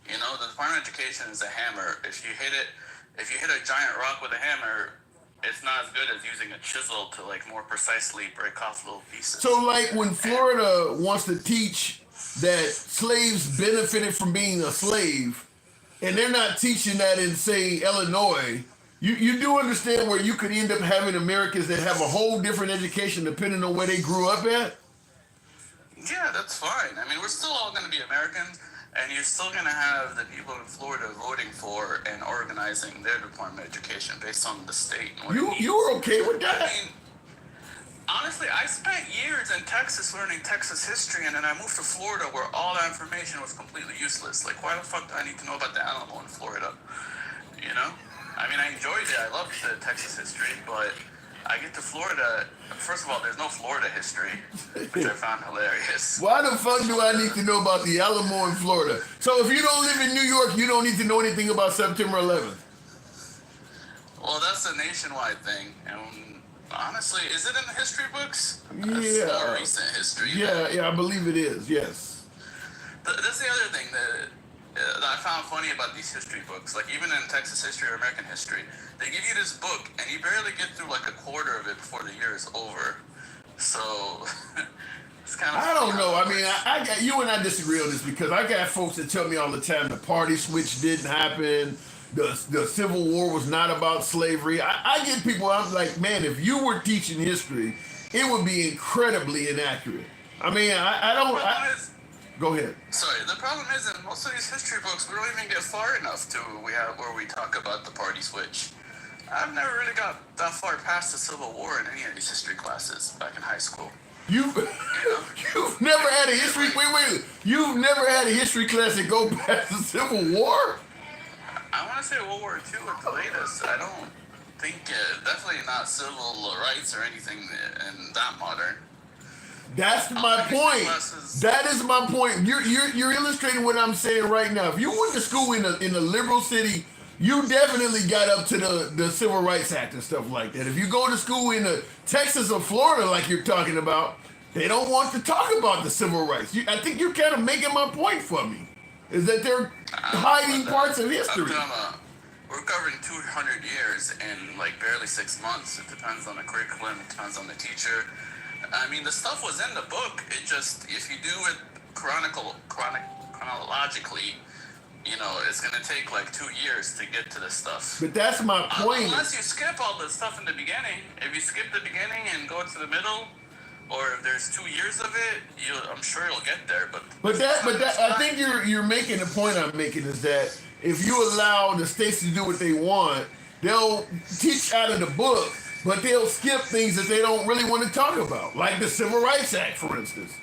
You know, the Department of Education is a hammer. If you hit a giant rock with a hammer, it's not as good as using a chisel to like more precisely break off little pieces. So like when Florida wants to teach that slaves benefited from being a slave, and they're not teaching that in, say, Illinois, you do understand where you could end up having Americans that have a whole different education depending on where they grew up at? Yeah, that's fine. I mean, we're still all going to be Americans, and you're still going to have the people in Florida voting for and organizing their Department of Education based on the state. And you were okay with that? I mean, honestly, I spent years in Texas learning Texas history, and then I moved to Florida where all that information was completely useless. Like, why the fuck do I need to know about the animal in Florida? You know? I mean, I enjoyed it. I loved the Texas history, but I get to Florida. First of all, there's no Florida history, which I found hilarious. Why the fuck do I need to know about the Alamo in Florida? So if you don't live in New York, you don't need to know anything about September 11th. Well, that's a nationwide thing, and honestly, is it in the history books? Yeah. It's more recent history. Yeah, I believe it is. Yes. That's the other thing that I found funny about these history books. Like even in Texas history or American history, they give you this book, and you barely get through like a quarter of it before the year is over. So it's kind of. I don't know. I mean, I got you and I disagree on this because I got folks that tell me all the time the party switch didn't happen. The Civil War was not about slavery. I get people. I'm like, man, if you were teaching history, it would be incredibly inaccurate. I mean, I don't. Go ahead. Sorry, the problem is in most of these history books, we don't even get far enough to where we talk about the party switch. I've never really got that far past the Civil War in any of these history classes back in high school. You've never had a history. Wait. You've never had a history class that go past the Civil War? I want to say World War II at the latest. I don't think definitely not civil rights or anything in that modern. That's my point. That is my point. You're illustrating what I'm saying right now. If you went to school in a liberal city, you definitely got up to the Civil Rights Act and stuff like that. If you go to school in Texas or Florida, like you're talking about, they don't want to talk about the civil rights. I think you're kind of making my point for me, is that they're hiding parts of history. We're covering 200 years in like barely 6 months. It depends on the curriculum. It depends on the teacher. I mean, the stuff was in the book. It just, if you do it chronologically, you know, it's going to take like 2 years to get to this stuff. But that's my point. Unless you skip all the stuff in the beginning. If you skip the beginning and go to the middle, or if there's 2 years of it, I'm sure you'll get there. But I think you're making the point I'm making is that if you allow the states to do what they want, they'll teach out of the book, but they'll skip things that they don't really want to talk about, like the Civil Rights Act, for instance.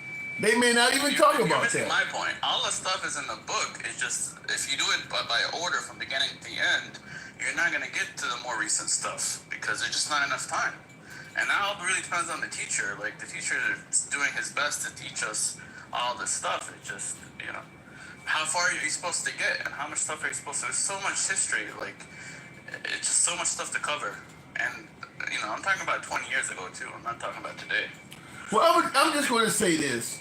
They may not even talk about that. My point. All the stuff is in the book. It's just if you do it by order from beginning to the end, you're not going to get to the more recent stuff because there's just not enough time. And that all really depends on the teacher. Like the teacher is doing his best to teach us all this stuff. It just, you know, how far are you supposed to get and how much stuff are you supposed to? There's so much history. Like it's just so much stuff to cover. And you know, I'm talking about 20 years ago too. I'm not talking about today. Well, I'm just going to say this.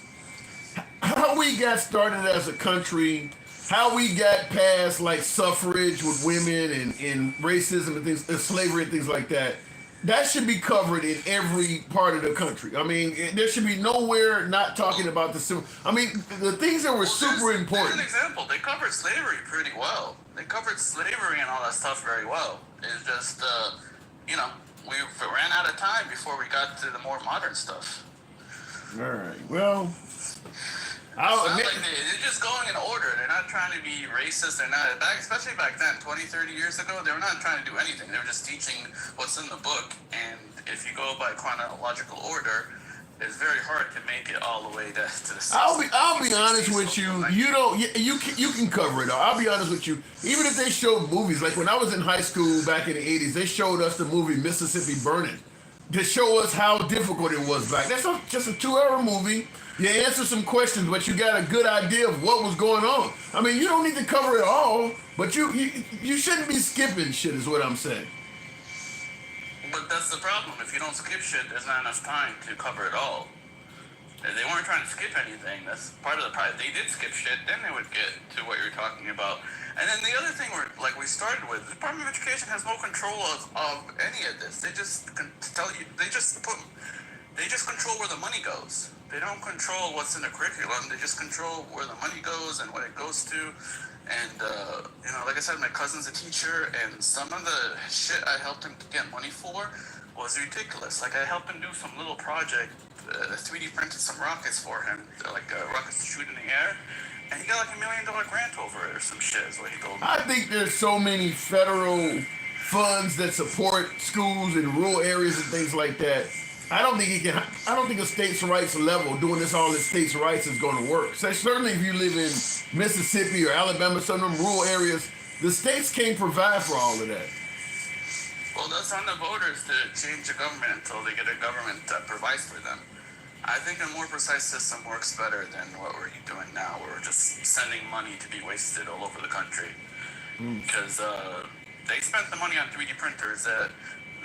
How we got started as a country, how we got past like suffrage with women and racism and things, and slavery and things like that, that should be covered in every part of the country. I mean, there should be nowhere not talking about the civil. I mean, the things that were super important. There's an example. They covered slavery pretty well. They covered slavery and all that stuff very well. It's just, you know, we ran out of time before we got to the more modern stuff. All right. Well, they're just going in order. They're not trying to be racist. They're not, especially back then, 20, 30 years ago, they were not trying to do anything. They were just teaching what's in the book. And if you go by chronological order, it's very hard to make it all the way to the 60s. I'll be honest with you. You can cover it all. I'll be honest with you. Even if they showed movies, like when I was in high school back in the 80s, they showed us the movie Mississippi Burning to show us how difficult it was back. That's just a 2-hour movie. You answer some questions, but you got a good idea of what was going on. I mean, you don't need to cover it all, but you shouldn't be skipping shit is what I'm saying. But that's the problem. If you don't skip shit, there's not enough time to cover it all. If they weren't trying to skip anything, that's part of the problem. If they did skip shit, then they would get to what you're talking about. And then the other thing we started with, the Department of Education has no control of any of this. They just tell you, they just control where the money goes. They don't control what's in the curriculum. They just control where the money goes and what it goes to. And, you know, like I said, my cousin's a teacher, and some of the shit I helped him get money for was ridiculous. Like, I helped him do some little project, 3D printed some rockets for him, like rockets to shoot in the air, and he got like $1 million grant over it or some shit is what he told me. I think there's so many federal funds that support schools in rural areas and things like that. I don't think a states' rights level doing this all at states' rights is going to work. So certainly if you live in Mississippi or Alabama, some of them rural areas, the states can't provide for all of that. Well, that's on the voters to change the government until they get a government that provides for them. I think a more precise system works better than what we're doing now, where we're just sending money to be wasted all over the country. Because they spent the money on 3D printers that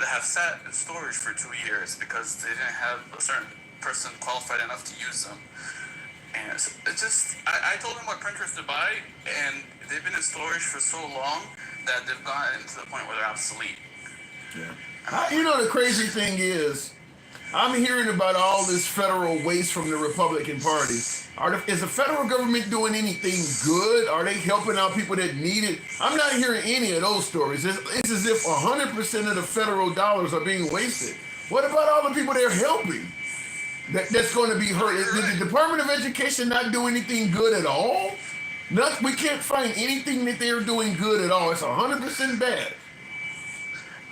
have sat in storage for 2 years because they didn't have a certain person qualified enough to use them. And it's just, I told them what printers to buy, and they've been in storage for so long that they've gotten to the point where they're obsolete. Yeah. You know, the crazy thing is, I'm hearing about all this federal waste from the Republican Party. Is the federal government doing anything good? Are they helping out people that need it? I'm not hearing any of those stories. It's as if 100% of the federal dollars are being wasted. What about all the people they're helping that's going to be hurt? Did the Department of Education not do anything good at all? We can't find anything that they're doing good at all. It's 100% bad.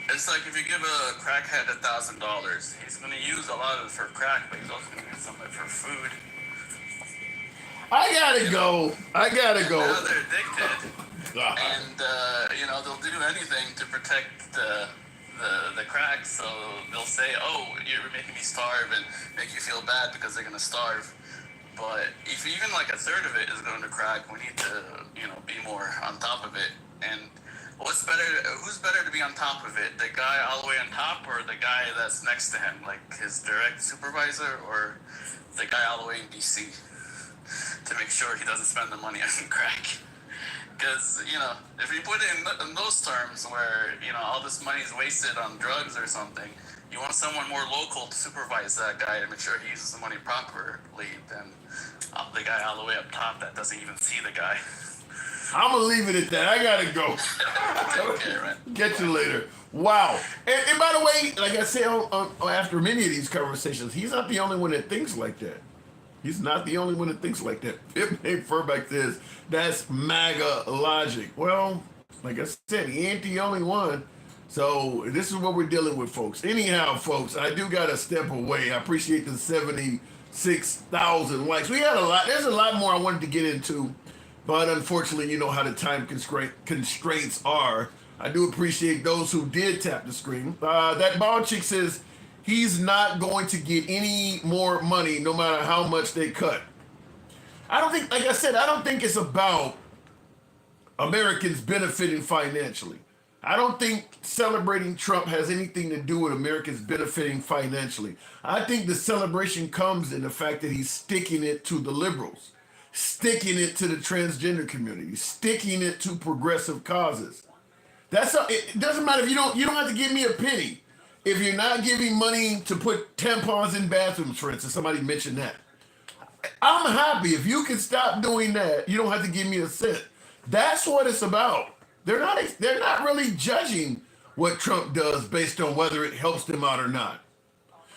It's like if you give a crackhead $1,000, he's going to use a lot of it for crack, but he's also going to use some of it for food. I gotta go. Now they're addicted, and they'll do anything to protect the crack. So they'll say, "Oh, you're making me starve," and make you feel bad because they're going to starve. But if even like a third of it is going to crack, we need to be more on top of it. And what's better? Who's better to be on top of it? The guy all the way on top, or the guy that's next to him, like his direct supervisor, or the guy all the way in DC, to make sure he doesn't spend the money on crack? Because if you put it in those terms, where all this money is wasted on drugs or something, you want someone more local to supervise that guy to make sure he uses the money properly than the guy all the way up top that doesn't even see the guy. I'm gonna leave it at that. I gotta go. Take care, man. Get you later. Wow. And by the way, like I said, after many of these conversations, he's not the only one that thinks like that. He's not the only one that thinks like that. Pip Nate Furbeck says, that's MAGA logic. Well, like I said, he ain't the only one. So this is what we're dealing with, folks. Anyhow, folks, I do got to step away. I appreciate the 76,000 likes. We had a lot. There's a lot more I wanted to get into. But unfortunately, you know how the time constraints are. I do appreciate those who did tap the screen. That bald chick says he's not going to get any more money no matter how much they cut. I don't think, like I said, I don't think it's about Americans benefiting financially. I don't think celebrating Trump has anything to do with Americans benefiting financially. I think the celebration comes in the fact that he's sticking it to the liberals, sticking it to the transgender community, sticking it to progressive causes. It doesn't matter if you don't have to give me a penny. If you're not giving money to put tampons in bathrooms, for instance, somebody mentioned that. I'm happy if you can stop doing that. You don't have to give me a cent. That's what it's about. They're not really judging what Trump does based on whether it helps them out or not.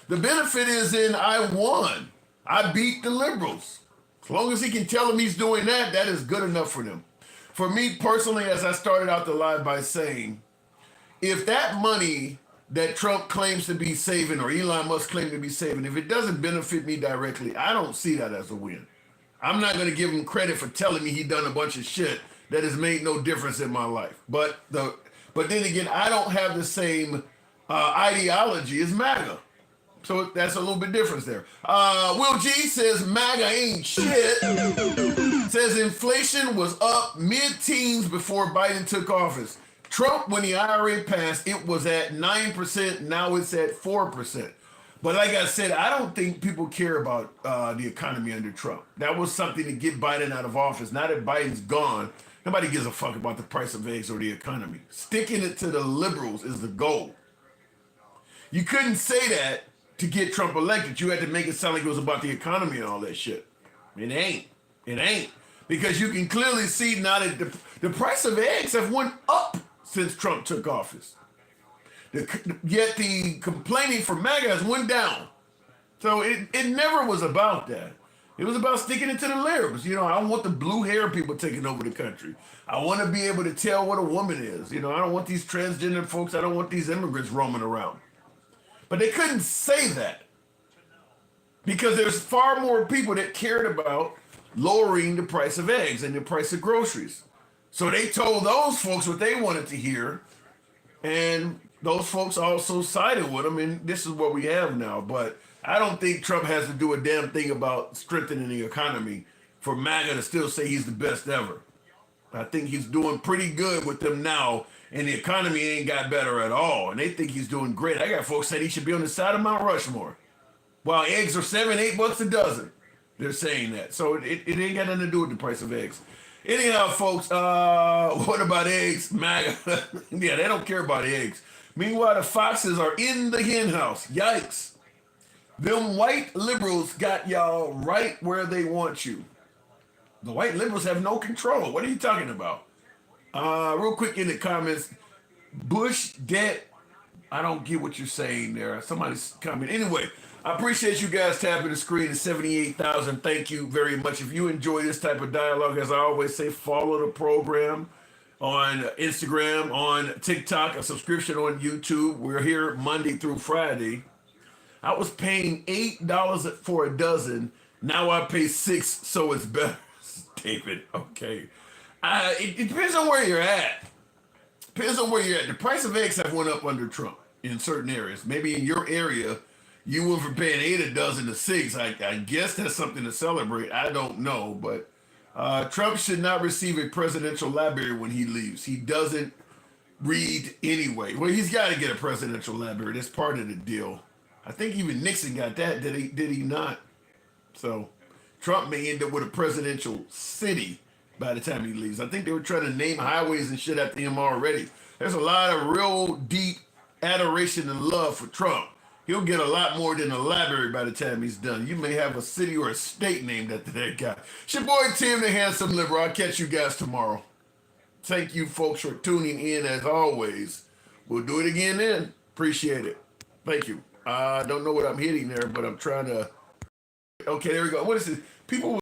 The benefit is in I won. I beat the liberals. As long as he can tell them he's doing that, that is good enough for them. For me personally, as I started out the live by saying, if that money that Trump claims to be saving or Elon Musk claims to be saving, if it doesn't benefit me directly, I don't see that as a win. I'm not going to give him credit for telling me he done a bunch of shit that has made no difference in my life. But then again, I don't have the same ideology as MAGA. So that's a little bit difference there. Will G says MAGA ain't shit. Says inflation was up mid-teens before Biden took office. Trump, when the IRA passed, it was at 9%. Now it's at 4%. But like I said, I don't think people care about the economy under Trump. That was something to get Biden out of office. Now that Biden's gone, nobody gives a fuck about the price of eggs or the economy. Sticking it to the liberals is the goal. You couldn't say that to get Trump elected. You had to make it sound like it was about the economy and all that shit. It ain't. It ain't. Because you can clearly see now that the price of eggs have went up since Trump took office. Yet the complaining for MAGA has went down. So it never was about that. It was about sticking it to the liberals. You know, I don't want the blue hair people taking over the country. I want to be able to tell what a woman is. You know, I don't want these transgender folks. I don't want these immigrants roaming around. But they couldn't say that because there's far more people that cared about lowering the price of eggs and the price of groceries. So they told those folks what they wanted to hear, and those folks also sided with him, and this is what we have now. But I don't think Trump has to do a damn thing about strengthening the economy for MAGA to still say he's the best ever. I think he's doing pretty good with them now, and the economy ain't got better at all, and they think he's doing great. I got folks saying he should be on the side of Mount Rushmore. While eggs are $7-8 a dozen, they're saying that. So it ain't got nothing to do with the price of eggs. Anyhow, folks, what about eggs? MAGA. Yeah, they don't care about eggs. Meanwhile, the foxes are in the hen house. Yikes. Them white liberals got y'all right where they want you. The white liberals have no control. What are you talking about? Real quick in the comments, Bush debt. I don't get what you're saying there. Somebody's commenting. Anyway, I appreciate you guys tapping the screen at 78,000. Thank you very much. If you enjoy this type of dialogue, as I always say, follow the program on Instagram, on TikTok, a subscription on YouTube. We're here Monday through Friday. I was paying $8 for a dozen. Now I pay $6, so it's better. David, okay. It depends on where you're at. Depends on where you're at. The price of eggs have went up under Trump in certain areas. Maybe in your area, you went from paying 8 a dozen to 6. I guess that's something to celebrate. I don't know, but Trump should not receive a presidential library when he leaves. He doesn't read anyway. Well, he's got to get a presidential library. That's part of the deal. I think even Nixon got that. Did he not? So Trump may end up with a presidential city by the time he leaves. I think they were trying to name highways and shit after him already. There's a lot of real deep adoration and love for Trump. He'll get a lot more than a library by the time he's done. You may have a city or a state named after that guy. It's your boy Tim, the Handsome Liberal. I'll catch you guys tomorrow. Thank you folks for tuning in as always. We'll do it again then. Appreciate it. Thank you. I don't know what I'm hitting there, but I'm trying to... Okay, there we go. What is it? People